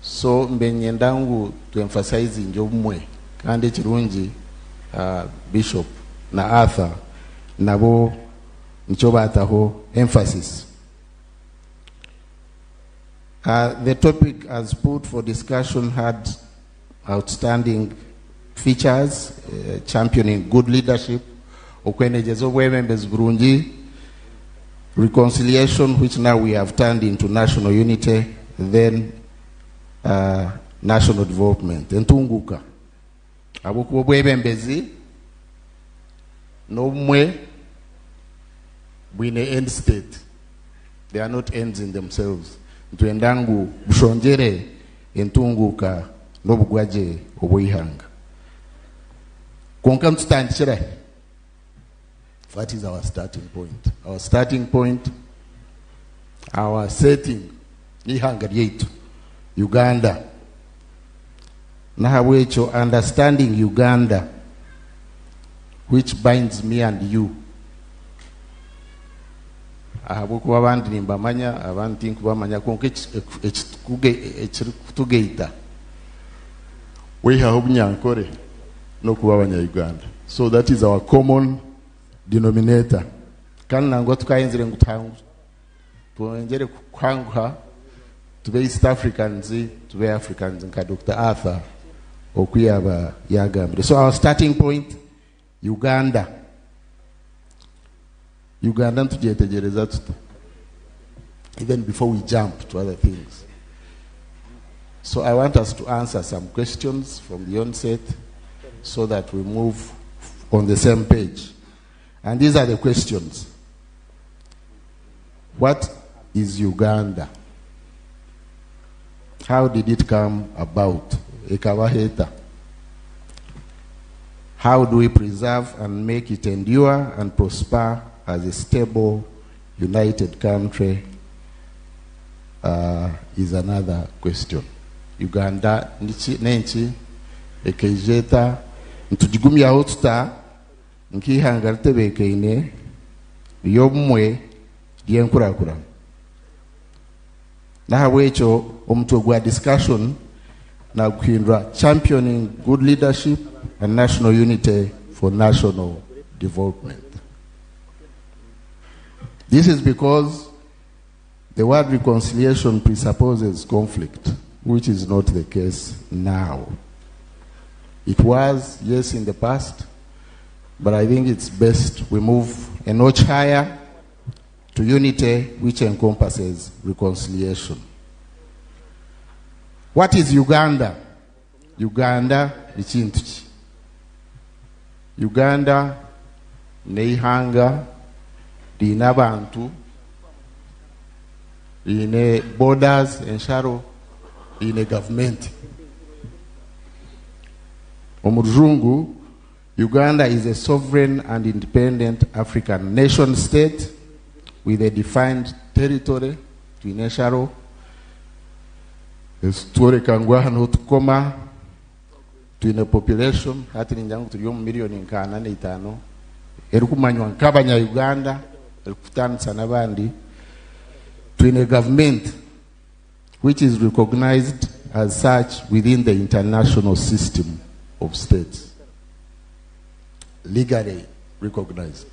S9: So mbenyendangu to emphasize njobumwe kandi kirungi Bishop na Arthur nabo nicho bataho emphasis. The topic as put for discussion had outstanding features, championing good leadership, Okwenegyeza Obwebembezi Burungi, reconciliation, which now we have turned into national unity, then national development. Entunguka abuku Obwebembezi no mwe bwine end state. They are not ends in themselves. Ntwendangu bushonjere entunguka no bugwaje obuyihanga. konka ntutandikira. What is our starting point? Our starting point, our setting, ihanga lyaitu Uganda. Nahabwecho understanding Uganda, which binds me and you. Ahabwe kuba abandi nimbamanya, abandi nkubamanya konka ekitugeita wehaho obunyankore no kuba abanya-Uganda. So that is our common denominator. Kandi nangwa tukayenzere ngutangu tuongere kwanguha tube East Africans, tube Africans nka Dr. Arthur okuyaba yagambire. So our starting point, Uganda. Uganda tujetegereza tuta, even before we jump to other things. So I want us to answer some questions from the onset so that we move on the same page. And these are the questions. What is Uganda? How did it come about? Ekawaheta. How do we preserve and make it endure and prosper as a stable, united country? Is another question. Uganda nenchi ekejeta ntujigumya hotuta nkihanga litebekeine yomwe lyenkurakura. Nahabwecho omutwe gwa discussion na kuhindura championing good leadership and national unity for national development. This is because the word reconciliation presupposes conflict, which is not the case now. It was, yes, in the past, but I think it's best we move a notch higher to unity, which encompasses reconciliation. What is Uganda? Uganda is Chintuchi. Uganda neihanga lina Abantu, line borders ensharo, line government. Omurungu, Uganda is a sovereign and independent African nation state with a defined territory to inesharo. Story kangwa hano tukoma to in a population hati ninjangu tuliyomu milioni nkana na itano. Erukumanywa nkabanya Uganda, erukutani sanabandi, to in a government which is recognized as such within the international system of states. Legally recognized.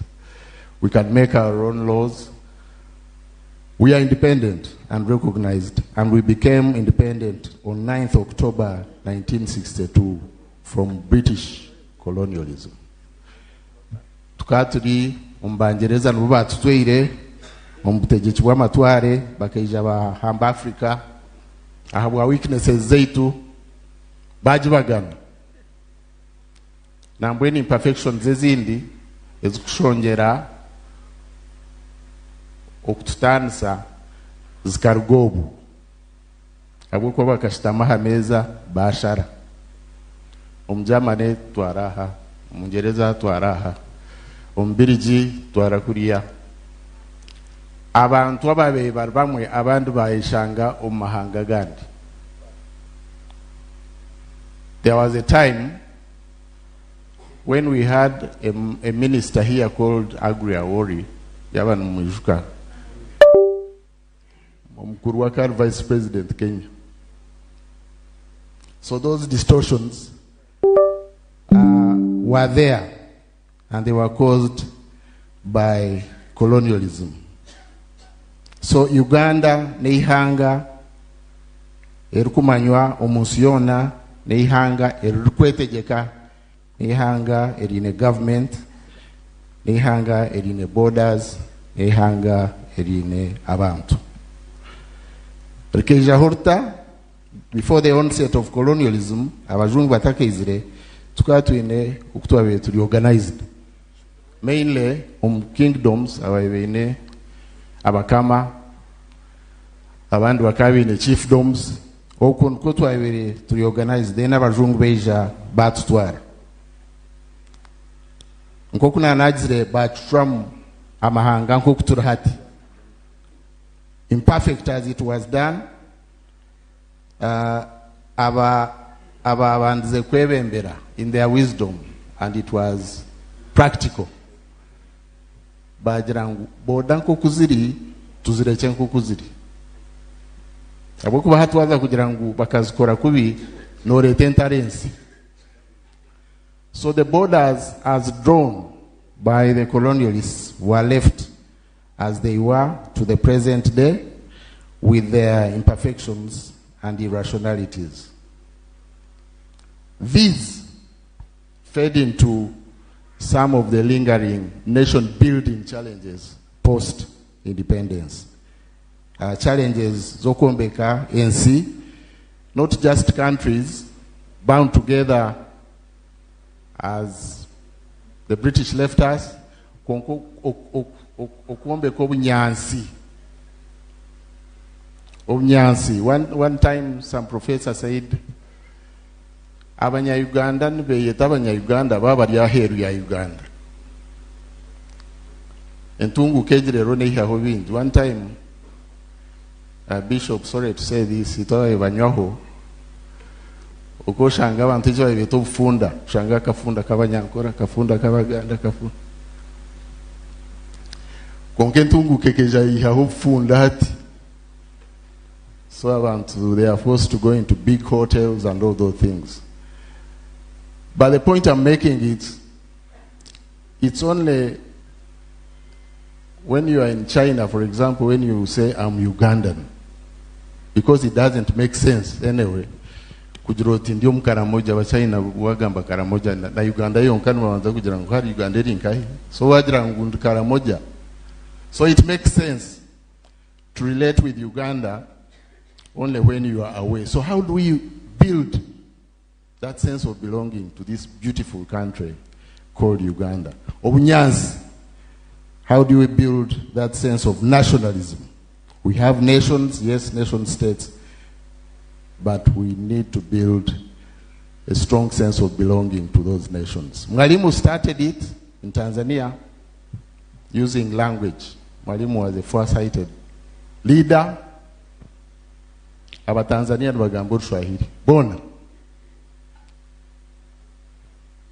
S9: We can make our own laws. We are independent and recognized, and we became independent on 9th October 1962 from British colonialism. Tukaturi umbangereza nuba tutweire ombutegechi bw'amatware bakaija bahamba Africa ahabwa weaknesses zaitu bajibagana nambweni imperfections ezindi ezikushongera okututanisa zikarugobu abwo bakashitama hameza bashara omujamane twaraha omungereza twaraha ombirigi twarakuriya abantu ababe bamwe abandi bayishanga omahanga gandi. There was a time when we had a minister here called Agri Awori, yaban mujuka omukuru wa vice president Kenya. So those distortions were there, and they were caused by colonialism. So Uganda neihanga erukumanywa omusiona neihanga erukwetegeka neihanga erine government neihanga erine borders neihanga erine abantu. Rikeja horta before the onset of colonialism abajungu batakeizire tukatwine okutwabe tuli organized mainly kingdoms abaibene abakama abandi bakabine chiefdoms okun kutwabe tuli organized then abajungu beja batutwara. nkokuna najire bachram amahanga nkokutura hati imperfect as it was done abanze kwebembera in their wisdom and it was practical bajirangu boda nkokuziri tuzireke nkokuziri abo kuba hatwaza kugira ngo bakazikora kubi no retentarence. So the borders as drawn by the colonialists were left as they were to the present day with their imperfections and irrationalities. These fed into some of the lingering nation-building challenges post-independence. Challenges zokombeka NC, not just countries bound together as the British left us, okuombeka obunyansi. One time some professor said, Abanya-Uganda nibeyeta Abanya-Uganda baba bali aheru ya Uganda. Entunguka ejirero nehihaho bingi. One time, Bishop, sorry to say this, itoa ebanywaho uko shanga abantu ijwa ebeto bufunda shanga kafunda kabanyankora kafunda kabaganda kafunda konke Ntunguka keja ihaho bufunda hati. So abantu, they are forced to go into big hotels and all those things. But the point I'm making it's only when you are in China, for example, when you say I'm Ugandan, because it doesn't make sense anyway. Kujiroti ndio mkaramoja wa China wagamba karamoja na Uganda yonkanu waanza kugira ngo hari Uganda rinkai. So wagira ngo karamoja. So it makes sense to relate with Uganda only when you are away. So how do we build that sense of belonging to this beautiful country called Uganda? Obunyansi. How do we build that sense of nationalism? We have nations, yes, nation states, but we need to build a strong sense of belonging to those nations. Mwalimu started it in Tanzania using language. Mwalimu was the first-sighted leader. Aba Tanzania bagamba Swahili. Bona.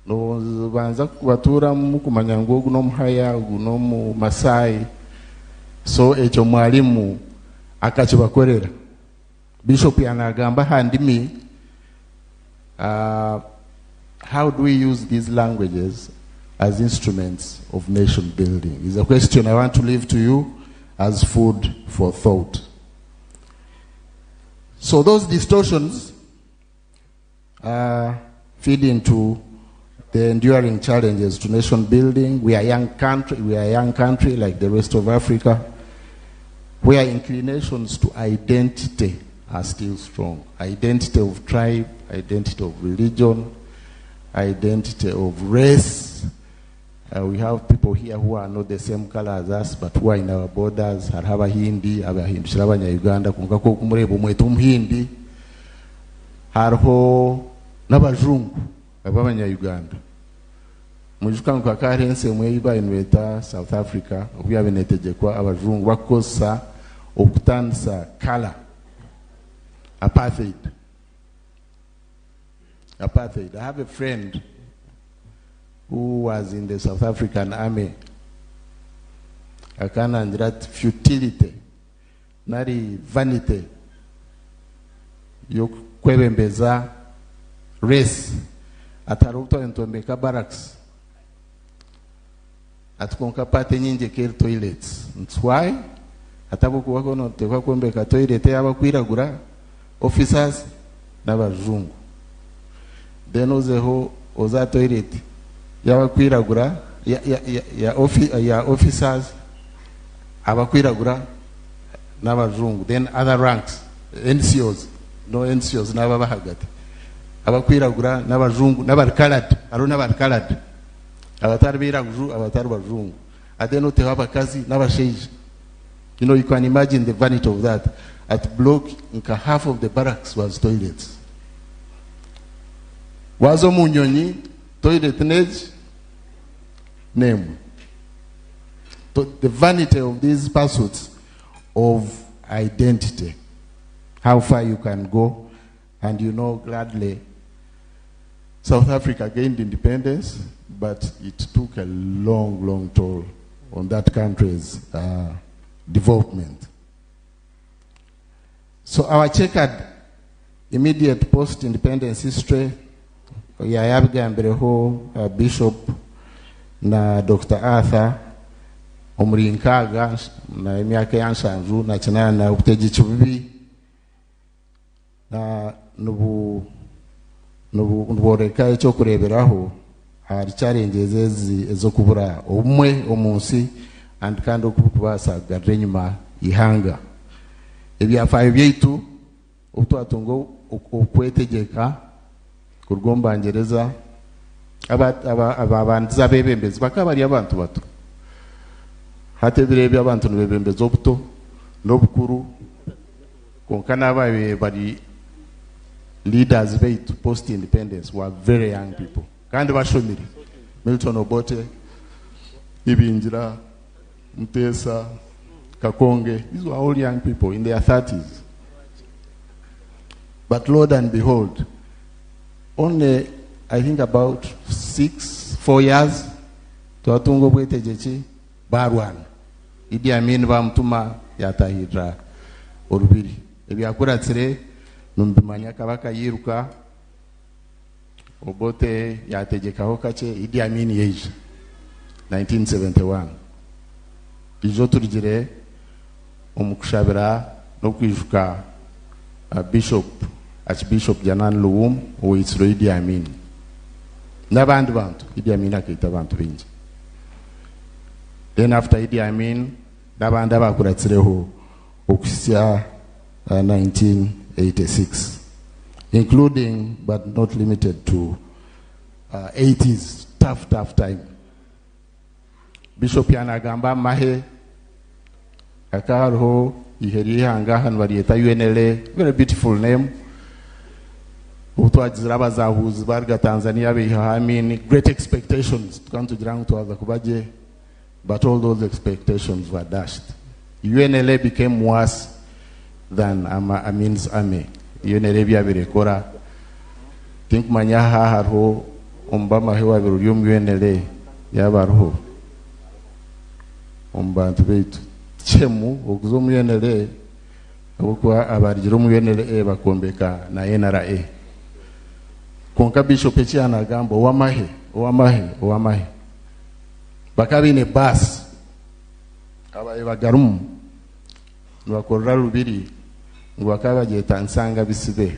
S9: No banza kubatura mukumanya ngo no muhaya no mu Masai. So echo mwalimu akachibakorera. Bishop yanagamba handimi how do we use these languages as instruments of nation building? Is a question I want to leave to you as food for thought. So those distortions feed into the enduring challenges to nation building. We are a young country like the rest of Africa, where inclinations to identity are still strong. Identity of tribe, identity of religion, identity of race. We have people here who are not the same color as us, but who are in our borders. Haraba Hindi, Abahindi, Shirabanya Uganda, Kunkako Kumurebo Mwetu Mhindi, Harho Nabajungu, Ababanya Uganda. Mujuka mkakarense mweiba inweta South Africa, uya veneteje kwa Abajungu, wakosa okutansa color. Apartheid. Apartheid. I have a friend who was in the South African army. I can that futility, nari vanity, Okwenegyeza race, ataruto entombeka barracks, atukonka pate nyinje keri toilets. That's why atabu kuwako no tekwa kwembeka toilet yaba kwiragura officers n'abazungu. Then ozeho oza toilet yabakwiragura ya officers abakwiragura n'abazungu. Then other ranks, NCOs, no NCOs n'ababahagati abakwiragura n'abazungu n'abarkalad aro n'abarkalad abatari biraguru abatari bazungu. Adeno tewa bakazi n'abasheji. You know, you can imagine the vanity of that. At block, half of the barracks was toilets. Wazo munyonyi toilet nedge name. The vanity of these pursuits of identity, how far you can go, and gladly, South Africa gained independence, but it took a long, long toll on that country's development. So our checkered immediate post-independence history, yayabigambiriho Bishop na Dr. Arthur omurinkaga na emyaka yanshanju na kinana na obutegetsi bubi na nuboreka icyo kureberaho hari challenges ezo kubura obumwe omunsi kandi okubasa gadre nyuma ihanga ebyafayo byaitu obutwatungo okwetegeka kurgombangereza abantu abebembezi bakabari abantu bato hatebirebe abantu nibebembezi obuto n'obukuru konkana abaye bari leaders baitu post independence were very young people kandi bashomire Milton Obote Ibinjira Mutesa Kakonge, these were all young people in their 30s. But Lord and behold, only I think about 4 years to atungo bwetejechi barwan Idi Amin bamtuma yatahira orubiri ebyakuratsire numbimanya kabaka yiruka Obote yategekaho kache Idi Amin yeje 1971 ijo turigire omukushabira no kwijuka Archbishop Janan Luwum oitsro Idi Amin n'abandi bantu Idi Amin akita abantu bingi. Then after Idi Amin n'abandi abakuratsireho okusya 1986, including but not limited to 80s, tough time. Bishop yanagamba mahe akaro iheri hanga hanwarieta UNLA, very beautiful name. Utwajiziraba zahuzi barga Tanzania behamini great expectations tukantu jirangu tuwaza kubaje, but all those expectations were dashed. UNLA became worse than Amin's army. UNLA biabirekora think manyaha harho ombama hewa birurium UNLA yabarho ombantu beitu chemu okuzo mu UNLA abukwa abarijiro mu UNLA bakombeka na NRA konka Bishop ekyana gamba owamahe bakabine bus abaye bagarum nwakorra rubiri ngwakaba jeta nsanga bisibe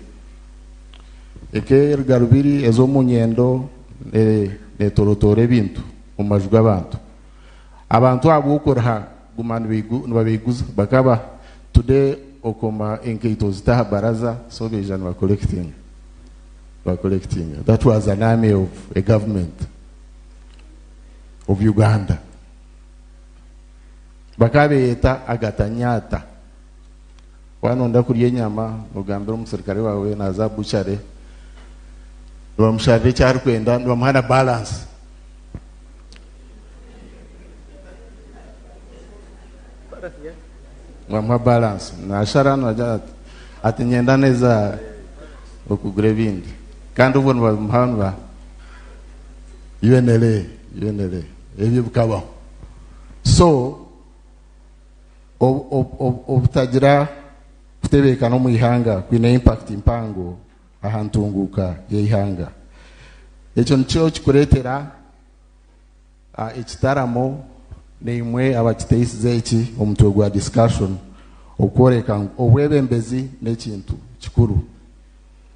S9: eke garubiri ezo munyendo ne torotore bintu umajwa abantu abukora gumana babiguza bakaba today okoma enkeito zitaha baraza so bejan wa collecting. That was an army of a government of Uganda. Bakabe eta agatanyata wanonda kuriye nyama ugambira umusirikare wawe naza buchare bamshare cyari kwenda bamhana balance wamha balance na sharano aja atinyenda neza okugure bindi kandi ubona bamhanwa UNLA ebyo bukaba so obutagira kutebeka no muihanga kwina impact impango ahantunguka yeihanga ekyo nicho kikuretera ekitaramo neimwe abakiteisize eki omutwe gwa discussion okworeka obwebembezi n'ekintu kikuru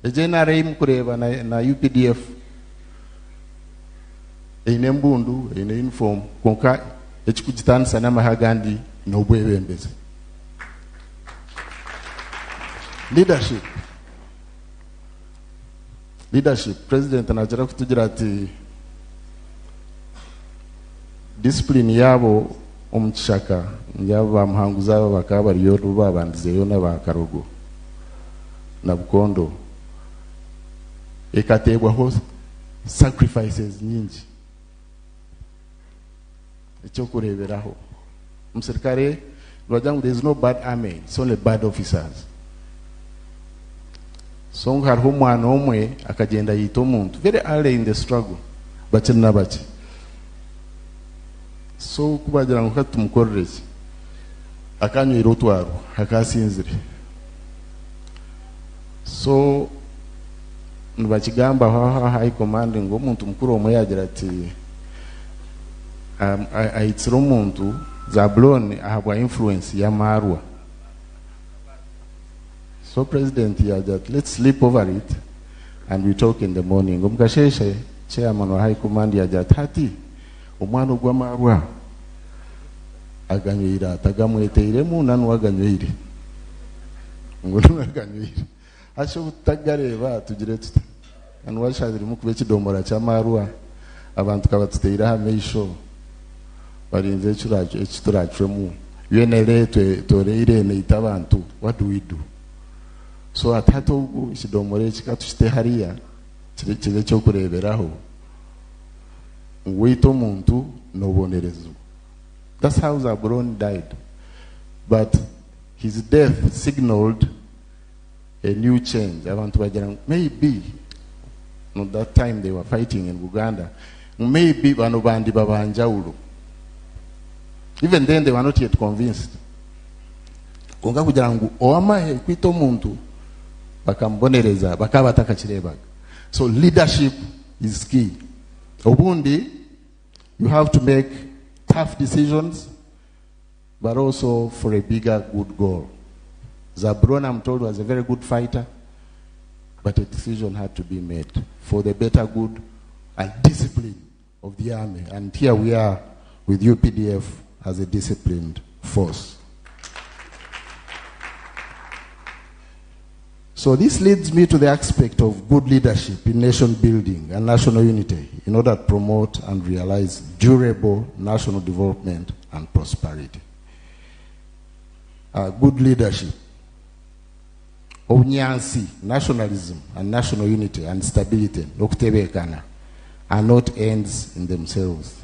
S9: ejenara imkureba na UPDF eine mbundu eine uniform konka ekikugitanisa n'amahagandi n'obwebembezi leadership president anajara kutugira ati discipline yabo omukishaka yabo bamhanguza bakaba bariyo rubabandizeyo n'abakarogo na bukondo ekatebwa ho sacrifices nyingi icyo kureberaho. Umusirikare bavuga there is no bad army, it's only bad officers. So hariho umwana umwe akagenda yita umuntu very early in the struggle bakiri n'abaki, so kubagira ngo katumukorereze akanywera utwaro akasinzire, so nubakigamba aho high command ngo umuntu mukuru omwe yagira ati ayitsira umuntu Zabuloni ahabwa influence ya Marwa. So president yagira let's sleep over it and we talk in the morning. Umukasheshe chairman wa high command yagira ati umwana ugwa Marwa aganywira tagamweteiremu nanu aganywire ngo aganywire asho utagareba tugire tuta anu washadiri mukube kidomora cya Marwa abantu kabatutira hamesho barinze cyuraje ekituracwemu yenere toreire ne itabantu. What do we do? So atato ikidomore kikatushite hariya kire cyo kureberaho ngwito muntu nobonerezo. That's how Zabuloni died, but his death signaled a new change. Abantu bagira maybe at that time they were fighting in Uganda, maybe bano bandi babanjawulo. Even then they were not yet convinced. Konga kugira ngo oamahe kwito muntu bakambonereza bakaba takakirebaga. So leadership is key. Obundi, you have to make tough decisions, but also for a bigger good goal. Zabuloni, I'm told, was a very good fighter, but a decision had to be made for the better good and discipline of the army. And here we are with UPDF as a disciplined force. So this leads me to the aspect of good leadership in nation building and national unity in order to promote and realize durable national development and prosperity. Good leadership, obunyansi, nationalism and national unity and stability are not ends in themselves,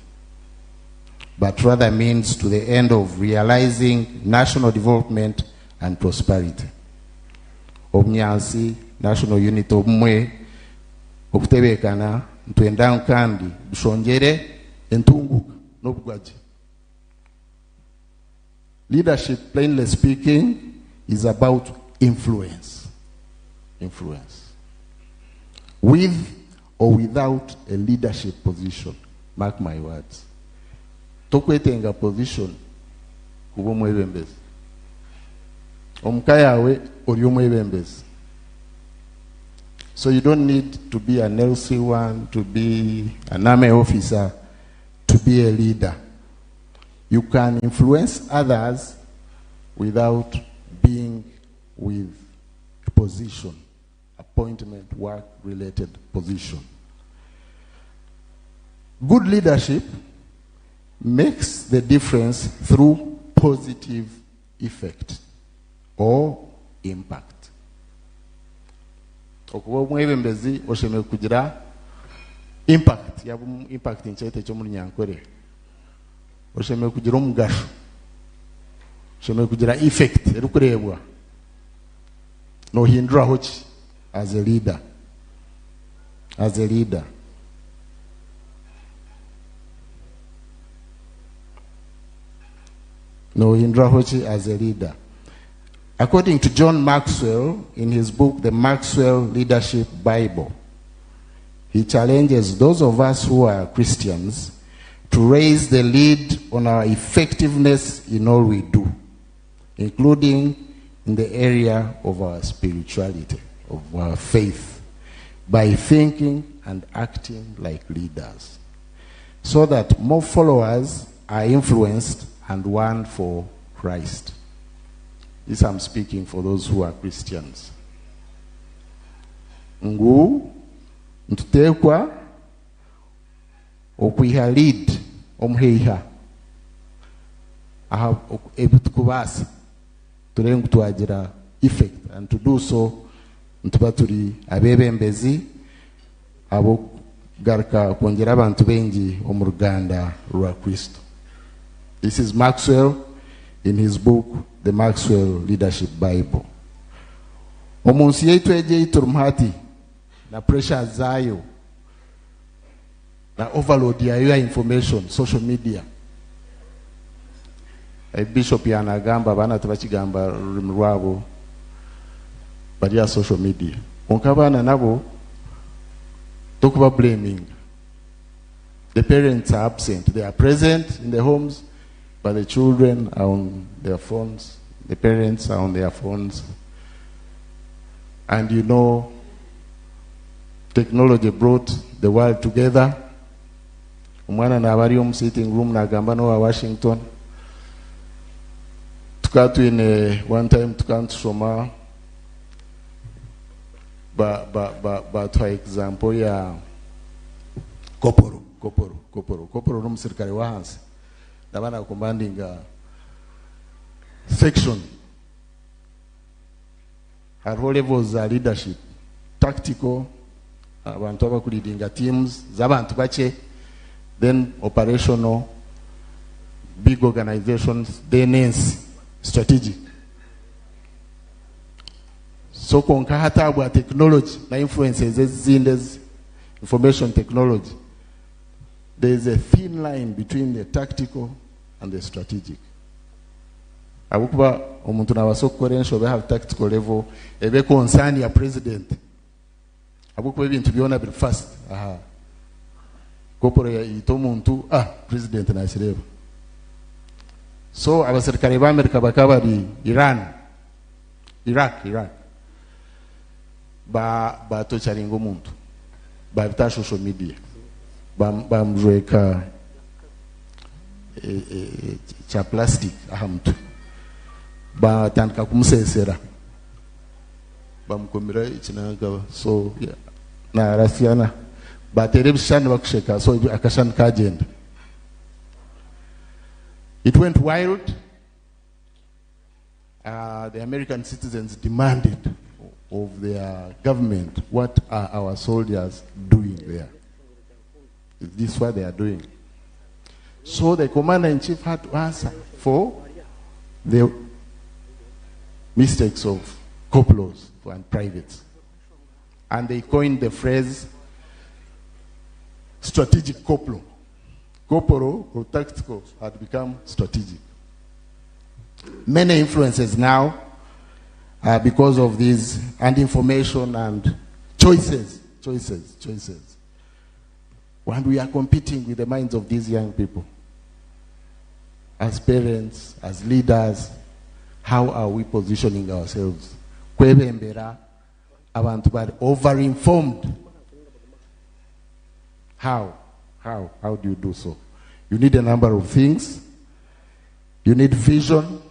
S9: but rather means to the end of realizing national development and prosperity. Obunyansi, national unity, obumwe, okutebekana, ntwenda kandi bushongere entunguka n'obugwaji. Leadership, plainly speaking, is about influence. Influence. With or without a leadership position. Mark my words. Tokwetenga position kuba omwebembezi. Omukayawe oli omwebembezi. So you don't need to be an LC1, to be an army officer, to be a leader. You can influence others without being with a position, appointment, work-related position. Good leadership makes the difference through positive effect or impact. Okuba omwebembezi oshemeye kugira impact, yabu impact nchete cyo muri Nyankore. Oshemeye kugira omugasho. Oshemeye kugira effect erukurebwa. No hindura hochi as a leader. As a leader. No hindura hochi as a leader. According to John Maxwell, in his book, The Maxwell Leadership Bible, he challenges those of us who are Christians to raise the lead on our effectiveness in all we do, including in the area of our spirituality, of our faith, by thinking and acting like leaders, so that more followers are influenced and won for Christ. This I'm speaking for those who are Christians. Ngu ntutekwa okwiha lead omheiha aha ebutukubasa turengu tuagira effect, and to do so ntuba turi abebembezi abo garuka kongera abantu bengi omu ruganda rwa Kristo. This is Maxwell in his book, The Maxwell Leadership Bible. Omunsi yetu eje iturumhati na pressure zayo na overload ya your information, social media. Bishop yanagamba bana tubakigamba rwabo bari ya social media. Onkabana nabo tokuba blaming. The parents are absent. They are present in the homes, but the children are on their phones. The parents are on their phones. And you know, technology brought the world together. Umwana na bari sitting room na gamba no Washington. Tukatu in one time tukantu soma ba to example ya koporo no serikali wa hansi nabana commanding section at all levels of leadership, tactical, abantu abakulidinga teams zabantu bache, then operational, big organizations, then strategic. So konka hata abwa technology na influences zindes information technology. There is a thin line between the tactical and the strategic. Abukuba omuntu na basokorensho be have tactical level ebe concern ya president. Abukuba ibintu byona bil fast. Aha. Kopore ya ito muntu president na sireba. So abaserikali ba America bakaba di Iraq ba to charingo muntu ba bita social media ba mjweka cha plastic ahamtu ba tanka kumsesera ba mkomira ichinaga so yeah. Na rasiana ba telebishani bakusheka so akashan ka agenda. It went wild. The American citizens demanded of their government, what are our soldiers doing there? Is this what they are doing? So the commander-in-chief had to answer for the mistakes of corporals and privates. And they coined the phrase strategic corporal. Corporal or tactical had become strategic. Many influences now because of these and information and choices. When we are competing with the minds of these young people, as parents, as leaders, how are we positioning ourselves? Kwebembera, abantu bari over-informed. How do you do so? You need a number of things. You need vision.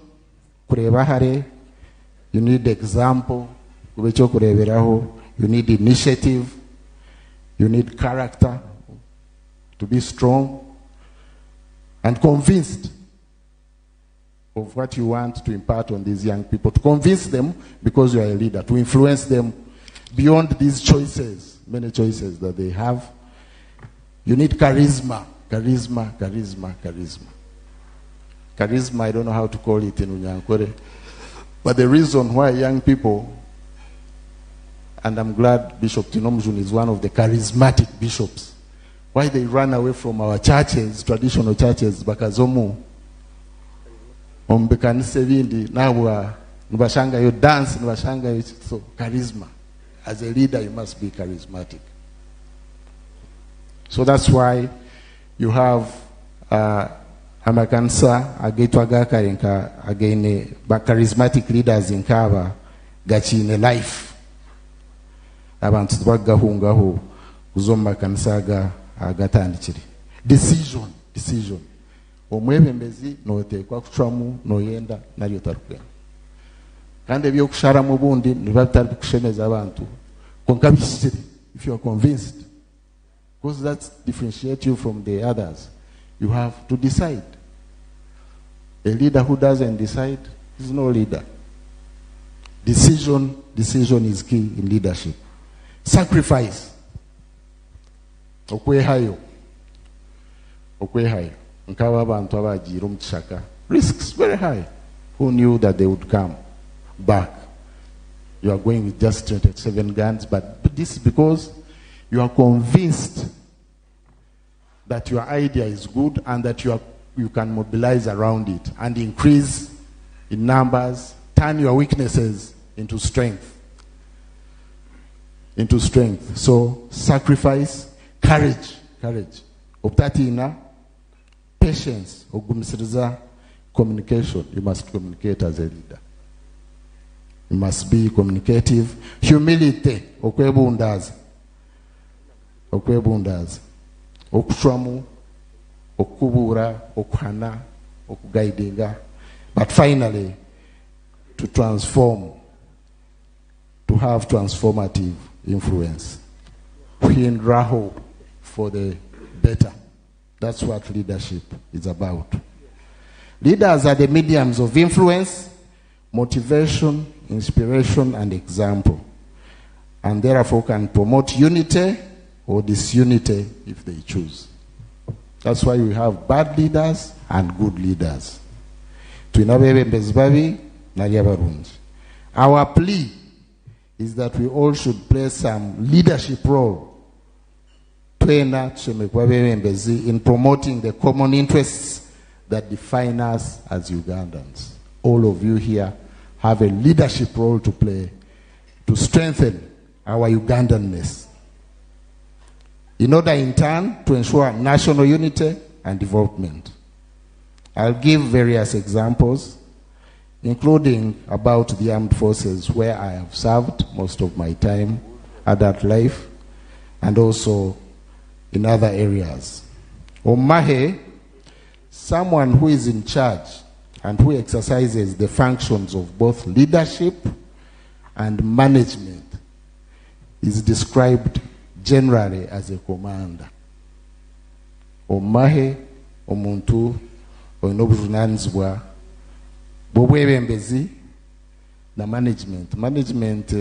S9: You need example. You need initiative. You need character to be strong and convinced of what you want to impart on these young people. To convince them because you are a leader. To influence them beyond these choices, many choices that they have. You need charisma. Charisma, I don't know how to call it in Unyankore. But the reason why young people, and I'm glad Bishop Tinomjun is one of the charismatic bishops, why they run away from our churches, traditional churches, bakazomu, ombekanise vindi, nawa, nubashanga you dance, nubashanga you, so charisma. As a leader, you must be charismatic. So that's why you have amakansa agetwaga inka again charismatic leaders in Kava gachi in life. Abantu twagahungaho uzomba kansaga agatandichiri. Decision. Obwebembezi no tekwa kuchwamu no yenda nalyo tarukwe. Kandi byo kushara mu bundi nibatari kushemeza abantu. Konkabishiri if you are convinced. Because that differentiates you from the others. You have to decide. A leader who doesn't decide is no leader. Decision is key in leadership. Sacrifice. Okwehayo. nk'abo abantu abagiira omu kishaka, risks very high. Who knew that they would come back? You are going with just 27 guns, but this is because you are convinced that your idea is good and that you can mobilize around it and increase in numbers, turn your weaknesses into strength. Into strength. So sacrifice, courage. Obtatina, patience, ogumisiriza, communication. You must communicate as a leader. You must be communicative. Humility, okwebundaza. Okushwamu, okubura, okuhana, okuguidinga. But finally, to transform, to have transformative influence. Raho for the better. That's what leadership is about. Leaders are the mediums of influence, motivation, inspiration, and example. And therefore can promote unity or disunity if they choose. That's why we have bad leaders and good leaders. Our plea is that we all should play some leadership role in promoting the common interests that define us as Ugandans. All of you here have a leadership role to play to strengthen our Ugandanness, in order in turn to ensure national unity and development. I'll give various examples, including about the armed forces where I have served most of my time, adult life, and also in other areas. Omahe, someone who is in charge and who exercises the functions of both leadership and management, is described generally as a commander. Omahe, omuntu, oinobuvunanizibwa bw'obwebembezi na management. Management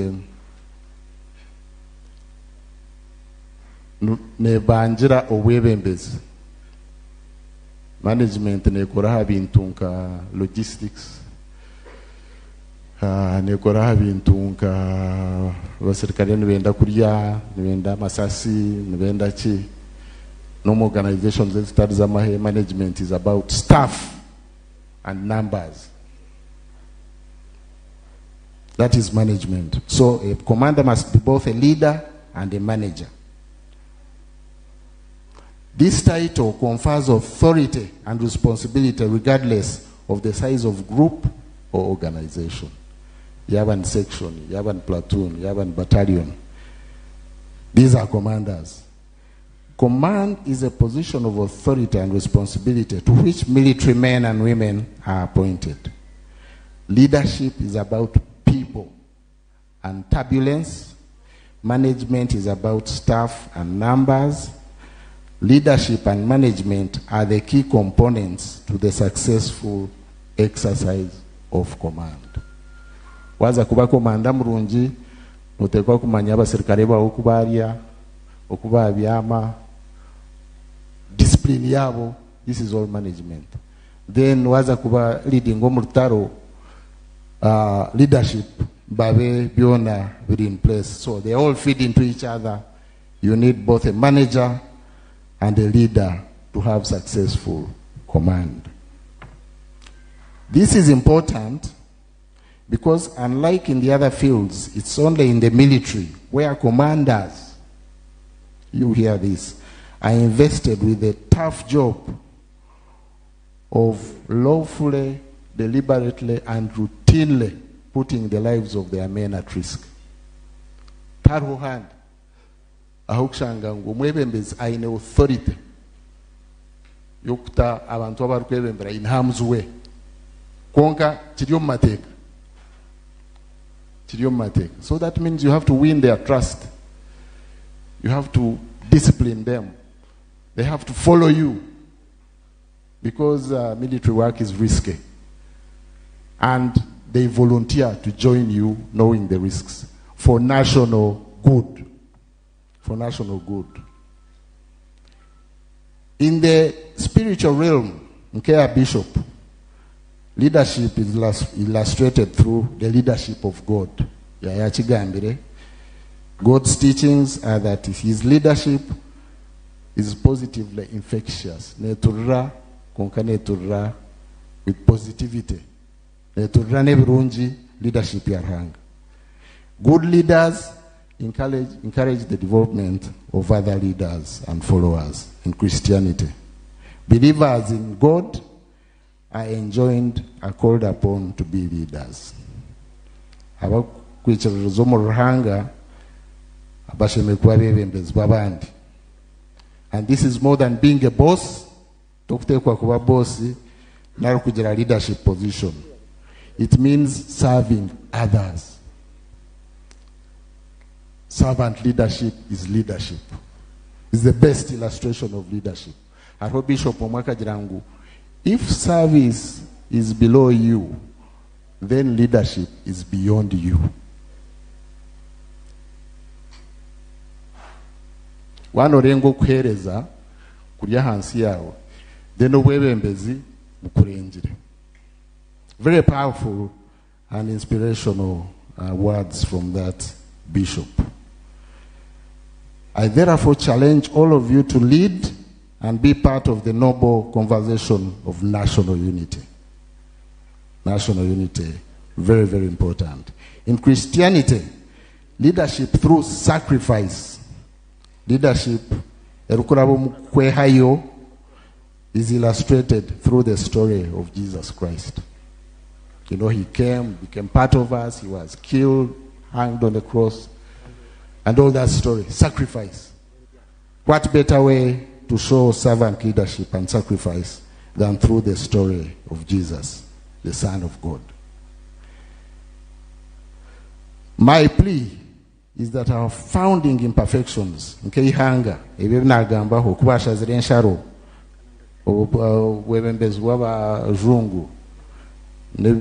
S9: nebanjira obwebembezi. Management nekoraho bintu nka logistics, nekoraho bintu nka abasirikare nibenda kurya, nibenda amasasi, nibenda ki. No organizations that studies Amahe management is about staff and numbers. That is management. So a commander must be both a leader and a manager. This title confers authority and responsibility regardless of the size of group or organization. You have a section, you have a platoon, you have a battalion. These are commanders. Command is a position of authority and responsibility to which military men and women are appointed. Leadership is about people and turbulence. Management is about staff and numbers. Leadership and management are the key components to the successful exercise of command. Waza kuba komanda murungi, notekwa kumanya abasirikare bawo okubarya, okubabyama, discipline yabo. This is all management. Then waza kuba leading omurutaro, leadership babe byona be in place. So they all feed into each other. You need both a manager and a leader to have successful command. This is important because unlike in the other fields, it's only in the military where commanders, you hear this, are invested with the tough job of lawfully, deliberately, and routinely putting the lives of their men at risk. Taru hand. Ahukushanga ngo Obwebembezi aine authority yokuta abantu abarukwebembera in harm's way. Konka kiri omu mateeka. So that means you have to win their trust. You have to discipline them. They have to follow you because military work is risky. And they volunteer to join you knowing the risks for national good. For national good. In the spiritual realm, okay, Bishop, leadership is illustrated through the leadership of God. God's teachings are that his leadership is positively infectious. Neturra konka neturra with positivity. Neturra ne Burungi leadership yarhanga. Good leaders encourage the development of other leaders and followers in Christianity. Believers in God are enjoined, are called upon to be leaders. Abakwichiriza mu ruhanga abashemekwa bebembezi babandi. And this is more than being a boss. Tokutekwa kuba boss nari kugira leadership position. It means serving others. Servant leadership is leadership. It's the best illustration of leadership. I hope Bishop Omwaka Jirangu, if service is below you, then leadership is beyond you. Wanorengo kuhereza kurya hansi yawe, then obwebembezi bukurengere. Very powerful and inspirational words from that bishop. I therefore challenge all of you to lead and be part of the noble conversation of national unity. National unity, very, very important. In Christianity, leadership through sacrifice, leadership is illustrated through the story of Jesus Christ. You know, he came, became part of us, he was killed, hanged on the cross, and all that story. Sacrifice. What better way to show servant leadership and sacrifice than through the story of Jesus, the Son of God? My plea is that our founding imperfections, nk'ihanga ebyo nagambaho kubasha zirensharo obwebembezi bw'abazungu ne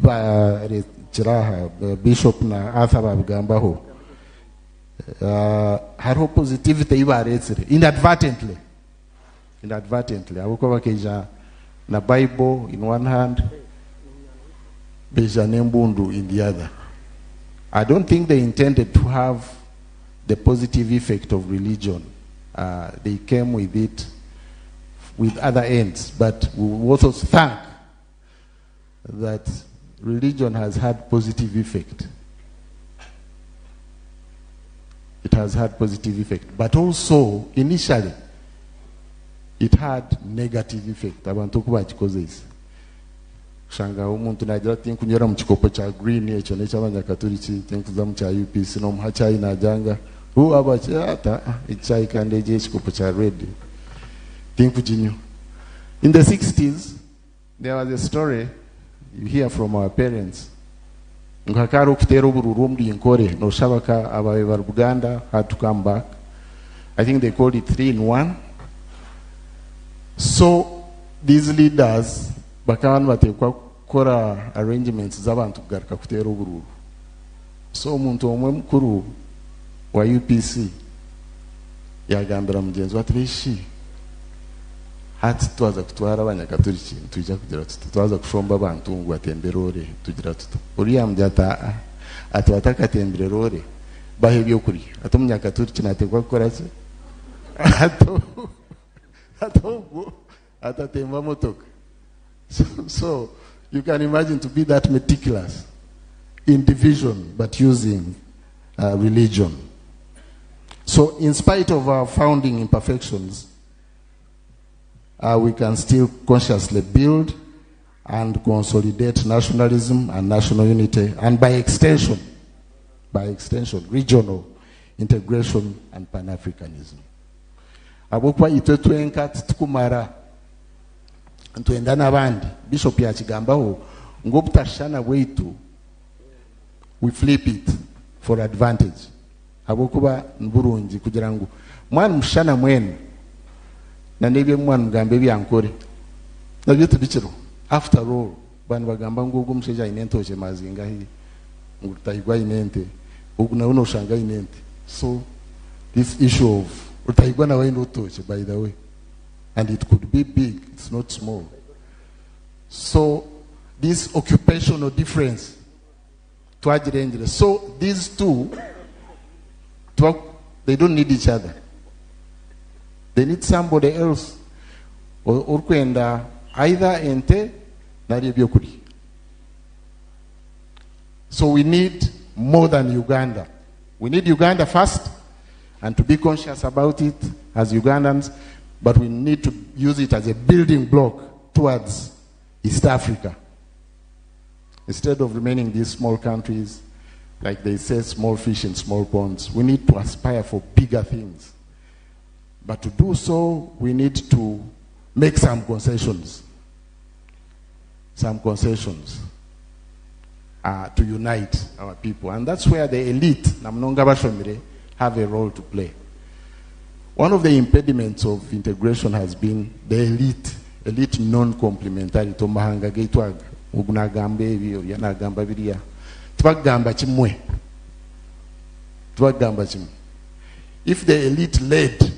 S9: ba Chiraha, Bishop na Arthur babigambaho, hariho positivity ibaretsere inadvertently abuko bakeja na Bible in one hand, beja nembundu in the other. I don't think they intended to have the positive effect of religion. They came with it with other ends, but we also thank that religion has had positive effect. It has had positive effect, but also initially it had negative effect. Abantu kuba chikozesa shanga umuntu nagira think kunyora mu chikopo cha green echo n'eky'abanyakatoliki think za mu cha UPC no muhachayi najanga who abachata ichai kandeje chikopo cha red think kujinyo. In the 60s there was a story you hear from our parents. Ngakaro kutero bururu muri inkore no shabaka abaye bar Buganda had to come back. I think they called it 3-in-1. So these leaders bakaban batekwa kora arrangements z'abantu kugaruka kutero bururu. So umuntu omwe mukuru wa UPC yagambira mugenzi wa Trishi hati twaza kutwara abanyakatoliki tujya kugira tuti twaza kushomba abantu ngo atemberore tugira tuti uriya mbyata ati batakatemberore bahebyo kuri ato munyakatoliki natekwa gukora se ato atatemba motoka. So you can imagine to be that meticulous in division but using religion. So in spite of our founding imperfections, we can still consciously build and consolidate nationalism and national unity, and by extension, regional integration and Pan-Africanism. Abokwa itwetwenka tukumara ntuenda nabandi Bishop yakigambaho ngo butashana bwetu we flip it for advantage. Abokuba Burungi kugira ngo mwana mushana mwene na nebye mwana mugambe byankore nabyo tubikiro. After all bani bagamba ngo musheja inento che mazinga hi ngutayigwa inente ubuna uno shanga inente. So this issue of utayigwa na wayino toche, by the way, and it could be big, it's not small. So this occupational difference, so these two, they don't need each other. They need somebody else. Or either ente nari byokuri. So we need more than Uganda. We need Uganda first, and to be conscious about it as Ugandans, but we need to use it as a building block towards East Africa. Instead of remaining these small countries, like they say, small fish in small ponds, we need to aspire for bigger things. But to do so, we need to make some concessions. Some concessions to unite our people. And that's where the elite, have a role to play. One of the impediments of integration has been the elite non-complementary. If the elite led,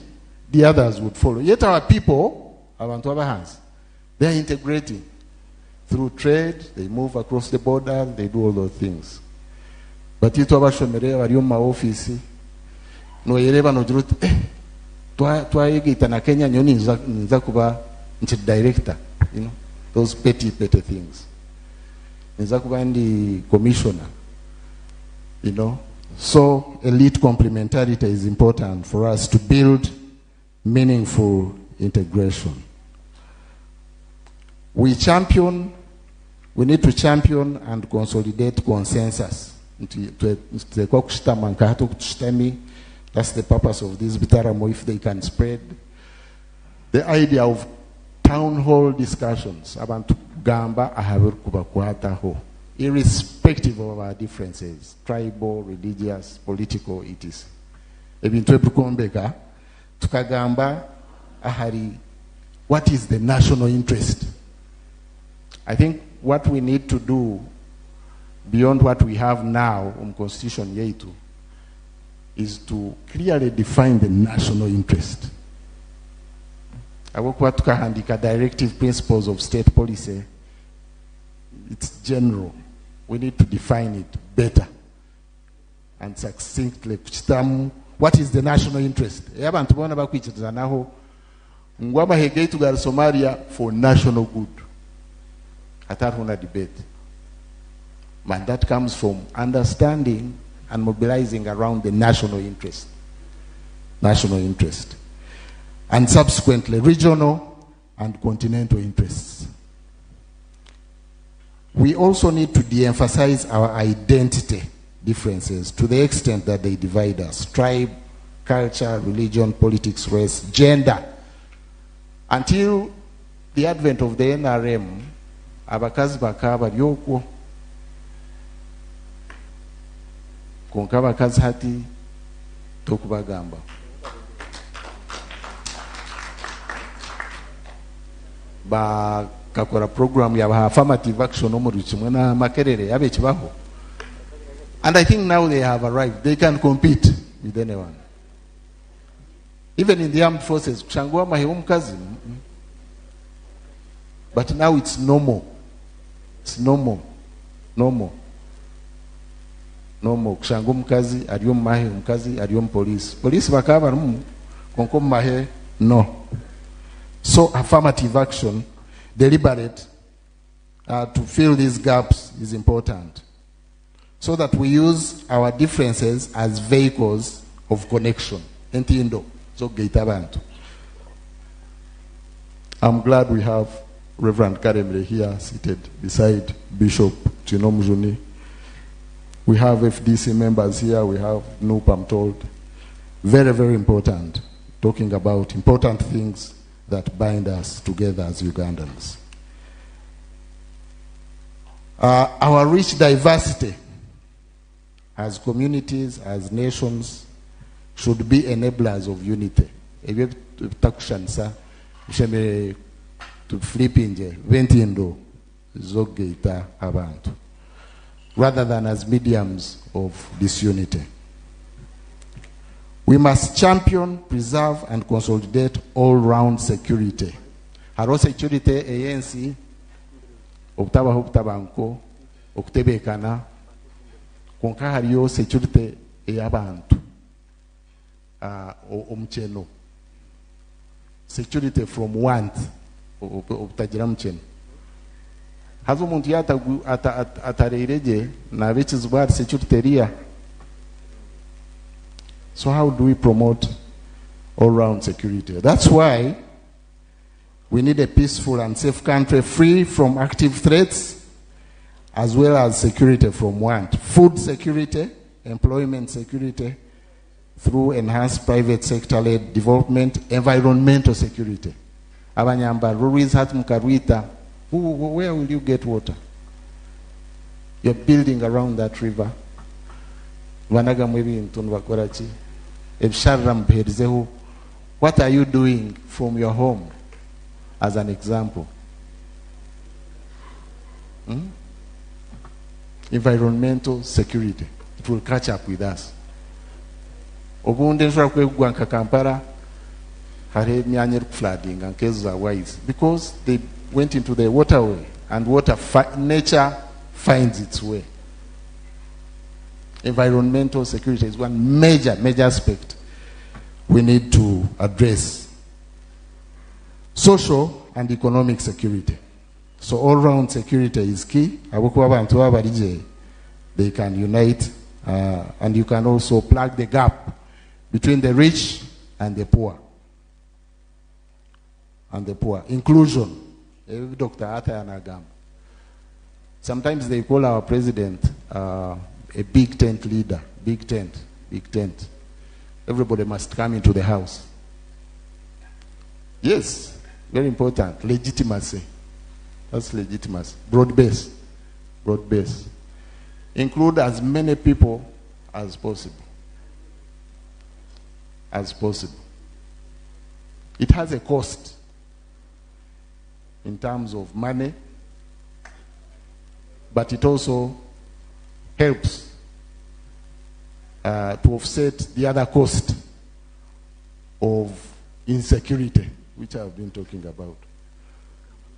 S9: the others would follow. Yet our people, Abantu, they are integrating. Through trade, they move across the border, they do all those things. But you to my office, no yereba no jurut, na Kenya nyoni nzakuba director, you know, those petty things. Nzakuba ndi commissioner, you know. So elite complementarity is important for us to build meaningful integration. We need to champion and consolidate consensus. That's the purpose of this Bitaramo, if they can spread the idea of town hall discussions. Abantu gamba Ahabwe kubakwataho, irrespective of our differences, tribal, religious, political, etc. Ebintu ebikukombeka tukagamba ahari, what is the national interest? I think what we need to do beyond what we have now on Constitution yetu is to clearly define the national interest. I work with directive principles of state policy. It's general. We need to define it better and succinctly. What is the national interest? Somalia for national good. Debate. And that comes from understanding and mobilizing around the national interest. National interest. And subsequently regional and continental interests. We also need to de-emphasize our identity differences to the extent that they divide us. Tribe, culture, religion, politics, race, gender. Until the advent of the NRM, abakazi bakaba lyoko konka abakazi hati tokubagamba bakakora program ya affirmative action omuri kimwe na makerere yabe kibaho, and I think now they have arrived. They can compete with anyone, even in the armed forces. Kushangua mahewo mukazi, but now it's normal. It's normal. Kushangu mukazi ariyo mahe mukazi ariyo police. Police bakaba konko mahe no. So affirmative action, deliberate, to fill these gaps is important. So that we use our differences as vehicles of connection. Entiendo. So Abantu. I'm glad we have Reverend Karemre here seated beside Bishop Chino Mujuni. We have FDC members here. We have Noop, I'm told. Very, very important. Talking about important things that bind us together as Ugandans. Our rich diversity as communities, as nations, should be enablers of unity. To flip inje ventindo zogeita abantu, rather than as mediums of disunity. We must champion, preserve, and consolidate all-round security. Haro security ANC, obutabaho butabanko, okutebekana, konka hariyo security eyabantu. Omcheno. Security from want, obutagira mcheno. Hazo muntu atareireje na bichizwa security ria. So how do we promote all-round security? That's why we need a peaceful and safe country free from active threats, as well as security from want. Food security, employment security, through enhanced private sector-led development, environmental security. Abanyamba, Ruiz Hatmukarwita, where will you get water? You're building around that river. Wanaga mwebi Ntunu Wakorachi. What are you doing from your home, as an example? Environmental security. It will catch up with us. Kampala had flooding and cases are wise because they went into the waterway, and nature finds its way. Environmental security is one major aspect we need to address. Social and economic security. So all-round security is key. They can unite, and you can also plug the gap between the rich and the poor. Inclusion. Dr. Atayana. Sometimes they call our president a big tent leader. Big tent. Everybody must come into the house. Yes, very important. Legitimacy. That's legitimacy. Broad base. Include as many people as possible. It has a cost in terms of money, but it also helps to offset the other cost of insecurity, which I've been talking about.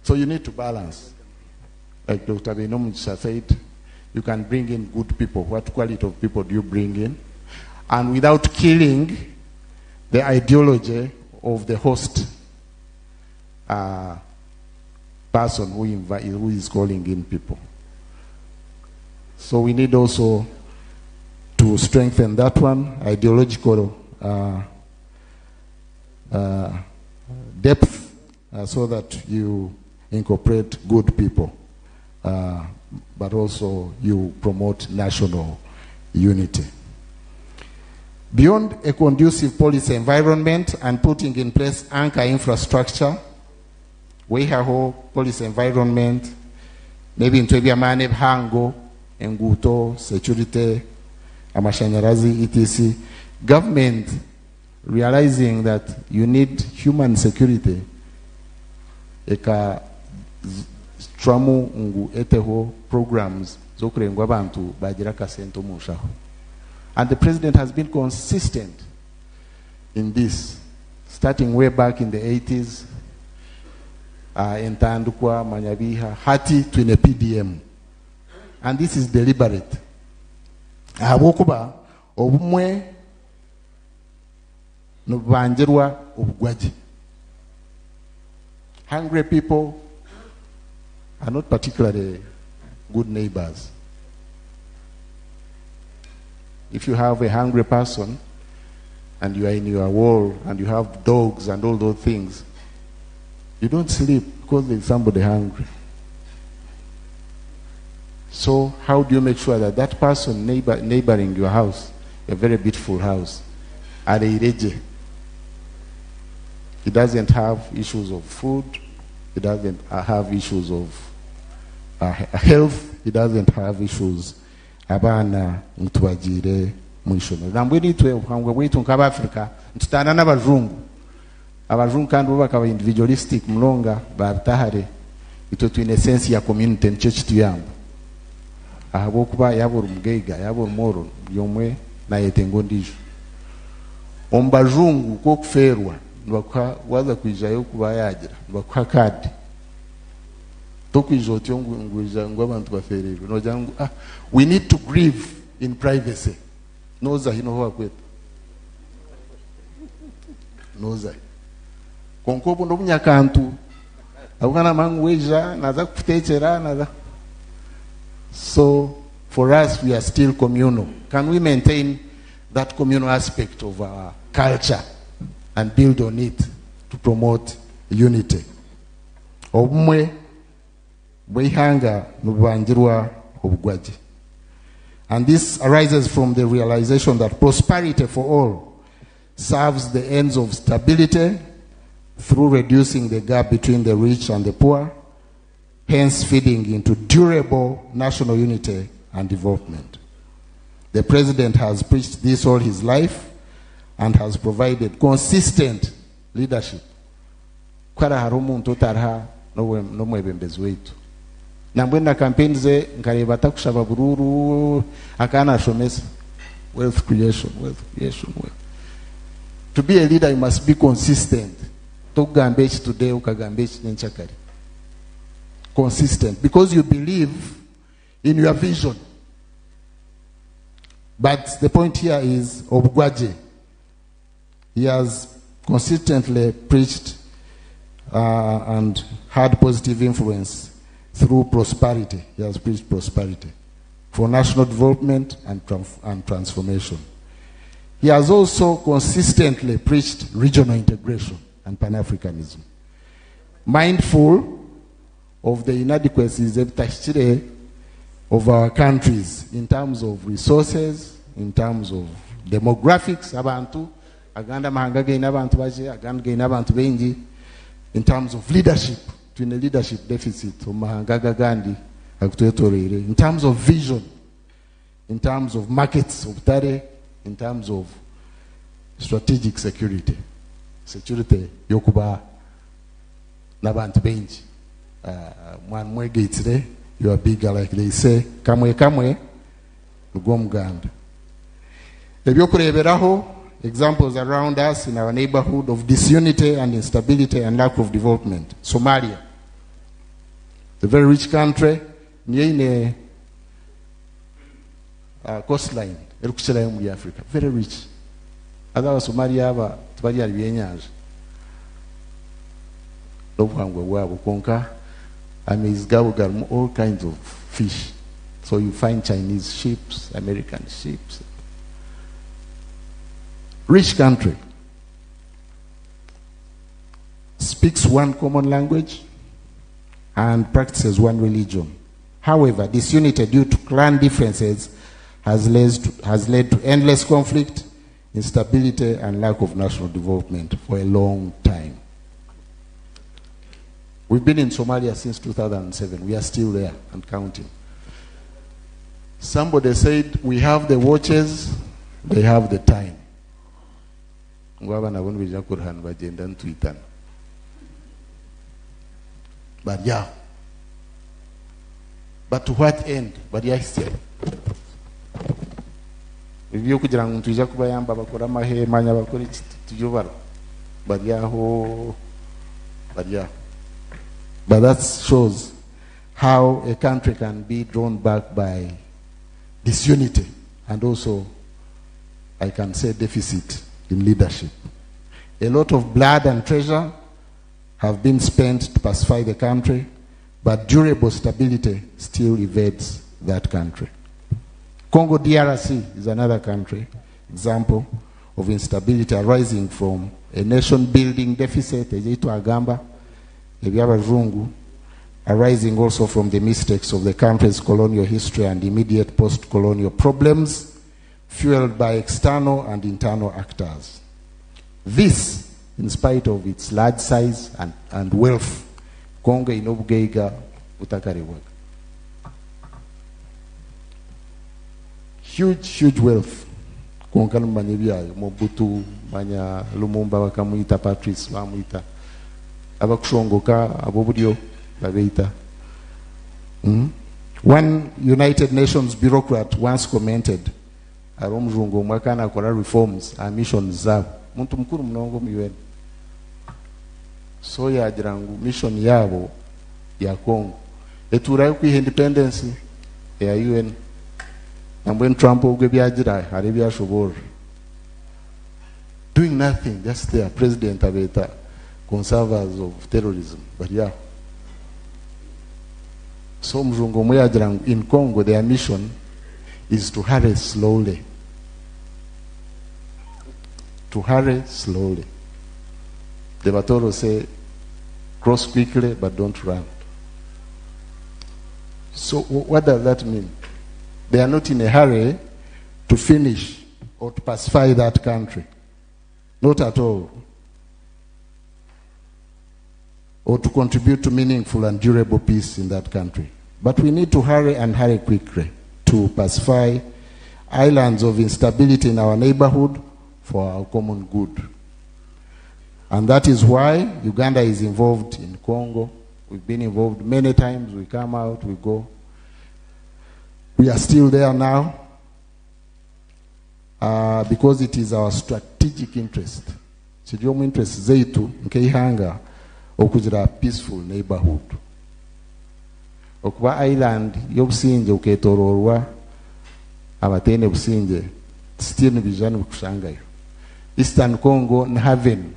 S9: So you need to balance. Like Dr. Benomucha said, you can bring in good people. What quality of people do you bring in? And without killing the ideology of the host person who is calling in people. So we need also to strengthen that one, ideological depth, so that you incorporate good people, but also you promote national unity. Beyond a conducive policy environment and putting in place anchor infrastructure, we have a policy environment, maybe in Twebiamane, Hango, Enguto, security, amashanyarazi, etc. Government realizing that you need human security, eka stramu ngu eteho programs zokurengwa abantu bagira kasento mushaho. And the president has been consistent in this, starting way back in the 80s, Entandukwa, Manyabiha, Hati to the PDM. And this is deliberate. Ahabokuba obumwe nubanjirwa obugwaji. Hungry people are not particularly good neighbors. If you have a hungry person and you are in your wall and you have dogs and all those things, you don't sleep because there's somebody hungry. So how do you make sure that that person neighboring your house, a very beautiful house, he doesn't have issues of food, he doesn't have issues of health, he doesn't have issues abana mtubagire mwishono. Nambwe nitwe ukangwe wetu nkaba Africa ntutana n'abazungu. Abazungu kandi bakaba individualistic mlonga batahare ito twine sense ya community ncho kituyamba. Ahabo kuba yabura umugeiga yabura moro yomwe na yetengo ndisho. ombajungu ko kuferwa nibakwa waza kwijayo kuba yagira nibakwa kadi tokwijo tyo ngwija ngo abantu bafererwe noja ngo we need to grieve in privacy noza hino ho akweta noza konkobo ndo bunyakantu abukana mangu weja naza kutekera naza. So for us we are still communal. Can we maintain that communal aspect of our culture and build on it to promote unity? Obumwe bwihanga nubanjirwa obugwaji. And this arises from the realization that prosperity for all serves the ends of stability through reducing the gap between the rich and the poor, hence feeding into durable national unity and development. The president has preached this all his life and has provided consistent leadership. Kwara harumuntu tarha no mwebembezi wetu. Nambwenda campaign ze nkareba takushaba bururu akana shomesa wealth creation. To be a leader you must be consistent. Togambechi today ukagambechi nyenchakari. Consistent because you believe in your vision. But the point here is Obwebembezi. He has consistently preached and had positive influence through prosperity. He has preached prosperity for national development and transformation. He has also consistently preached regional integration and Pan-Africanism. Mindful of the inadequacies of our countries in terms of resources, in terms of demographics, Abantu, Aganda mahanga gaina abantu baje, Aganda gaina abantu benji, in terms of leadership, between a leadership deficit, mahanga gandi, in terms of vision, in terms of markets of tare, in terms of strategic security yokuba nabantu benji mwan mwege itire you are bigger like they say kamwe ugomuganda ebyokureberaho examples around us in our neighborhood of disunity and instability and lack of development. Somalia, a very rich country, near coastline erukuchira Africa, very rich. Other Somalia aba tubali ali byenyaje lobwangwe wabo konka amizgabugar all kinds of fish. So you find Chinese ships, American ships. Rich country, speaks one common language and practices one religion. However, disunity due to clan differences has led to endless conflict, instability, and lack of national development for a long time. We've been in Somalia since 2007. We are still there and counting. Somebody said, we have the watches, they have the time. But yeah. But to what end? But yeah, still. If you could run to Jakubayam, Babakurama, Manya Bakuri to Jovar. But yeah, but yeah. But that shows how a country can be drawn back by disunity and also, I can say, deficit in leadership. A lot of blood and treasure have been spent to pacify the country, but durable stability still evades that country. Congo DRC is another country, example of instability arising from a nation-building deficit, arising also from the mistakes of the country's colonial history and immediate post-colonial problems, fueled by external and internal actors. This, in spite of its large size and wealth, Congo inobugeiga utakariwaga. Huge wealth. Konkana manyibia Mobutu, manya Lumumba wakamuita, Patrice wamuita, abakushongoka abobudio babeita. One United Nations bureaucrat once commented, Aromjungo mwakana kora reforms, our missions zao. muntu mukuru mnongo mu UN. So yagira ngu mission yabo ya Congo eturayo kwiha independence ya UN nambwe Trump ubwe byagira hari byashobora doing nothing, just their president abeta conservers of terrorism but yeah. So mjungo mwe yagira ngu in Congo their mission is to hurry slowly. To hurry slowly. The Batoro say, cross quickly, but don't run. So what does that mean? They are not in a hurry to finish or to pacify that country. Not at all. Or to contribute to meaningful and durable peace in that country. But we need to hurry and hurry quickly to pacify islands of instability in our neighborhood for our common good. And that is why Uganda is involved in Congo. We've been involved many times. We come out, we go. We are still there now because it is our strategic interest. Sijomu interest zeitu nkeihanga okugira peaceful neighborhood. Okuba island yobusinje uketororwa abatene businje still bijana bikushangayo. Eastern Congo na heaven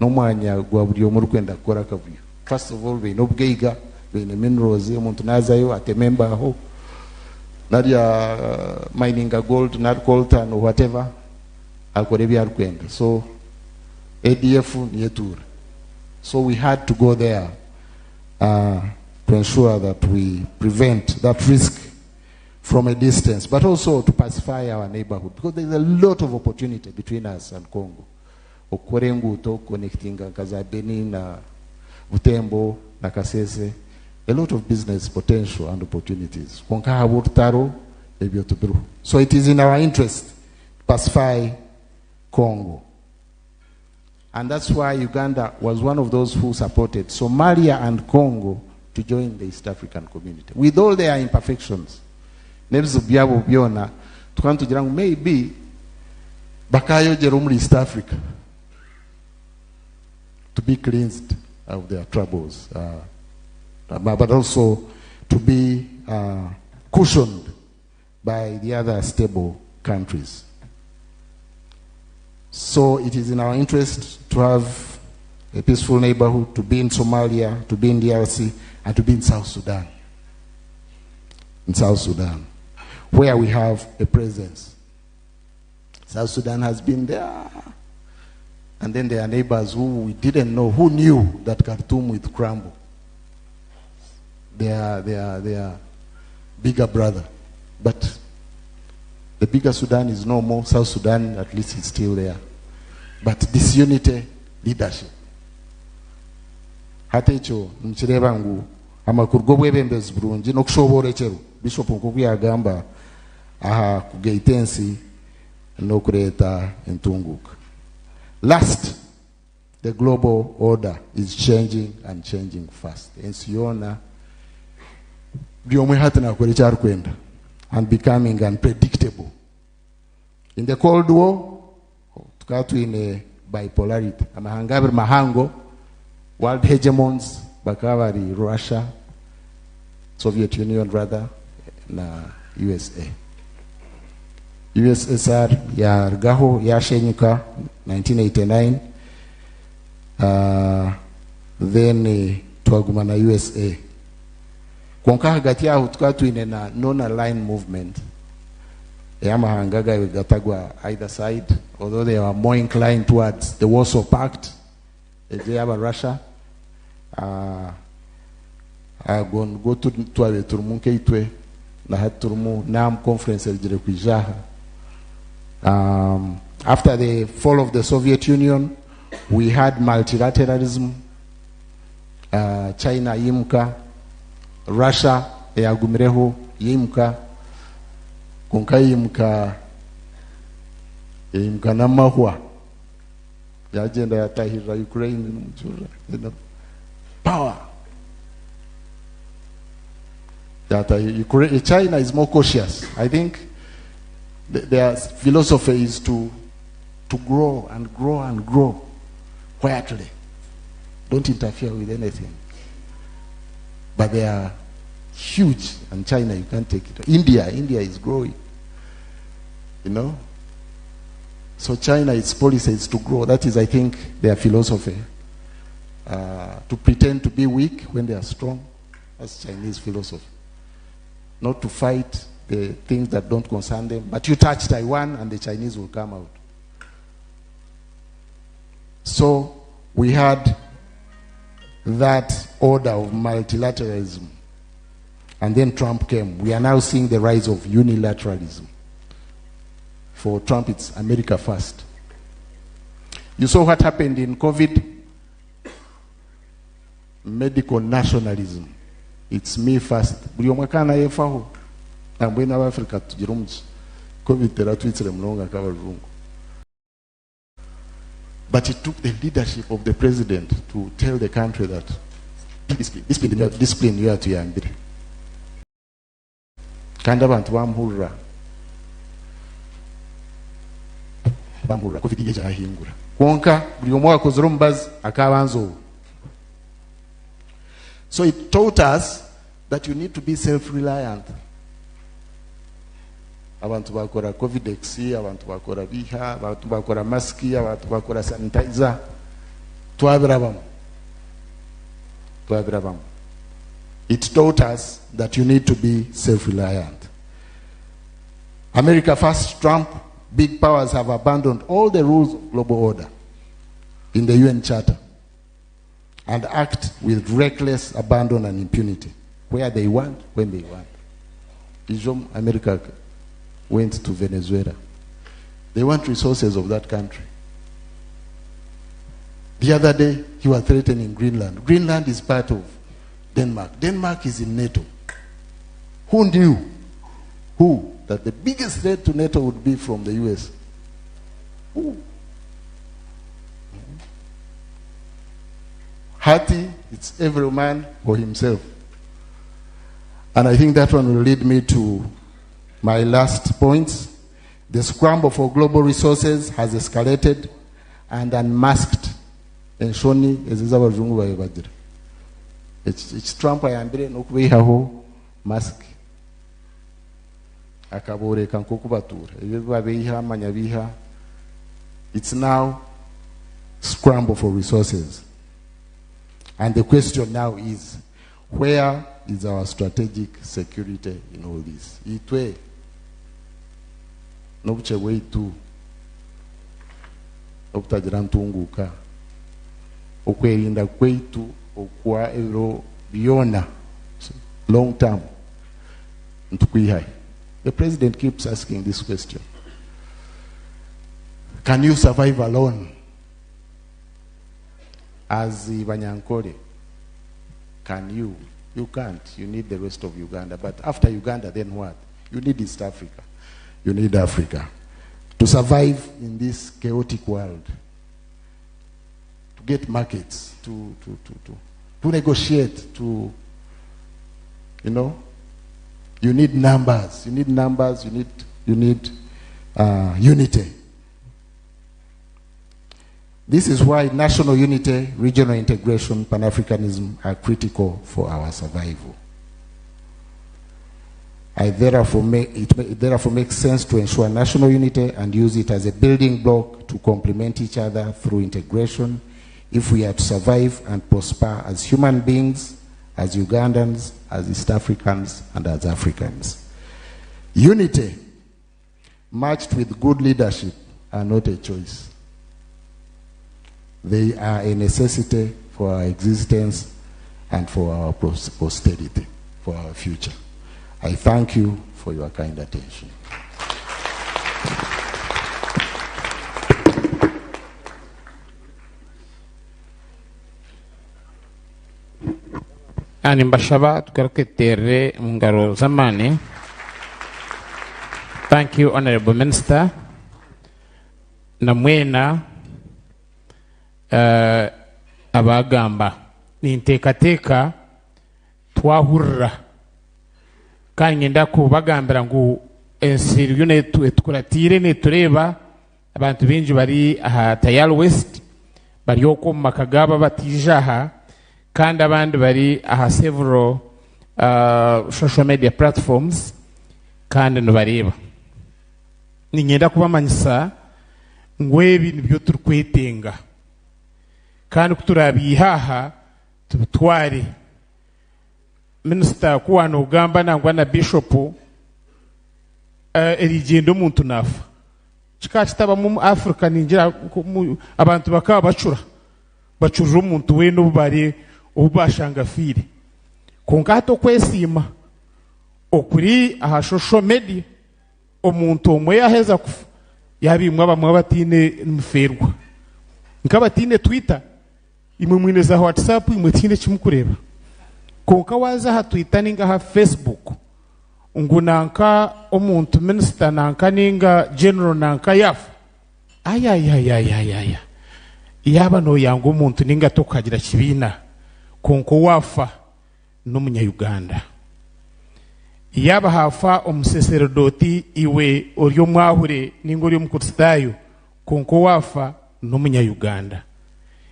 S9: n'omwanya gwa buri omu rukwenda kukora kavuyo. First of all, beine obweiga, beine minerals, omuntu nazayo atememba aho. Nadia mining a gold, not coltan or whatever, akore byarukwenda. So ADF niyetura. So we had to go there to ensure that we prevent that risk from a distance, but also to pacify our neighborhood, because there is a lot of opportunity between us and Congo. Okwenegyeza connecting Kaza Benin na Butembo na Kasese, a lot of business potential and opportunities. So it is in our interest to pacify Congo. And that's why Uganda was one of those who supported Somalia and Congo to join the East African community. With all their imperfections, maybe bakayo jerumri East Africa to be cleansed of their troubles, but also to be cushioned by the other stable countries. So it is in our interest to have a peaceful neighborhood, to be in Somalia, to be in DRC, and to be in South Sudan. In South Sudan, where we have a presence. South Sudan has been there. And then there are neighbors who we didn't know, who knew that Khartoum would crumble. They are bigger brother. But the bigger Sudan is no more. South Sudan, at least, is still there. But disunity, leadership. Hatecho, mchireba ngu, amakurgo Obwebembezi Burungi, nokushobora chero. Bishop Nkuku yagamba, aha kugeitensi, no kureta Entunguka. Last, the global order is changing and changing fast. Ensiona, and becoming unpredictable. In the Cold War, tukatu in a bipolarity. Amahangaber mahango, world hegemons, bakavari Russia, Soviet Union rather, na USA. USSR ya Rgaho ya Shenyuka 1989, then twaguma na USA. Konka hagati yaho tukatu ine na non-aligned movement. Yamahangaga gatagwa either side, although they are more inclined towards the Warsaw Pact. They have Russia. Go to Turmunke itwe na haturumu NAM conference eljire kujaha. After the fall of the Soviet Union, we had multilateralism. China yimka, Russia yagumireho yimka, konka yimka namahwa yagenda yatahira Ukraine, power. China is more cautious. I think their philosophy is to to grow and grow and grow quietly. Don't interfere with anything. But they are huge, and China, you can't take it. India is growing. You know? So China, its policy is to grow. That is, I think, their philosophy. To pretend to be weak when they are strong. That's Chinese philosophy. Not to fight the things that don't concern them. But you touch Taiwan and the Chinese will come out. So we had that order of multilateralism. And then Trump came. We are now seeing the rise of unilateralism. For Trump, it's America first. You saw what happened in COVID. Medical nationalism. It's me first. Buli omwakana yefaho. Ambwena wa Africa tujirumji. COVID teratwitsire mnonga kabarungu. But it took the leadership of the president to tell the country that discipline you have to yambire. Kandi abantu bamhurra. Bamhurra COVID yeja ahingura. Kwonka buli omwa akozera omubazi akabanzo. So it taught us that you need to be self-reliant. Abantu bakora COVID-X, abantu bakora biha, abantu bakora maski, abantu bakora sanitizer. Twabirabamu. It taught us that you need to be self-reliant. America first, Trump, big powers have abandoned all the rules of global order in the UN Charter and act with reckless abandon and impunity, where they want, when they want. America went to Venezuela. They want resources of that country. The other day, he was threatening Greenland. Greenland is part of Denmark. Denmark is in NATO. Who knew? Who? That the biggest threat to NATO would be from the US. Who? Hati, it's every man for himself. And I think that one will lead me to my last point. The scramble for global resources has escalated and unmasked. It's Trump ayambire nokubehaho mask. Akabore kankokubatura. Ebibabeha manyabiha. It's now scramble for resources. And the question now is, where is our strategic security in all this? Itwe nobuche weitu okutagira Entunguka okwerinda kweitu okwa ero biona long term ntukwihai. The president keeps asking this question. Can you survive alone? As Banyankore, can you? You can't. You need the rest of Uganda. But after Uganda, then what? You need East Africa. You need Africa. To survive in this chaotic world. To get markets. To negotiate. To, you know, you need numbers. You need numbers. You need unity. This is why national unity, regional integration, Pan-Africanism are critical for our survival. It therefore makes sense to ensure national unity and use it as a building block to complement each other through integration if we are to survive and prosper as human beings, as Ugandans, as East Africans, and as Africans. Unity matched with good leadership are not a choice. They are a necessity for our existence and for our posterity, for our future. I thank you for your kind attention.
S2: Ani mbashaba tugaruke tere mungaro zamani. Thank you, Honorable Minister. Namwena abagamba ni ntekateka twahurra kandi ngenda kubagambira ngu ensiri yone tukuratire ne tureba abantu benji bari aha Tayal West bari oko makagaba batijaha kandi abandi bari aha several social media platforms kandi nubareba ningenda kubamanyisa ngwebi nibyo turikwetenga kandi kuturabihaha tubitware Minister kuwana ugamba nangwa na bishop erigendo umuntu nafa chikachitaba mu Africa ningira abantu bakaba bacurura umuntu we n'ubari ubashanga fire kongato kwesima okuri aha social media omuntu omwe yaheza kufa yabimwe bamwe batine mferwa nkabatine Twitter imwe mwine za WhatsApp imwe tine chimukureba konka waza ha Twitter ninga ha Facebook ngunanka omuntu minister nanka ninga general nanka yafa aya yaba no yango umuntu ninga tokagira kibina konko wafa no munya Uganda yaba hafa omuseserdoti iwe oryo mwahure ningo ryo mukutstayo konko wafa no munya Uganda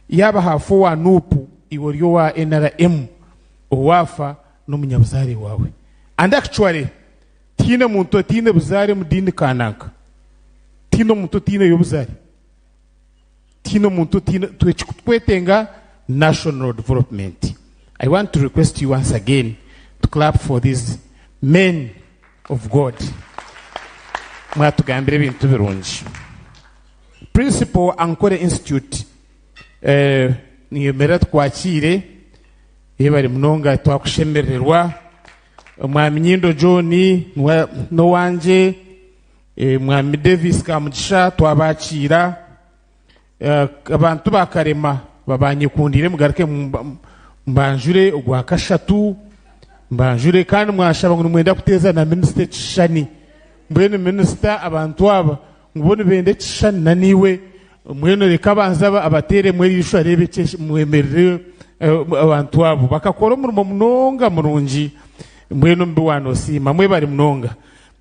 S2: yaba hafa wa nupu iwe oryo wa NRM owafa no munya buzari wawe. And actually tine muntu tine buzari mudini kananka tino muntu tine yobuzari tino muntu tine twekwetenga national development. I want to request you once again to clap for these men of God. Mwatugambire bintu birungi. Principal Ankore Institute ni merat kwakire yebari mnonga twakushemererwa mwami Nyindo John no wanje mwami Davis Kamugisha twabakira abantu bakarema babanyikundire mugaruke mbanjure ogwa kashatu mbanjure kandi mwashaba ngo mwenda kuteza na minister Chishani mbene minister abantu aba ngubone bende Chishani naniwe mwene reka banza abatere mwe yishu arebe mwemerere abantu abo bakakora umurimo mnonga murungi mwene mbiwano sima mwe bari mnonga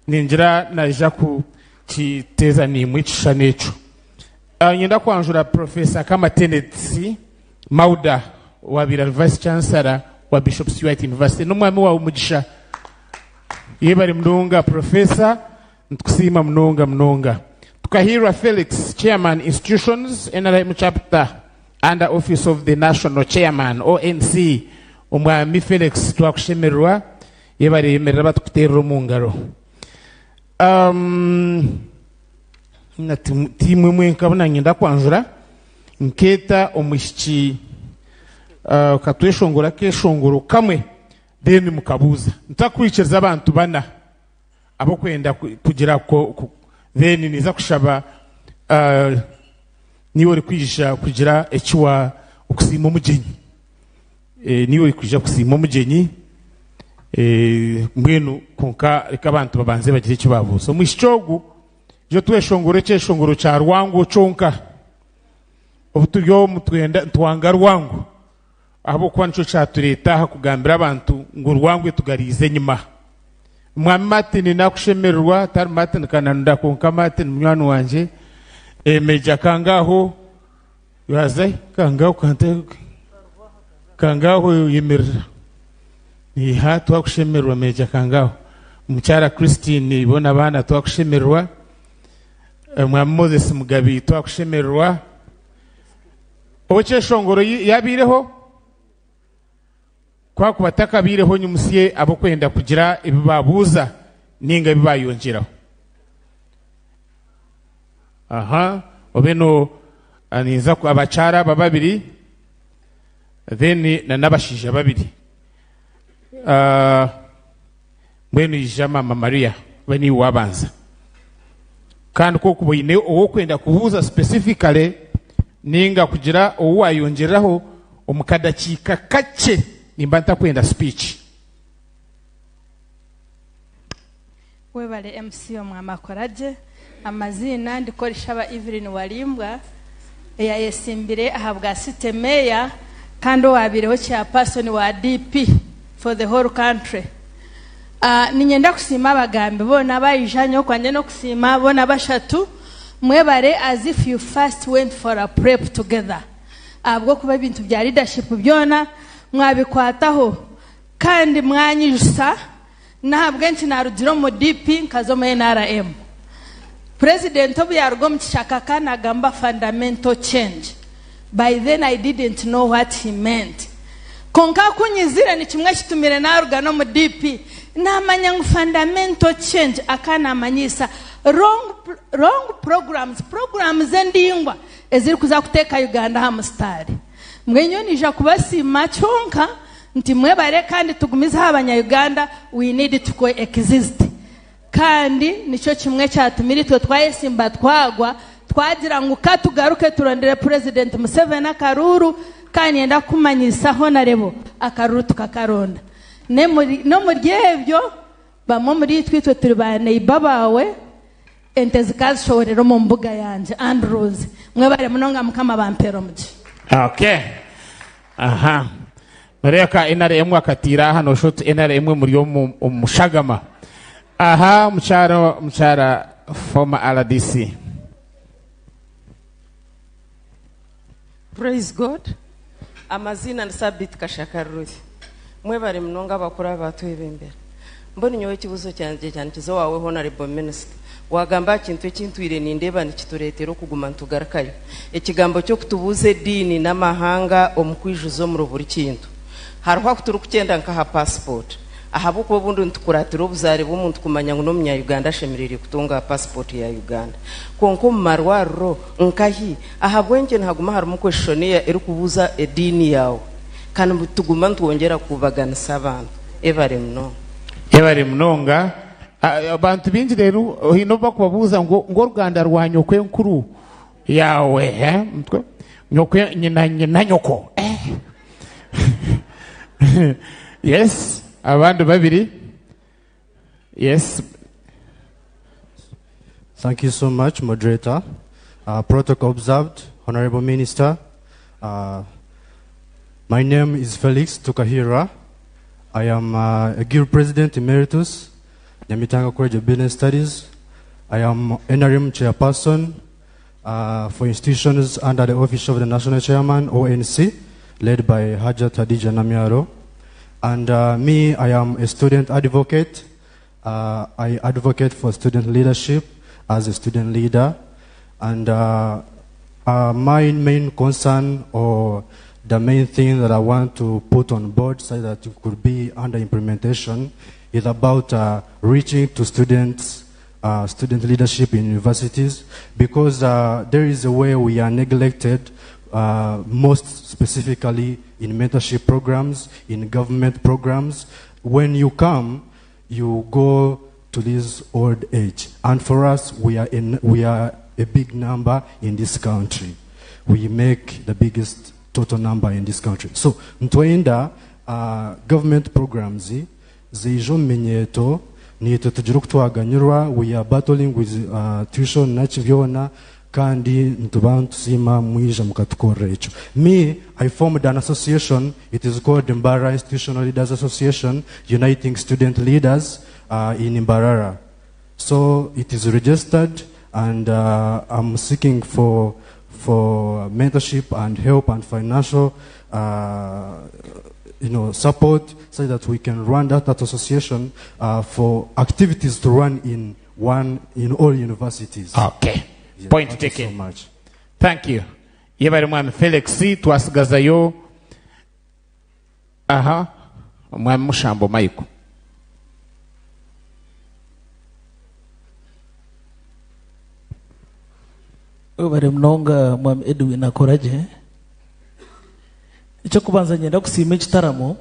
S2: ninjira naja ku kiteza ni mwe Chishani echo nyenda kwanjura Professor Kamatenetsi Mauda wabira Vice Chancellor wa Bishop Stewart University n'umwami wa umugisha yebari mnonga Professor ntukusima mnonga tukahira Felix Chairman Institutions NRM Chapter under Office of the National Chairman ONC umwami Felix twakushemerwa yebari yemerera batukutera umungaro na timu mwe nkabona ngenda kwanjura nketa omushiki katweshongora keshongoro kamwe then mukabuza ntakwikiriza abantu bana abo kwenda kugira ko then niza kushaba niwe uri kwigisha kugira ekiwa okusima omugenyi niwe uri kwigisha kusima omugenyi mbwenu konka reka abantu babanze bagire icyo bavuza omushikogu jo tweshongoro cyeshongoro cya Rwango chonka obuturyo mutwenda ntwanga Rwango abo kwa nco chatureta hakugambira abantu ngo Rwangwe tugarize nyuma mwami Martin nakushemerwa tar Martin kananda konka Martin mwana wanje meja kangaho yaze kangaho kante kangaho yemerera ni hatu akushemerwa meja kangaho mucyara Christine ibona bana twakushemerwa mwami Moses Mugabi twakushemerwa obucheshongoro yabireho kwa kubataka bireho nyumusiye abo kwenda kugira ibibabuza ninga bibayongeraho obeno aniza ku abachara babiri then nabashije babiri mwenu ijama Mama Maria bani wabanza kandi ko kuboyine owo kwenda kubuza specifically ninga kugira owo ayongeraho omukadakika kache nimba ntakwenda speech
S10: webale MC omwamakoraje amazina ndikoresha aba Evelyn Walimbwa yesimbire ahabwa city mayor kandi wabireho cya person wa DP for the whole country ninyenda kusima abagambe bona bayijanyo kwanje no kusima bona bashatu mwebare as if you first went for a prep together abwo kuba ibintu bya leadership byona mwabikwataho kandi mwanyisa ntabwo nti narugiro mu DP nkazo mu NRM president obu yarugo mu kishaka kana gamba fundamental change. By then I didn't know what he meant. Konka kunyizira ni kimwe kitumire naruga no mu DP namanya ngu fundamental change akana manyisa wrong programs endingwa eziri kuza kuteka Uganda ha mustari mwenyo nija kubasima chonka nti mwebare kandi tugumiza abanya Uganda we need to coexist kandi nico kimwe cyatumira twe twayesimba twagwa twagira ngo katugaruke turondere president Museveni akaruru kandi yenda kumanyisa honorable akaruru tukakaronda no muri ebyo bamwe muri twitwe turi ba neighbor bawe ente zikazishorera mu mbuga yanje Andrews mwebare munonga mukama bampero muji.
S2: Okay. Aha. Mareka NRM akatira hano shot NRM muri yo mushagama. Aha mchara former RDC.
S11: Praise God. Amazina nsabit kashakaruzi. Mwebare munonga bakora batwebembera. Mboni nyowe kibuzo cyanje cyane kizo wawe honorable minister. Wagamba kintu ekintwire nindeba nikituretero kuguma ntugarakayo ekigambo cyo kutubuze dini n'amahanga omukwijuzo mu ruburi kintu harwa kuturu kugenda nka ha passport ahabuko bundu ntukuratira obuzare bw'umuntu kumanya ngo no munya Uganda shemirire kutunga passport ya Uganda konko marwaro nkahi ahabwenje ntaguma harimo question ya eri kubuza edini yawe kandi tuguma ntwongera kubaganisa abantu ebare mnonga abantu binji rero hino bakubabuza ngo Rwanda rwanyokwe nkuru yawe mtwe nyokwe nyina nyoko yes abantu babiri yes.
S12: Thank you so much, moderator. Protocol observed, honorable minister. My name is Felix Tukahira. I am a guild president emeritus Nyamitanga College of Business Studies. I am NRM chairperson for institutions under the office of the national chairman, ONC, led by Hajat Hadija Namiaro. And I am a student advocate. I advocate for student leadership as a student leader. And my main concern, or the main thing that I want to put on board so that it could be under implementation, is about reaching to students, student leadership in universities, because there is a way we are neglected, most specifically in mentorship programs, in government programs. When you come, you go to this old age. And for us, we are a big number in this country. We make the biggest total number in this country. So, ntwenda government programs, zijo menyeto nito tujuru kutwaganyirwa. We are battling with tuition nachivyona kandi ntubantu sima mwija mukatukora echo. I formed an association. It is called Mbarara Institutional Leaders Association, uniting student leaders in Mbarara. So it is registered, and I'm seeking for mentorship and help and financial support, so that we can run that association for activities to run in all universities.
S2: Okay.
S12: Yeah,
S2: Point
S12: thank
S2: taken.
S12: you so much.
S2: Thank you. Yebari mwami Felix twasigazayo. Aha. Mwami Mushambo Maiko.
S13: Obare mnonga mwami Edwin Akoraje. Icyo kubanza nyenda kusima ikitaramo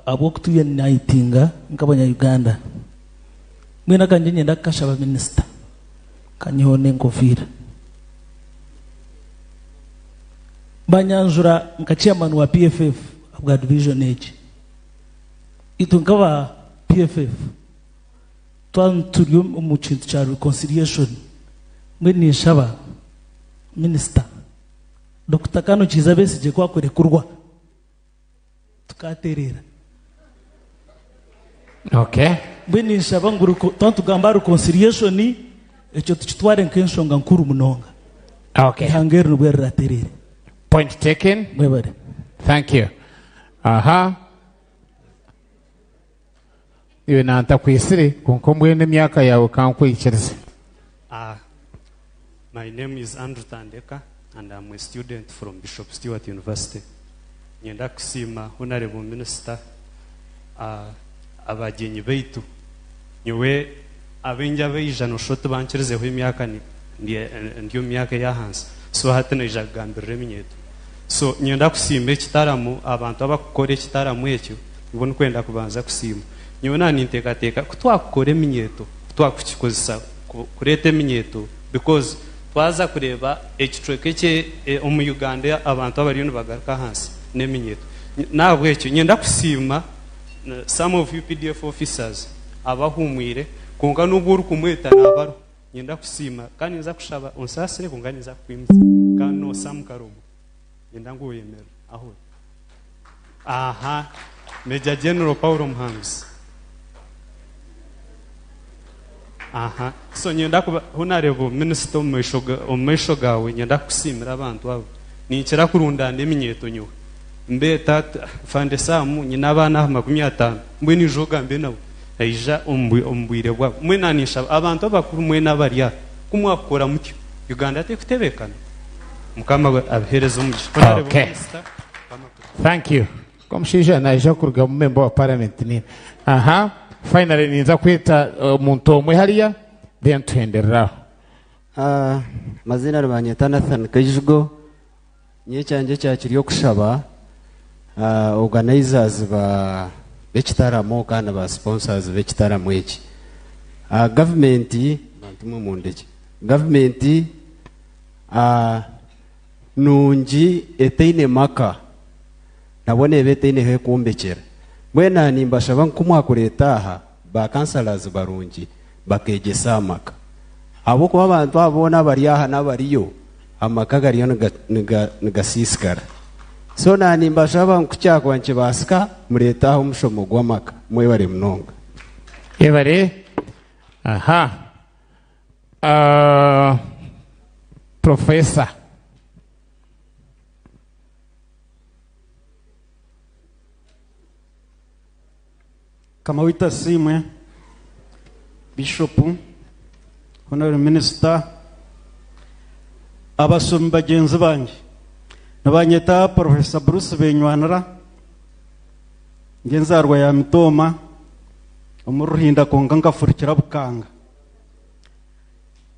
S13: abo kutuye naitinga nk'abanya Uganda. Mwena kanje nyenda kashaba minister kanyone ngofira banyanjura nkachairman wa PFF abwa division age itunkaba PFF twanturiyo mu kintu cha reconciliation mwene shaba minister Dr. Kano Chizabe je kwa kurekurwa tukaterera.
S2: Okay.
S13: Bweni shaba nguru tantu gamba reconciliation ni ekyo tukitware nk'enshonga nkuru munonga.
S2: Okay.
S13: Ihangere nubwo riraterere.
S2: Point taken.
S13: Mwebare.
S2: Thank you. Iwe nanta kwisire kunko mwene myaka yawe kankwikiriza.
S14: My name is Andrew Tandeka and I'm a student from Bishop Stewart University. Nyenda kusima Honorable Minister abagenyi baitu nyewe abenja beijano shoto bankirizeho imyaka ndiyo myaka ya hansi so hatana ijagambirire minyeto so nyenda kusima ekitaramu abantu abakukora ekitaramu ekyo ibone kwenda kubanza kusima nyewe nani ntekateka kutwakukora eminyeto kutwakukikozesa kureta eminyeto because twaza kureba ekicweke kye omu Uganda abantu abariyo bagaruka hansi n'eminyeto nabwe ekyo nyenda kusima some of you PDF officers abahumwire kunga n'uburu kumweta nabaro nyenda kusima kandi nza kushaba onsasire kunga nza kwimza kandi no Sam Karobo nyenda nguyemera aho Major General Paulo Mhanguzi so nyenda kuba Honorable Minister omesho gawe nyenda kusimira abantu abo ninkira kurundana eminyeto nyo mbeta fande samu nyina abana 50 mbwe nijoga mbe nabo aija ombwire bwa mwe nanisha abantu abakuru mwe nabarya kumwakora mutyo Uganda tekutebekana mukama abihereza umugisha.
S2: Okay. Thank you. Komshija naija kuruga mu member wa parliament ni. Finally ninza kwita umuntu omwe hariya then tuhenderera.
S15: Mazina rubanyeta Nathan Kajigo nyecanje cyakiriyo kushaba organizers ba bekitaramo kana ba sponsors bekitaramo iki government bantumwe mundeke government nungi eteine maka nabone beteine he kumbekera mwena nimbashaba nkumwakureta aha ba councillors barungi bakegesa amaka abo ko abantu abona bari aha nabariyo amaka gariyo nigasiskara so nani mbashaba nkucyakwa nche basika mureta aho mushomo gwamaka mwe bari mnonga
S2: yebare Professor
S16: kama wita simwe Bishop Honorable Minister abasomi bagenzi banjye nabanyeta Professor Bruce Benywanara ngenzarwa ya mitoma umuruhinda konga ngafurikira bukanga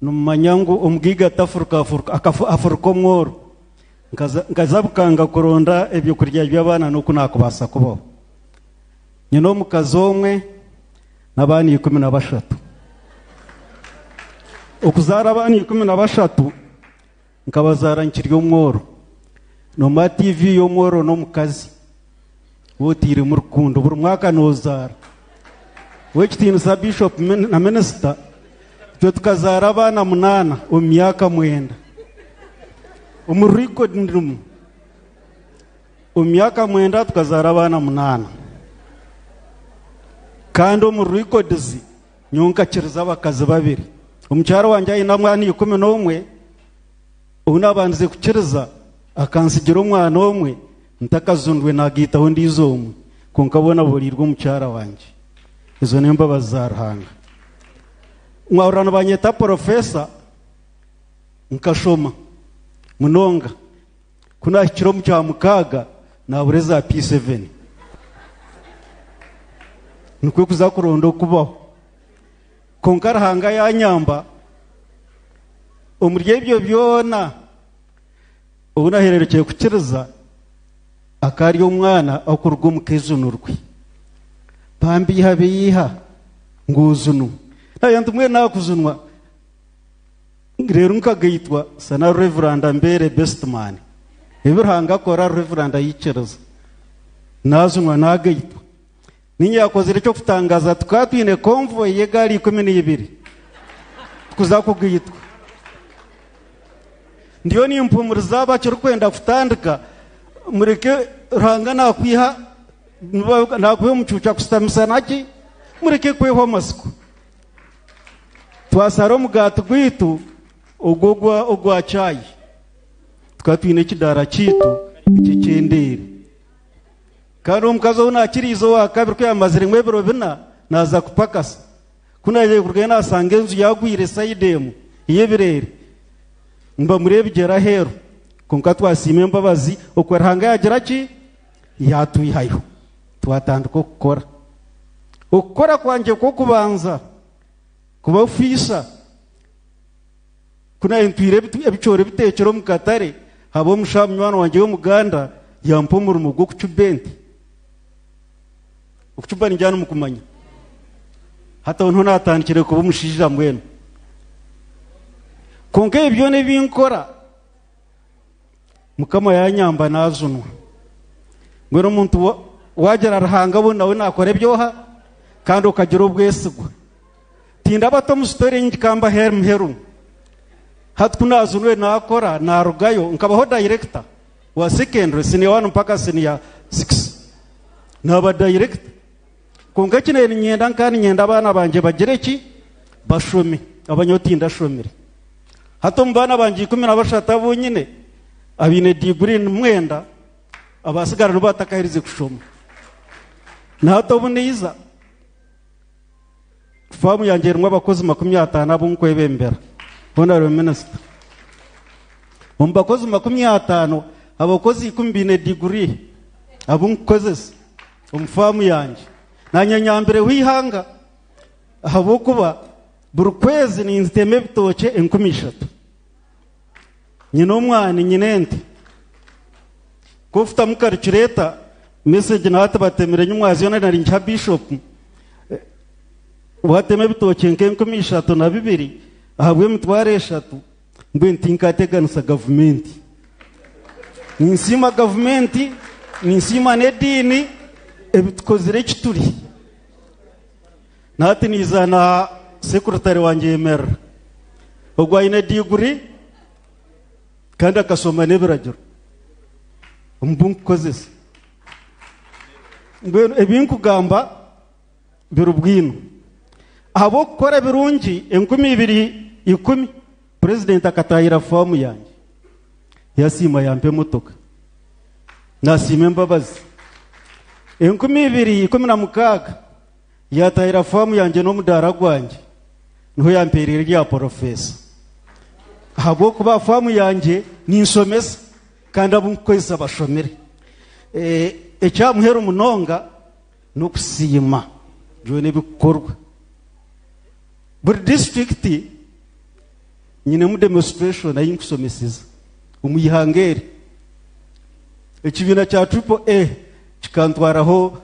S16: numanyangu umgiga tafurika afuriko mworo ngazabukanga kuronda ebyo kurya by'abana nuko nakubasa kubaho nyino mukazomwe nabani 13 okuzara abani 13 nkabazara nkiryo mworo no ma TV yo mworo no mukazi wotire mu rukundo buri mwaka nozara wekitino sa Bishop na Minister twe tukazara abana 8 omyaka 9 umuriko ndrumu omyaka 9 tukazara abana 8 kandi umuriko dizi nyonka kiriza bakazi babiri umucyaro wanje ayina mwana 11 unabanze kukiriza akansigira umwana omwe ntakazundwe nagita ho ndizomwe konkabona burirwa umucyara wanje izo nemba bazarhanga mwaurana banyeta Professor nkashoma munonga kuna kiro mcya mukaga na bureza P7 nikwe kuzakurondo kubaho konkarhanga ya nyamba umurye byo byona unahererekeye kukiriza akari umwana akurwa mukizunurwe pambi habiha nguzunu nayantu mwe nakuzunwa rero nkagayitwa sana Reverend Mbere best man ibirhanga kora Reverend yikiriza nazunwa nagayitwa ninye yakozere cyo kutangaza tukatwine convoy yegari 12 kuzakugayitwa ndiyo ni impumuriza bacyo kwenda kutandika mureke ranga nakwiha nakwiha mucuca kustamisa naki mureke kweho masiku twasara omugati gwitu ogwa chai tukatwine ekidara kitu ekyendere kandi omukazi ou nakiriiza owa kabiri kuyamaziremu ebiro bina naza kupakasa kunaye kurugenda nasanga enju yagwire sayidi emu y'ebirere mba murebigera heru konka twasiima embabazi okwerahanga yagira ki yatwihayo twatandika okukora kwanje kw'okubanza kuba ofisa kunaye ntwire ebicooro ebitekere omu katare haba omushaho munywani wanje w'omuganda yampa omurimo gw'okucuba ente okucuba ninjana mukumanya hata niho natandikire kuba omushaija mbwenu konka ebyo nebinkora mukama yanyamba nazunwa mbwenu omuntu wagira ruhanga bo nawe nakora ebyoha kandi okagira obwesigwa tinda bato musitore nkikamba heru hatu kunazunwe nakora narugayo nkabaho director wa secondary senior 1 mpaka senior 6 naba director konka kine nyenda nkani nyenda abana banje bagire ki bashome abanyotinda shomere hato mbana banje 13 bonyine abine degree mwenda abasigara no batakahirize kushoma na hato buniza famu yanje rimwe abakozi 50 abo nkwebembera honorable minister umbakozi 50 abakozi 12 degree abo nkozesa umfamu yanje nanyanyambere wihanga habo kuba buri kwezi ninziteme ebitoke 13 nyina omwani nyinente kofuta mukarikireta message nahata batemere nyumwazi yona nari nka bishop wateme ebitoke 12 ahabwe mitware 3 mbwe ntinkateganisa government ninsima government ninsima nedini ebitukozire kituri nati nizana secretary wanje emer ogwa ine degree kandi akasoma nebiragiro mbunku kozesa mbwe ebinkugamba birubwino abo kora birungi 2010 president akatayira famu yanje yasima yampe motoka nasima embabazi 2016 yatayira famu yanje no mudara gwanje niho yamperera rya professor habo kuba famu yanje ninsomesa kandi abunkwesa bashomere ecyamuhera umunonga no kusima jone bikorwa buri district nyine mu demonstration ayi nkusomesiza umuyihangere ekibina cya AAA kikantwaraho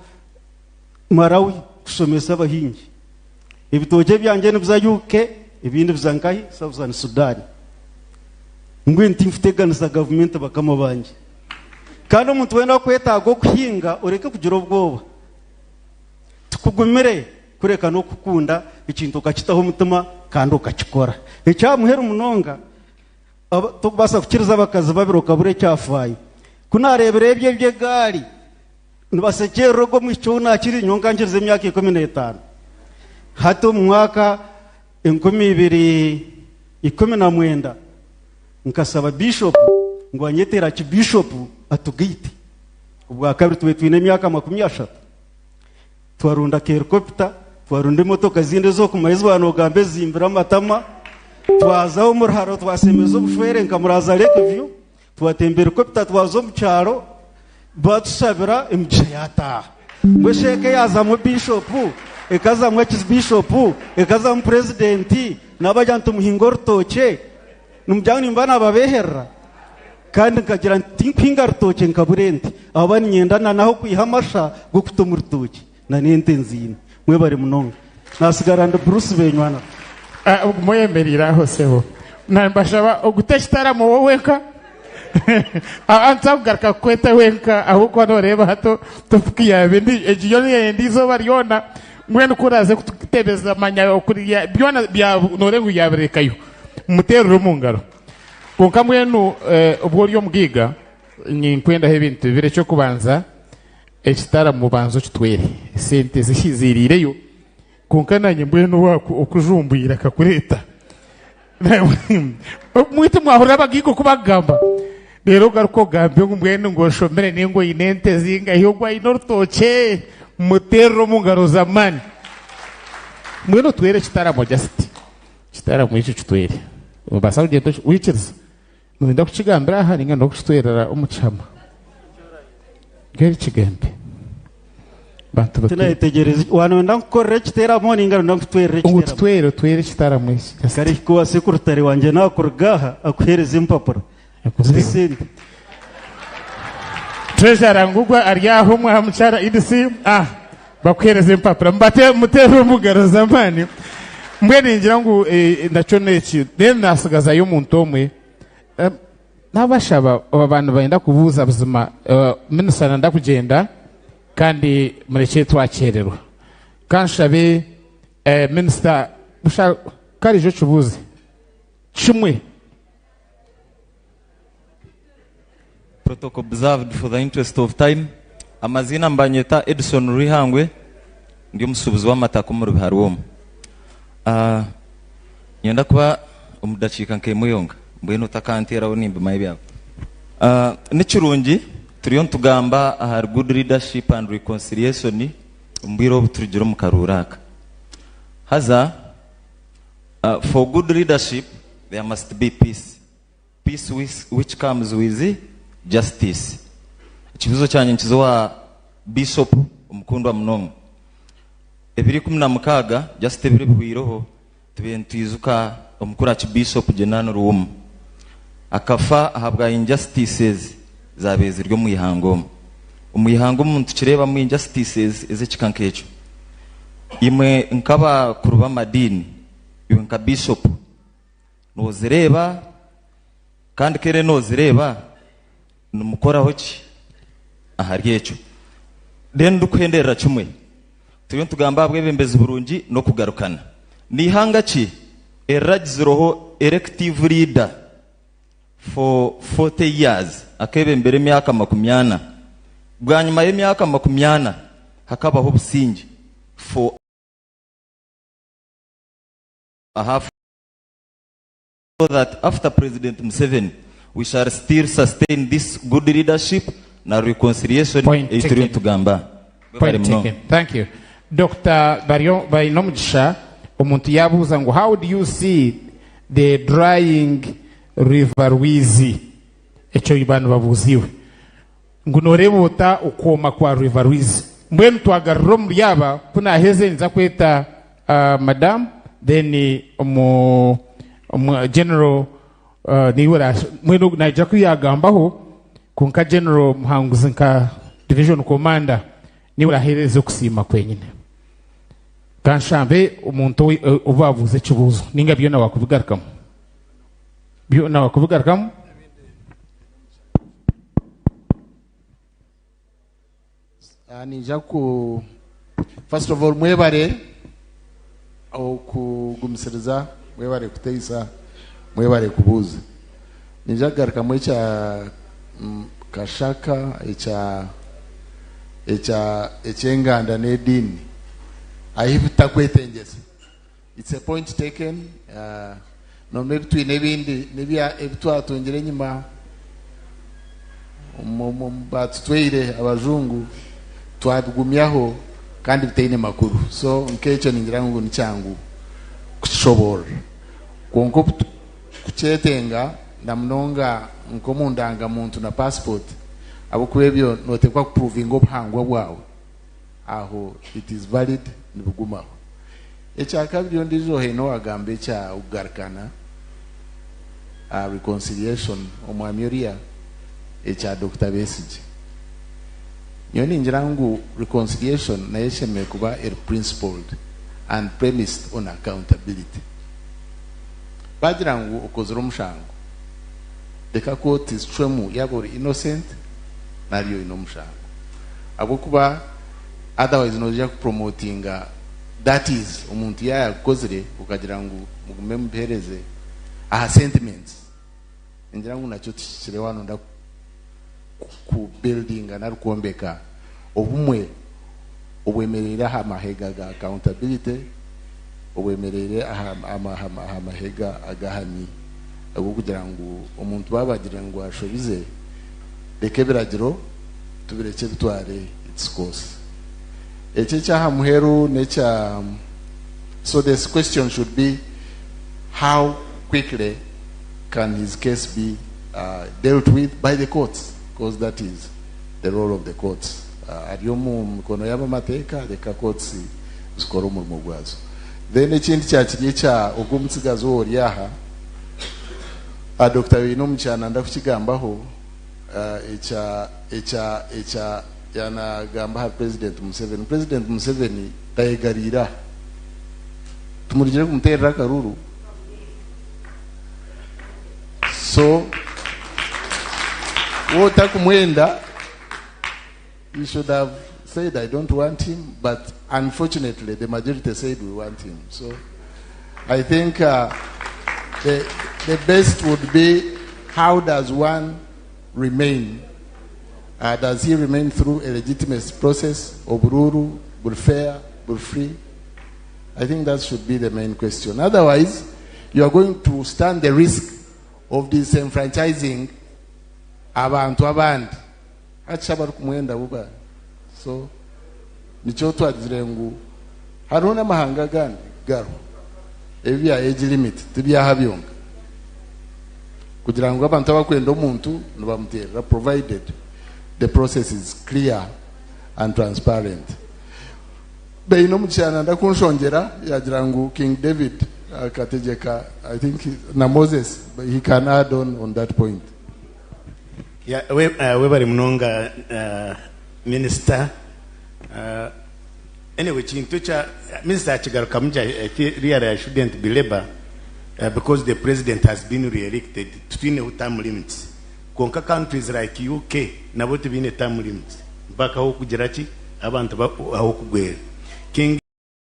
S16: Marawi kusomesa abahingi ebitoje byanje nibuza UK ibindi bizankahi Southern Sudan ngwe ntimfuteganisa government bakama banje kandi umuntu wenda kwetaga kuhinga ureke kugira ubwoba tukugumire kureka no kukunda ikintu ukakitaho umutima kandi ukakikora ecyamuhera umunonga tubasa kukiriza abakazi babiroka bure cyafaye kunarebere ebye gari nibasekere rogo mu cyona kiri nyonga ngirize imyaka 15 hato mu mwaka 2019 nkasaba bishop ngo anyetera ki bishop atugite ubwa kabiri twetwine imyaka 30 twarunda helicopter twarunda imotoka zinde zo kumayizo bano gambe zimbira matama twazaho umurharo twasemeza ubushwere nkamuraza Lakeview twatembera helicopter twazo mu cyaro batusabira imjayata mwesheke yaza mu bishop ekaza mu bishop ekaza mu president nabajantu muhingo rutoke numjani mbana babehera kandi nkagira ntimpinga rutoke nkaburente abani nyendana naho kwihamasha gukutuma rutoke na nente nzina mwe bari munonga nasigara ndo Bruce benywana
S2: moyemerira hoseho nambashaba oguteshitara mu wowenka antabgarka kweta wenka ahubwo noreba hato tufukiya bindi ejiyoni yendizo bariona mwene kuraze kutebeza manyayo kuriya byona bya norengu yaberekayo mutero mungaro konka mwenu ubwo ryo mbwiga nkwenda hebintu bire cyo kubanza ekitara mu banzo kitwere sente zishizirireyo kunkananye mbwenu wako okujumbira kakureta mwite mwahora bagigo kubagamba rero garuko gambe ngumwene ngo shomere ningo inente zinga yogwa inortoche mutero mungaro zamani mweno twere chitaramo just chitaramo ico chitwere basa ugendo wiciriza mwenda kuchigambira aha ninga ndo kuchitwerera umuchama gari chigambe bantu
S16: tunaitegereza wano ndakorera chiteramo ninga ndo kutwerera
S2: chiteramo twere chitaramo ici
S16: kari kuwa sekretari wanje nakurgaha akuhereza impapuro zisindi
S2: treasure ngugwa aryaho mwamucara idisi bakwereza impapuro mbate mutero mugaro zamani mbwene ngira ngo ndaco neki then nasigaza yo muntu omwe nabashaba abantu bayenda kubuza buzima minisana ndakugenda kandi mureke twakererwa kanshabe minister busha karijo chubuze chimwe
S17: protocol observed for the interest of time. Amazina mbanyeta Edson Rihangwe ndio musubuzi w'amatako mu Ruharumo. Nyenda kuba umudacika nke muyonga mbweno takantera onimba mayibyabo. N'ikirungi turiyo tugamba ahari good leadership and reconciliation mbiro buturugiro mu karuraka. Haza for good leadership there must be peace. Peace which comes with justice. Ikibuzo cyanye nkizo wa Bishop umukundwa mnongo. 2016 just ebiri bwiroho tubentizuka omukura ki Bishop Jenano Ruum. Akafa ahabwa injustices zabeze ryo mu ihango. Umuyihango umuntu kireba mu injustices ezekikankecho. Imwe nkaba kuruba madini iwe nka Bishop nozireba kandi kere nozireba numukoraho ki aharyecho then dukwenderera kimwe tuyo tugamba Obwebembezi Burungi no kugarukana ni hanga ki eragiziroho elective leader for 40 years akebembere myaka 80 bwanyuma y'imyaka 80 hakabaho busingi for so that after President Museveni we shall still sustain this good leadership na reconciliation ituri tugamba.
S2: Thank you. Dr. Bainomjisha omuntu yabuza ngo how do you see the drying river Wizi echo ibanu babuziwe ngo norebota ukoma kwa river Wizi mbwenu twagarro muri yaba kuna heze nza kweta madam then general niwera mwenu naija kuyagambaho kunka general muhanguzi nka division commander niwera hereze kusima kwenyine kanshambe umuntu ubavuze kibuzo ninga byo nawakubigarukamo
S9: nija ku first of all mwebare au kugumisiriza mwebare kuteisa mwebare kubuza nija garuka mwecha kashaka echa nedini ahibita kwetengeza. It's a point taken. No maybe tu nebindi nebya ebitwa tongere nyuma batwire abazungu twabigumyaho kandi biteyine makuru so nkecho ningira ngo ni cyangu kushobora konko kuchetenga namnonga nkomundanga muntu na passport abo kubebyo notekwa proving obhangwa bwawe aho it is valid nibugumaho ekyakabiri ndizo heno agambe cha ugarkana reconciliation omwamyoria echa Dr. Besige nyoni njirangu reconciliation na yesheme kuba principled and premised on accountability bajirangu ukozero mushango deka quote is tremu yabori innocent nariyo inomushango abo kuba otherwise noja promotinga that is umuntu yakozere ukagirangu mugume mpereze sentiments njirangu nacho tishirewano nda ku building na rukombeka obumwe obwemerere aha mahega ga accountability, obwemerere aha mahega agahani ago kugira ngo umuntu babagira ngo ashobize reke biragiro tubireke bitware its course. Eche cyaha muheru necha. So this question should be, how quickly can his case be dealt with by the courts? Because that is the role of the courts. Ariomu mkono yaba mateka the courts zikora umurimo gwazo. Then ekindi cyakiriye cya ogumutsigazo oriyaha Dr. Wino cyana ndakukigambaho echa yana gamba ha President Museveni tayegarira tumurigire kumutera karuru. So wota kumwenda, you should have said I don't want him, but unfortunately the majority said we want him. So I think the best would be, how does one remain? Does he remain through a legitimate process, obururu, burfair, burfree? I think that should be the main question. Otherwise, you are going to stand the risk of disenfranchising Abantu abandi. Achabaru kumwenda buba. So, nicho twagirengu. Haruna mahanga gani garo. Ebi ya age limit tibya habyonga. Kugira ngo abantu abakwenda omuntu nibamutera, provided the process is clear and transparent. Beino muchana ndakunshongera yagira ngo King David akategeka, I think na Moses, but he can add on that point.
S3: Yeah, we bari munonga minister. Anyway, chintu cha minister chigaruka mja really I shouldn't be labor because the president has been re-elected between term limits. Konka countries like UK nabo tibine term limits. Baka ho kugerachi abantu aho kugwera. King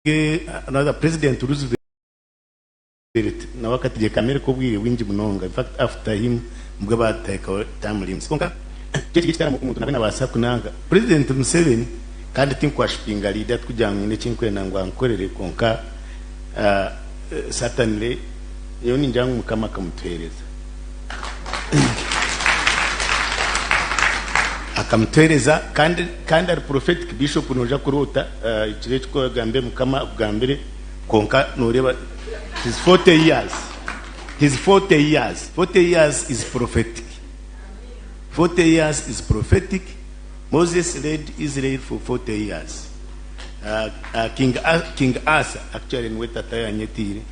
S3: another president Roosevelt na wakati je kamere ko bwire winji munonga. In fact after him mugaba take term limits. Konka kiki kitara mumuntu nabena basa kunanga President Museveni kandi tinkwashipinga leader kujyamwe ne chinkwena ngo ankorere konka certainly yo ninjangu mukama kamutwereza akamutwereza kandi ari prophetic bishop noja kurota ikire cyo gambe mukama bwambere konka noreba his 40 years is prophetic. 40 years is prophetic. Moses led Israel for 40 years. King Asa actually in Wetataya Nyetiri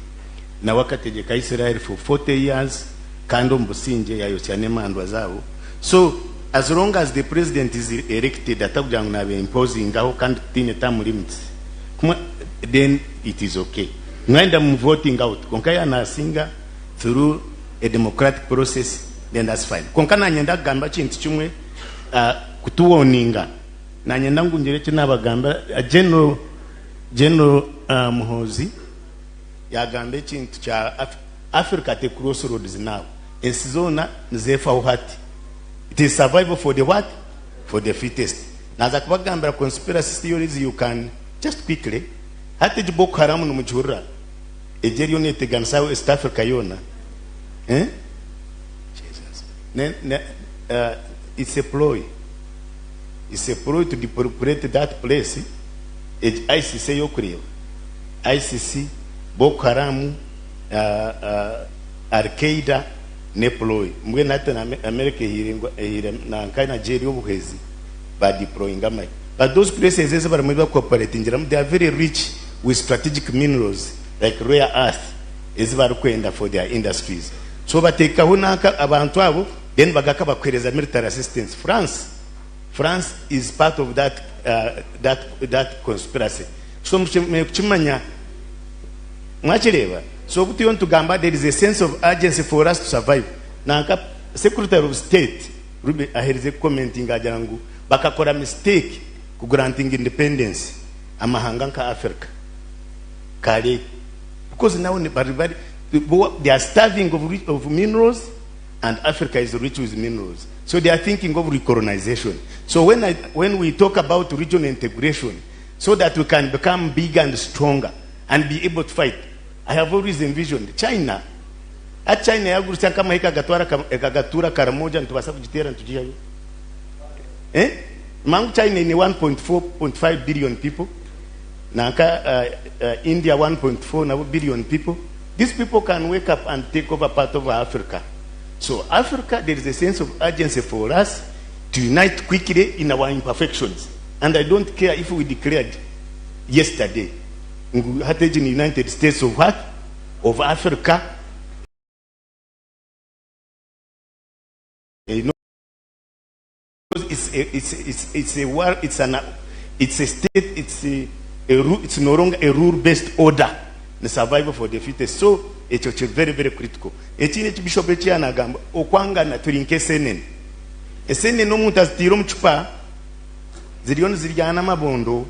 S3: na wakategeka Israel for 40 years kando mbusinje ya Yosanema and wazao. So as long as the president is elected atakujanga na imposing ngaho kandi tine term limits, then it is okay. Ngaenda voting out konkaya na singa through a democratic process, then that's fine. Konkana nyenda gamba chintu chumwe kutuoninga na nyenda ngunjire china bagamba general Muhozi ya gambe chintu cha Africa te crossroads now. Ensizona nzefa uhati. It is survival for the what? For the fittest. Na za kubagamba conspiracy theories you can just quickly hati Boko Haram no mujura ejeriyo ne tegansa West Africa yona. Jesus. It's a ploy. It's a ploy to depopulate that place. ICC yokureba. ICC, Boko Haram, Al-Qaeda, ne ploy. Mwe nata na America hire na nkai Nigeria obuhezi ba deploying amai. But those places is about mwe cooperating. They are very rich with strategic minerals like rare earth. Is about kwenda for their industries. So bateka hunaka abantu abo then bagaka bakwereza military assistance. France is part of that conspiracy. So mchimanya mwachireva. So kuti want to gamba, there is a sense of urgency for us to survive. Nanka Secretary of State Ruby aherize commenting ajangu bakakora mistake ku granting independence amahanga nka Africa. Kale because now they are starving of minerals and Africa is rich with minerals. So they are thinking of recolonization. So when we talk about regional integration, so that we can become bigger and stronger and be able to fight. I have always envisioned China. At China yagurusha kama ikagatura karamoja ntubasa kujitera ntujiyayo. Mangu China ni 1.4.5 billion people. Naka India 1.4 billion people. These people can wake up and take over part of Africa. So Africa, there is a sense of urgency for us to unite quickly in our imperfections. And I don't care if we declared yesterday, in the United States of what? Of Africa. You know, it's a state, it's no longer a rule-based order. The survival for the fittest. So it's very, very critical. Echine Bishop Echiana Gamba, Okwanga na turinke senen. Esene no mutas tirom chupa, zilion ziliana mabondo,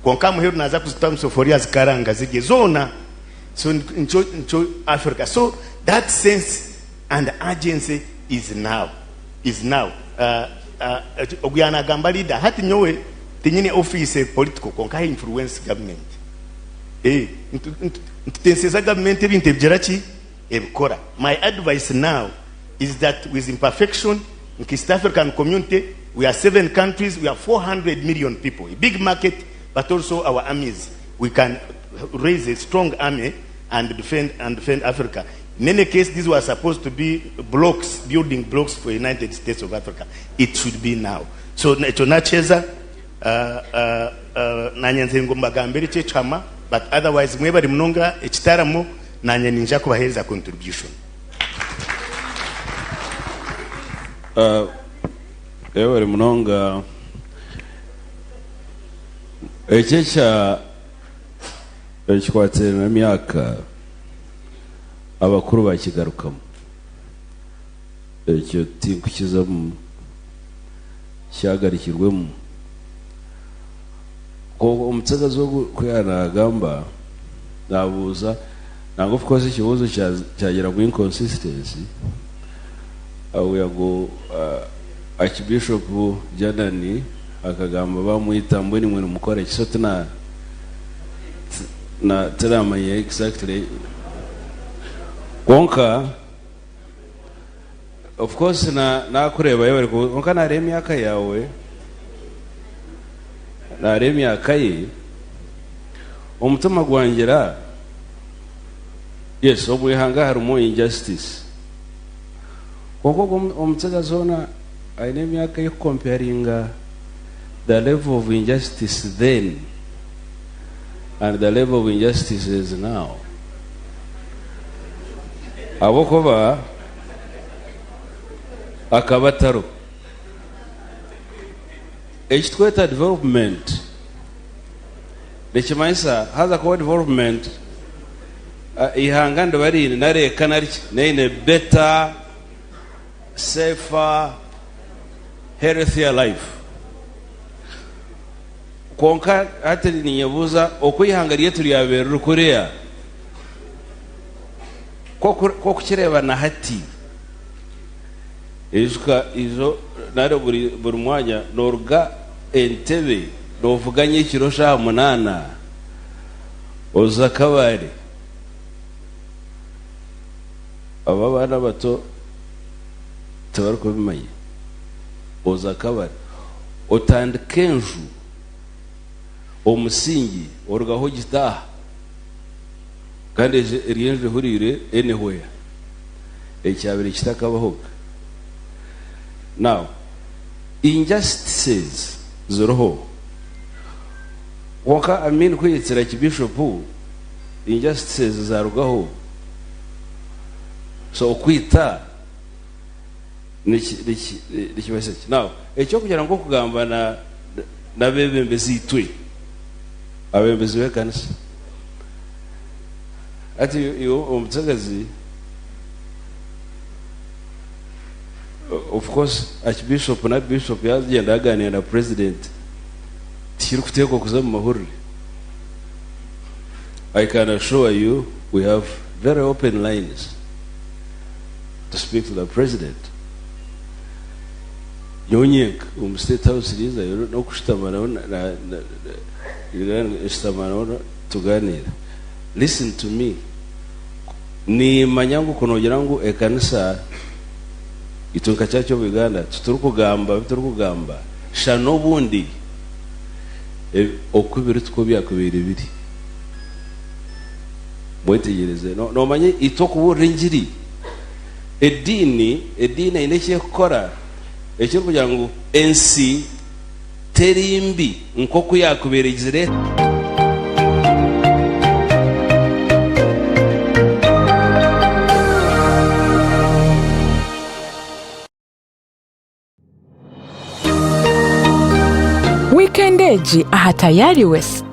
S3: konkamu heru naza kustamu soforia zikaranga zige zona. So ncho Africa. So that sense and urgency is now. Oguyana Gamba leader, hati nyowe, tinyine office political, konka influence government. My advice now is that with imperfection in East African community, we are 7 countries, we are 400 million people, a big market, but also our armies. We can raise a strong army and defend Africa. In any case, these were supposed to be blocks, building blocks for the United States of Africa. It should be now. So Okwenegyeza nanyanze ngomba gambere che chama. But otherwise, mwebali mnonga echitaramo nanye ninja kubahereza contribution.
S6: Ewali mnonga echecha echikwate na myaka abakuru bakigarukamo ecyo tinkukizamu cyagarikirwemo ko umutsagazi wo kuyana gamba nabuza nango of course ikibazo cyagera mu inconsistency aho yago archbishop Janani akagamba bamwita mboni mwe mukora kisote na teramaye exactly konka of course na kureba yewe konka na remyaka yawe na remyaka ye umutima gwangira yes obwihanga harumo injustice konko omutsaga zona aine myaka yo comparing the level of injustice then and the level of injustice is now. Abokoba akabataro ekitweta development lekimaisa haza ko development ihanga ndo bari nare kanari nene better safer healthier life konka atari ninyabuza okuyihanga rye turi yaberera korea ko kukireba na hati izo nare buri mwanya norga entebe novuganye kirosha munana oza kabari aba bana bato tabarko bimaye oza kabari otandikenju omusingi orugaho gitaha kandi riyenje hurire anywhere ekyabiri kitakabahoga. Now injustices zoroho waka amin kwitsira kibishopu injustices zarugaho so kwita nikibaseke. Now ekyo kugira ngo kugamba na bebembezi itwe abembezi bekanisa ati yo omutagazi of course archbishop na bishop yazigenda aganira na president tiri kuteko kuzamu mahurire. I can assure you we have very open lines to speak to the president nyonyenka State House liza no kushtamana na tuganira. Listen to me. Ni manyangu kunogera ngo ekanisa itunka cyacho Uganda tuturukugamba shano bundi okubiri tukobyakwibiri biri mwetegereze no manye itokubura injiri edini inekye gukora ekyo kugira ngo ensi terimbi nko kuyakuberezire.
S18: Weekendeji aha tayari West.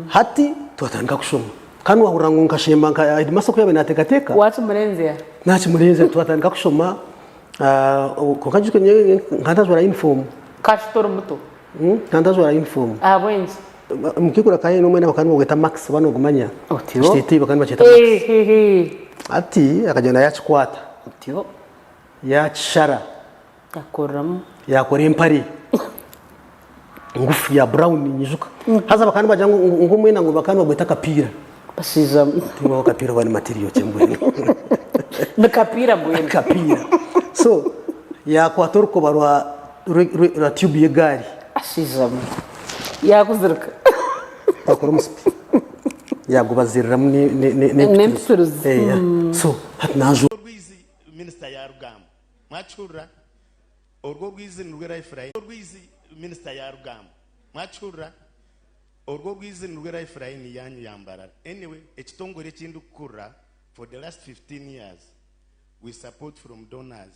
S19: Hati twatandika kushoma kandi wahura ngo nkashemba nka masoko yabe natekateka
S20: watu murenzea
S19: nachi murenze twatandika kushoma ko kajike nkandazwa uniform
S20: kashitoro muto
S19: nkandazwa uniform
S20: abwenzi
S19: mukikura kaye no mwene bakandi bageta max bano gumanya
S20: otio
S19: bakandi bacheta max ati akajana yachikwata
S20: otio
S19: yachara
S20: yakoramu
S19: yakora empari ngufu ya brown nyizuka haza bakandi bajangu ngumwena ngo bakandi bagweta kapira
S20: basiza
S19: ngo kapira wani material chembwe
S20: na kapira mbwe
S19: kapira so ya kwator ko barwa ra tube ye gari
S20: asiza ya kuzirka
S19: bakora muspi ya gubazirira
S20: ne
S19: so hatnajo
S3: minister ya rugamba machura orgo rwizi nurwera Efraim rwizi minister ya rugamba machura orgo rwizi nurwera Efraim yanyu yambara. Anyway, ekitongore kindu kukura for the last 15 years we support from donors.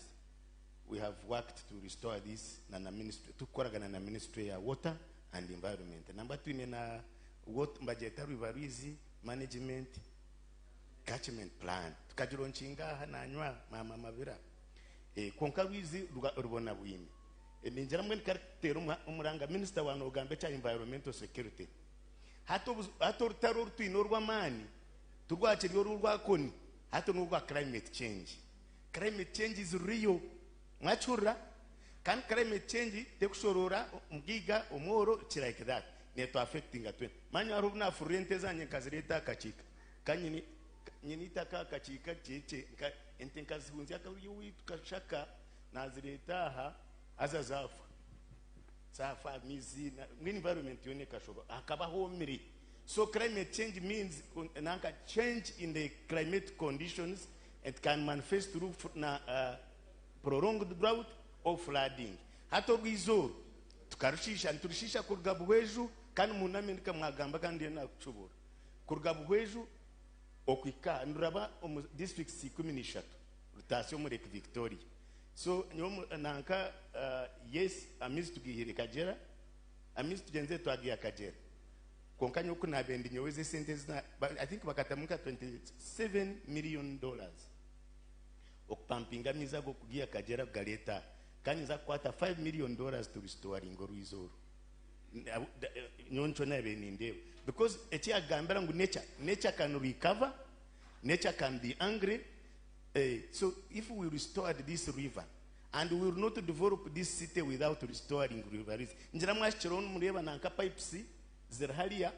S3: We have worked to restore this na ministry tukoragana na ministry ya water and environment. Number 2 na what budget rivarizi management catchment plan tukajironchinga hananywa mama mabira konka rwizi rubona bwimi ninjira mwe karatero umuranga minister wa Uganda cha environmental security hato rutaro rutwino rw'amani turwakiriyo rwakoni hato n'urwa climate change is real mwachura kan climate change tekushorora mgiga omoro like that neto affecting atwe manyo arubna furente zanye kazireta kachika kanyini nyinita kachika cheche entenkazihunzi akariyo witukashaka nazireta ha azazafa safa mizi na environment yone kashoba akabaho miri. So climate change means nanka change in the climate conditions. It can manifest through prolonged drought or flooding. Hato rwizo tukarushisha kurugabweju kandi munamenika mwagamba kandi na kushobora kurugabweju okwika nduraba district 13 rotation muri Victoria. So nyom nanka yes amizi tugihire Kagera amizi tugenze twagiye Kagera konkanyo kuna bendi nyoweze sentence na I think bakatamuka $27 million okupampinga miza go kugia Kagera galeta kanyiza kwata $5 million to restore ingorwizoro nyoncho na beni ndebe because echi agambera ngu nature can recover, nature can be angry. So if we restored this river and we will not develop this city without restoring rivers, njira mwashironu mureba nanka pipes zirhalia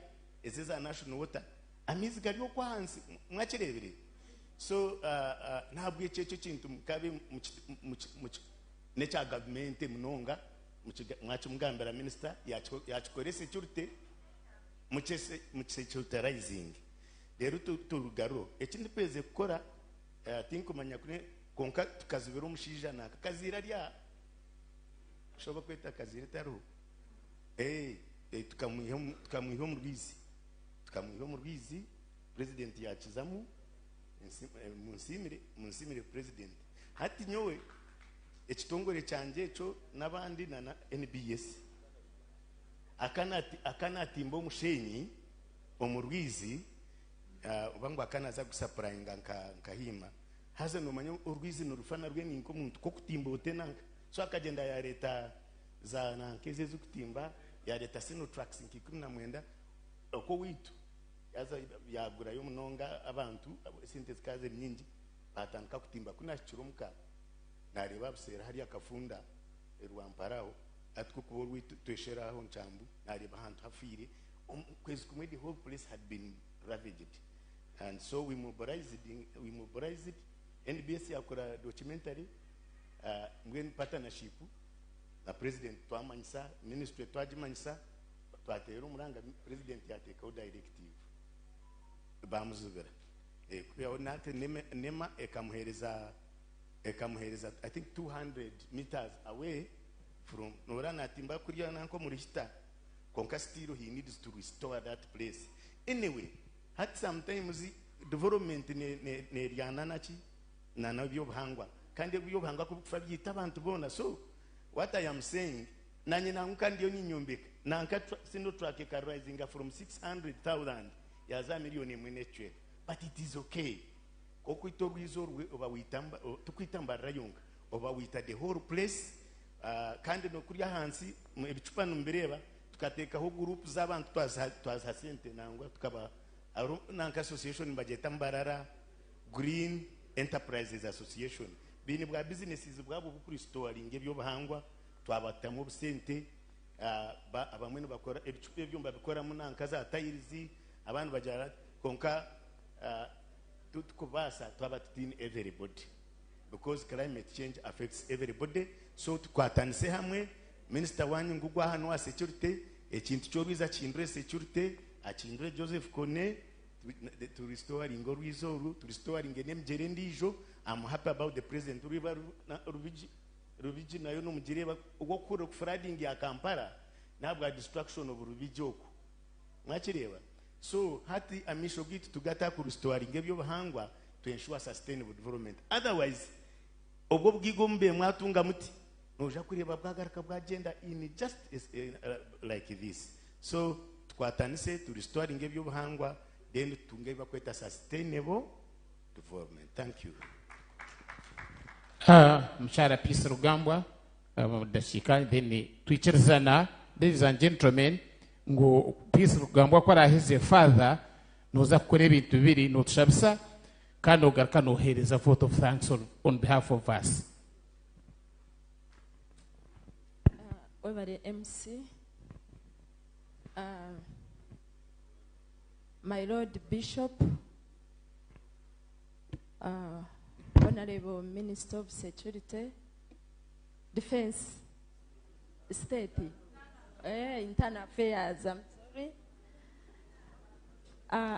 S3: ezeza national water amizi galiyo kwa hansi mwachirebere. So nabwe checho kintu mukabe nature government munonga mwachumugambira minister yachikore security muchese rising rero turugaro ekindi peze gukora think kumanya kune konka tukazibira umushija na kazira lya shoba kweta kazira taro tukamwiho mu rwizi president yachizamu munsimire president hati nyowe ekitongore cyanje cyo nabandi na NBS akanati mbo mushenyi omurwizi ubangu akanaza gusupplyinga nkahima haza no manyo urwizi nurufana rwe ninko muntu ko kutimba otenanga so akagenda ya leta za nankeze zukutimba ya leta sino tracks nkikuna mwenda oko witu yaza yagura yo munonga abantu sente zikaze nyingi batanka kutimba kuna chirumka nareba busera hari akafunda rwamparaho atwo kubo twesheraho ncambu nareba ahantu hafire kwezi kumwe the whole place had been ravaged, and so we mobilized NBS yakora documentary mwen partnership na president twamanyisa ministry twajimanyisa twatera umuranga president yatekaho directive bamuzubera kuyaho nate nema ekamuhereza I think 200 meters away from norana timba kuriya nanko muri hita konka still he needs to restore that place anyway. At sometimes development ne ryana nachi na nabyo bhangwa kandi byo bhangwa kufa byita abantu bona. So what I am saying nanye nanka ndiyo nyinyumbika nanka sino track ka rising from 600,000 yaza milioni mwenechwe, but it is okay kokuito rwizorwe oba witamba tukwitamba rayunga oba wita the whole place kandi no kuriya hansi ebicupa numbireba tukatekaho group z'abantu twaza sente nangwa tukaba nanka association bageta mbarara Green Enterprises Association bini bwa businesses bwabo bukuri storing ebyo bahangwa twabatamo busente abamwe bakora ebicupa byumba bikora mu nanka za tiles abantu bajara konka tukubasa twabatini everybody because climate change affects everybody. So tukwatanise hamwe minister wanyu ngugwa hano wa security ekintu cyo biza chindre security achindre Joseph Kone to restore ingo rwizoru to restore ingene mjere ndijo. I'm happy about the president Rubiji nayo no mjireba ugokura ku flooding ya Kampala nabwa destruction of Rubiji oku mwachireba. So hati amisho gitu tugata ku restore ingebyo bahangwa to ensure sustainable development. Otherwise obwo bwigombe mwatunga muti noja kureba bwagaruka bwa gender in just like this. So tukwatanise to restore ingebyo bahangwa then tungeba kweta sustainable development. Thank you.
S2: Mshara Peace Rugambwa dashika then twicherzana. Ladies and gentlemen, ngo Peace Rugambwa kwa his father noza kukora ibintu bibiri notushabisa kandi ogaruka nohereza vote of thanks on behalf of us.
S11: Webare MC my Lord Bishop, Honorable Minister of Security, Defense, State, Internal Affairs, I'm sorry.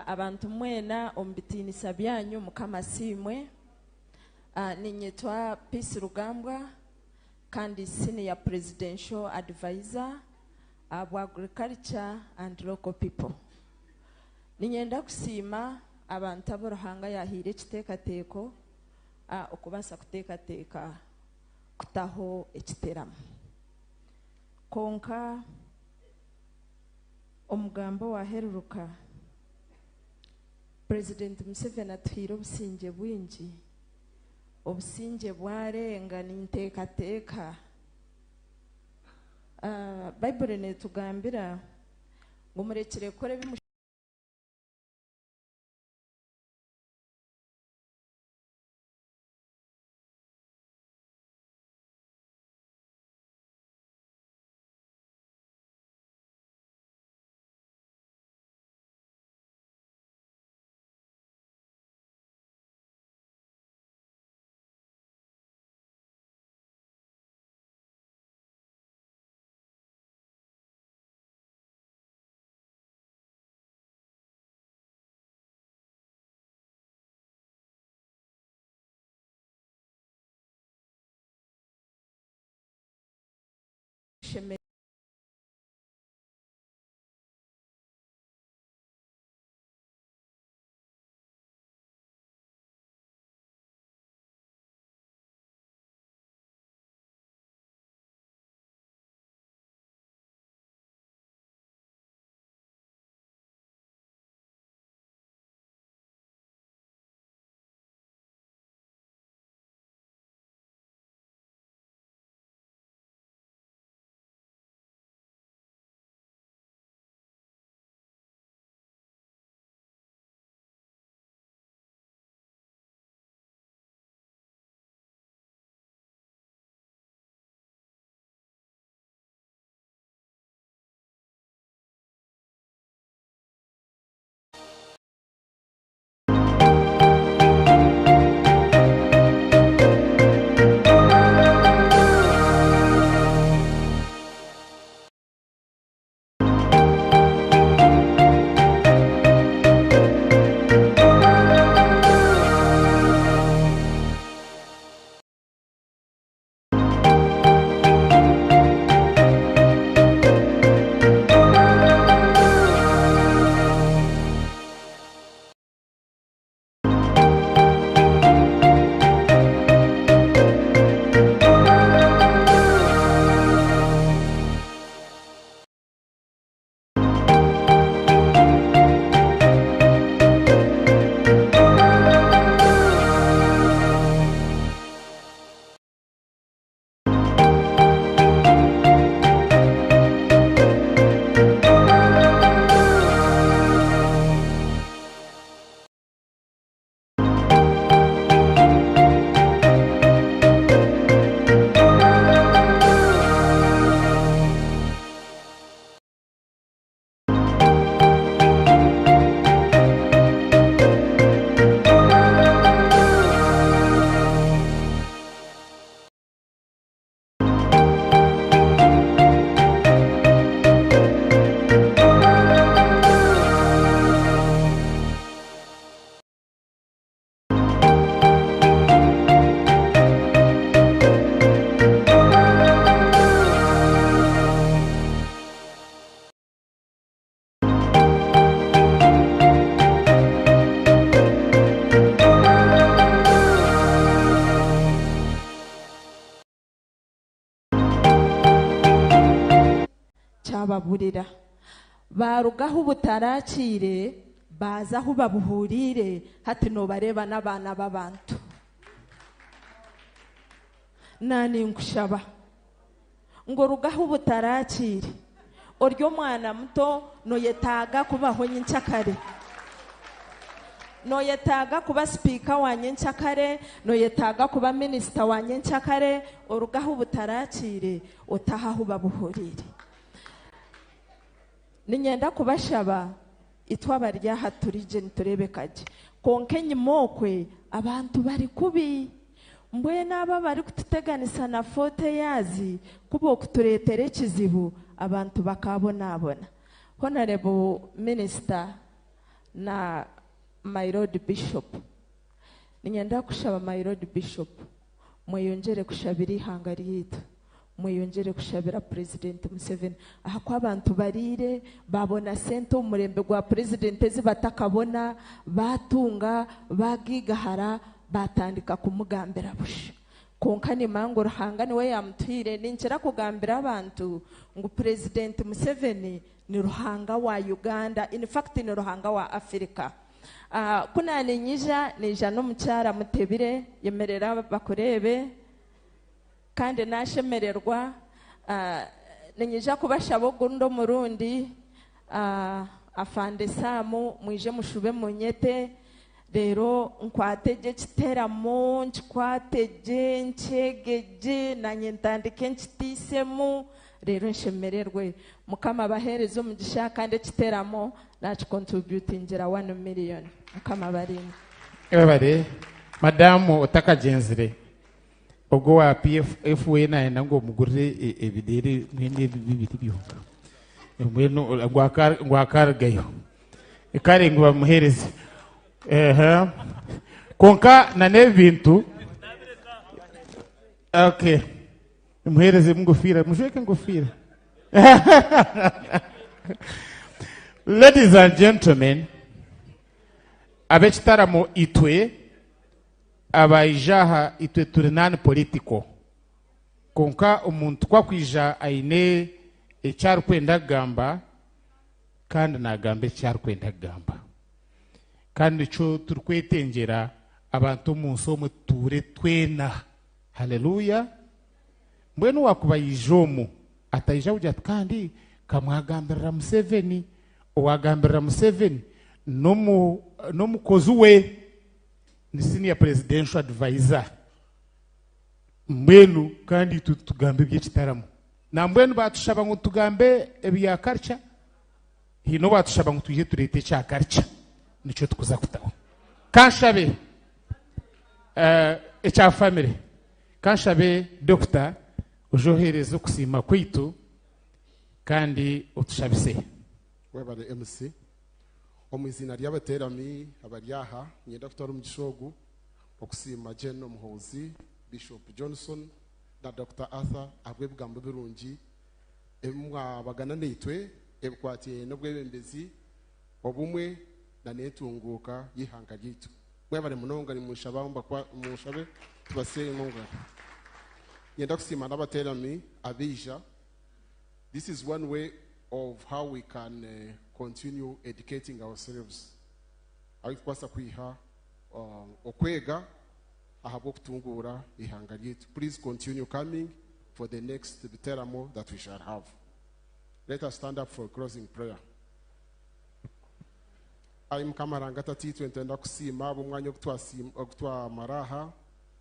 S11: Abantu mwena ombitinisa byanyu mukama simwe. Ninyetwa Peace Rugambwa kandi Senior Presidential Advisor of Agriculture and Local People. Ninyenda kusima abantu aborohanga yahire kitekateko okubasa kutekateka kutaho ekiteramo konka omugambo waheruruka President Museveni atuhire obusinge bwingi obusinge bwarenga nintekateka Bible netugambira ngo murekere kore
S21: cyababurira barugaho ubutarakire baza aho babuhurire hati no bareba n'abana b'abantu nani nkushaba ngo rugaho ubutarakire oryo mwana muto no yetaga kubaho nyincakare no yetaga kuba speaker wa nyincakare no yetaga kuba minister wa nyincakare orugaho ubutarakire utahaho babuhurire ninyenda kubashaba itwaba ryaha turije niturebe kaje konke nyimokwe abantu bari kubi mbwe naba bari kututeganisa na fote yazi kubo kuturetere kizibu abantu bakabonabona honorable minister na my lord bishop ninyenda kushaba my lord bishop mweyongere kushabira ihanga ryitu mweyongere kushabira president Museveni aha kwa abantu barire babona sente umurembe gwa president zibatakabona batunga bagigahara batandika kumugambira busha konka ni mango ruhanga niwe yamutwire ninjira kugambira abantu ngo president Museveni ni ruhanga wa Uganda, in fact ni ruhanga wa Africa. Kuna nija no mucyara mutebire yemerera bakurebe kandi nashemererwa ninyija kubashabo gundo murundi afande samu mwije mushube munyete rero nkwateje kiteramo nkwateje ncegeje nanye ntandike nkitisemu rero nshemererwe mukama baherezo mugisha kandi kiteramo nachi contributingira 1 million mukama barini
S2: ebare madamu otakagenzire ogo wa PF wena nango mugurire ebidere mwene bibiri byonka mweno ngwakar gayo ikare ngwa muhereze konka na nebintu okay muhereze mungofira mujeke ngofira. Ladies and gentlemen, abechitaramo itwe abayijaha itwe turinani politiko konka umuntu kwakwija aine ecyari kwenda gamba kandi nagambe ecyari kwenda gamba kandi cyo turkwetengera abantu munso muture twena. Haleluya. Mbwenu wakubayijomu atayija ujya kandi kamwagambira Museveni owagambira Museveni no mukozi we ni senior presidential advisor mbwenu kandi tugambe byekitaramo na mbwenu batushaba ngo tugambe ebya culture hino batushaba ngo tuje turete cya culture nico tukuza kutaho kanshabe echa family kanshabe doctor ujohereza kusima kwitu kandi utushabise
S22: webale MC omuzina lyabaterami abaryaha nye Dr. Mugishogu okusima General Muhozi Bishop Johnson na Dr. Arthur Abwebwamba Burungi emwa bagana neitwe ebukwatiye n'Obwebembezi obumwe na Entunguka yihanga ryitu webale munonga ni mushabamba kwa mushabe tubaseye munga yenda kusima n'abaterami abija. This is one way of how we can continue educating ourselves. Ayikwasa kwiha okwega ahabwe kutungura ihanga ryitu. Please continue coming for the next teramo that we shall have. Let us stand up for closing prayer. Ayi mukamarangata titu entenda kusima abumwanya okutwa maraha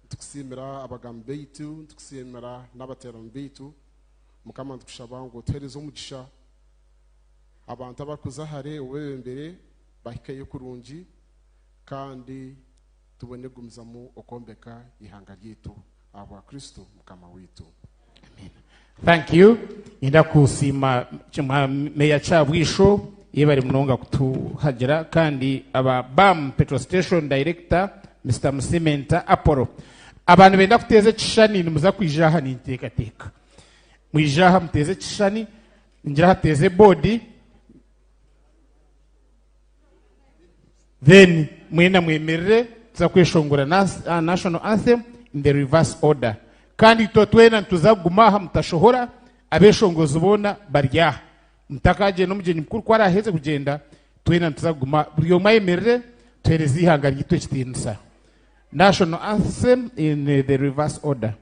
S22: tukusimira abagambe bitu tukusimira n'abateramo bitu mukama tukushabango tereza umugisha abantu abakuzahare Obwebembere bahikaye kurungi kandi tubone gumzamu okombeka ihanga ryitu aba Kristo mukama witu.
S2: Amen. Thank you. Inda kusima chama meya cha bwisho yebari munonga kutuhagira kandi aba BAM petrol station director Mr. Musimenta Apollo abantu benda kuteze kishani nimuza kwijaha ni ntekateka mwijaha mteze kishani njira hateze body then mwena mwemerere za kweshongora national anthem in the reverse order kandi totwena tuzagumaha mutashohora abeshongozi bona barya mutakaje n'umugenyi mukuru kwara aheze kugenda twena tuzaguma buri umwe yemerere twereze ihanga ryitwe kitinsa. National anthem in the reverse order.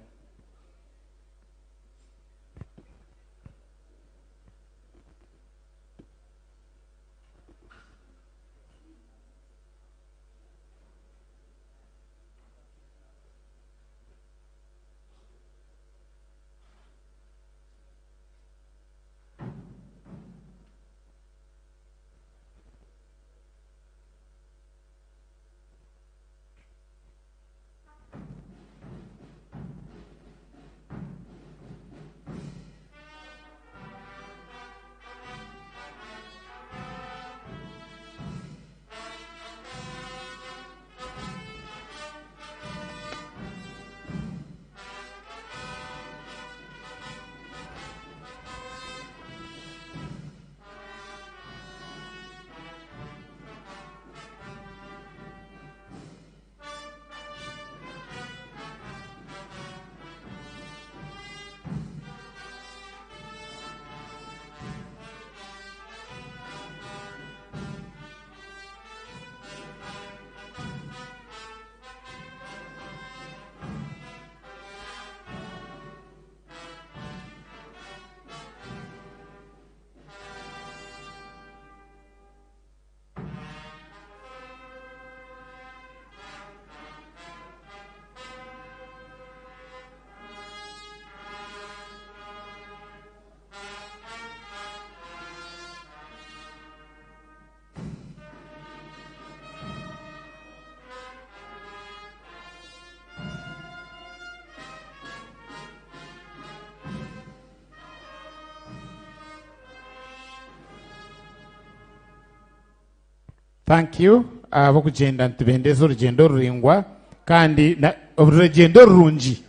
S2: Thank you. Abokugenda ntibendeza urugendo ruringwa kandi urugendo rurungi.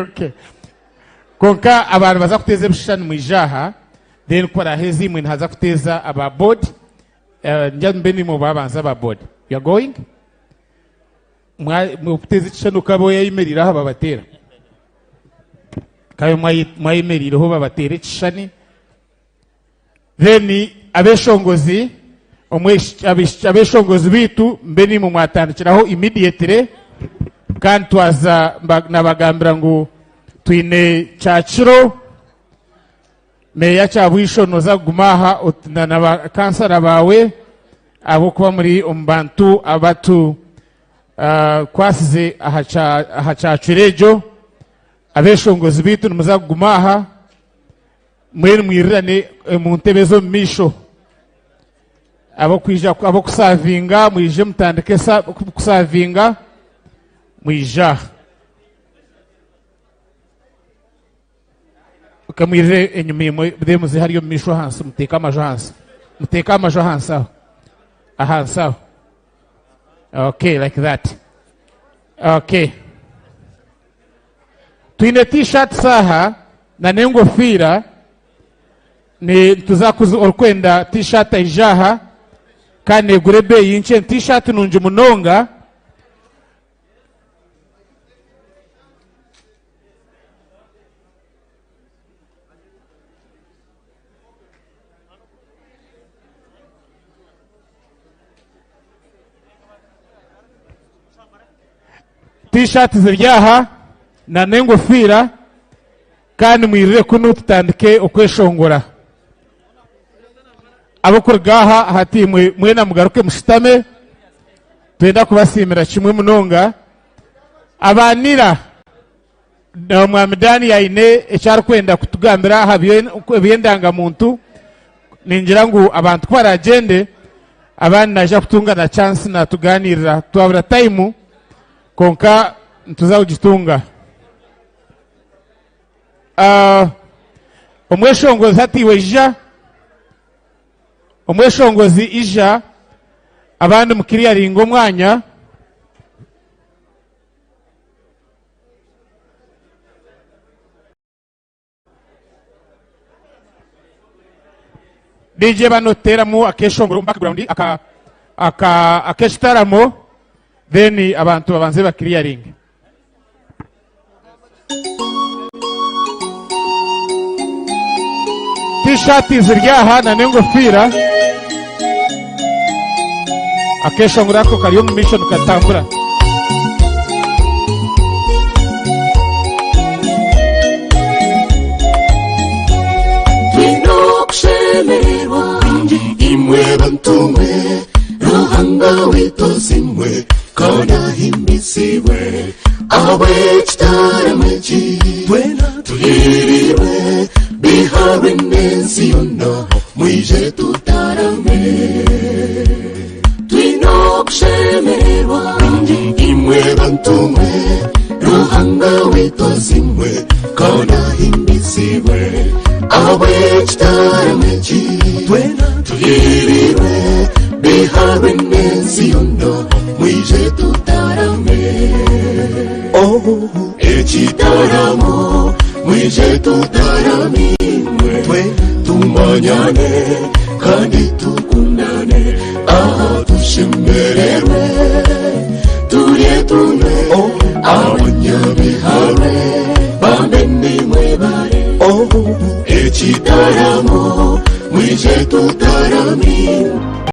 S2: Okay. Konka abantu baza kuteza bishani mwijaha then kwa hezi mwen haza kuteza aba board njambeni mu babanza aba board. You are going? Mwa kuteza chano kabo yayimerira haba batera. Kayo mwayimerira ho babatera chani. Then abeshongozi abeshongozi bitu mbeni mu mwatandikiraho immediately kandi twaza nabagambira ngo twine cyaciro meya cyabwishonoza gumaha na kansara bawe abo kuba muri Abantu abatu kwasize ahacacirejo abeshongozi bitu numuza gumaha mwere mwirirane mu ntebezo misho abo kwija abo kusavinga mwije mutandike kusavinga mwija ukamwire enyumimo bdemuze hariyo misho hansi muteka amajo hansi ahansa. Okay, like that. Okay, twine t-shirt saha na nengofira ni tuzakuza orkwenda t-shirt ijaha kane gurebe yinche t-shirt nunje munonga t-shirt ziryaha na nengofira kandi mwirire kuno tutandike okweshongora abokurgaha hati mwena mugaruke mushitame twenda kubasimira kimwe munonga abanira na mwamidani yaine ecyari kwenda kutugambira habyendanga muntu ningira ngo abantu kwaragende abandi naje kutunga na chance na tuganirira twabura time konka tuzagitunga omweshongozi hati weja omweshongozi ija abandi mukiriya ringo mwanya DJ banoteramu akeshongoro background akeshitaramo then abantu babanze bakiriya ringo. t-shirt ziryaha na n'ingofira akesha muri ako kariyo mu mission katambura
S5: twinokushemererwa imwe bantumwe ruhanga witozimwe kona himbisiwe ahabwe kitaramweji twena tuhiriwe bihawe nensi yona mwije tutarame twinokushemererwa imwe bantumwe ruhanga witozimwe kona himbisiwe ahabwe kitaramweji twena tuhiriwe bihawe nensi yona mwije tutarame ekitaramo mwije tutaramimwe twe tumanyane kandi tukundane aho tushemererwe turye tunywe abanyabihawe bamenimwe bare ekitaramo mwije tutaramimwe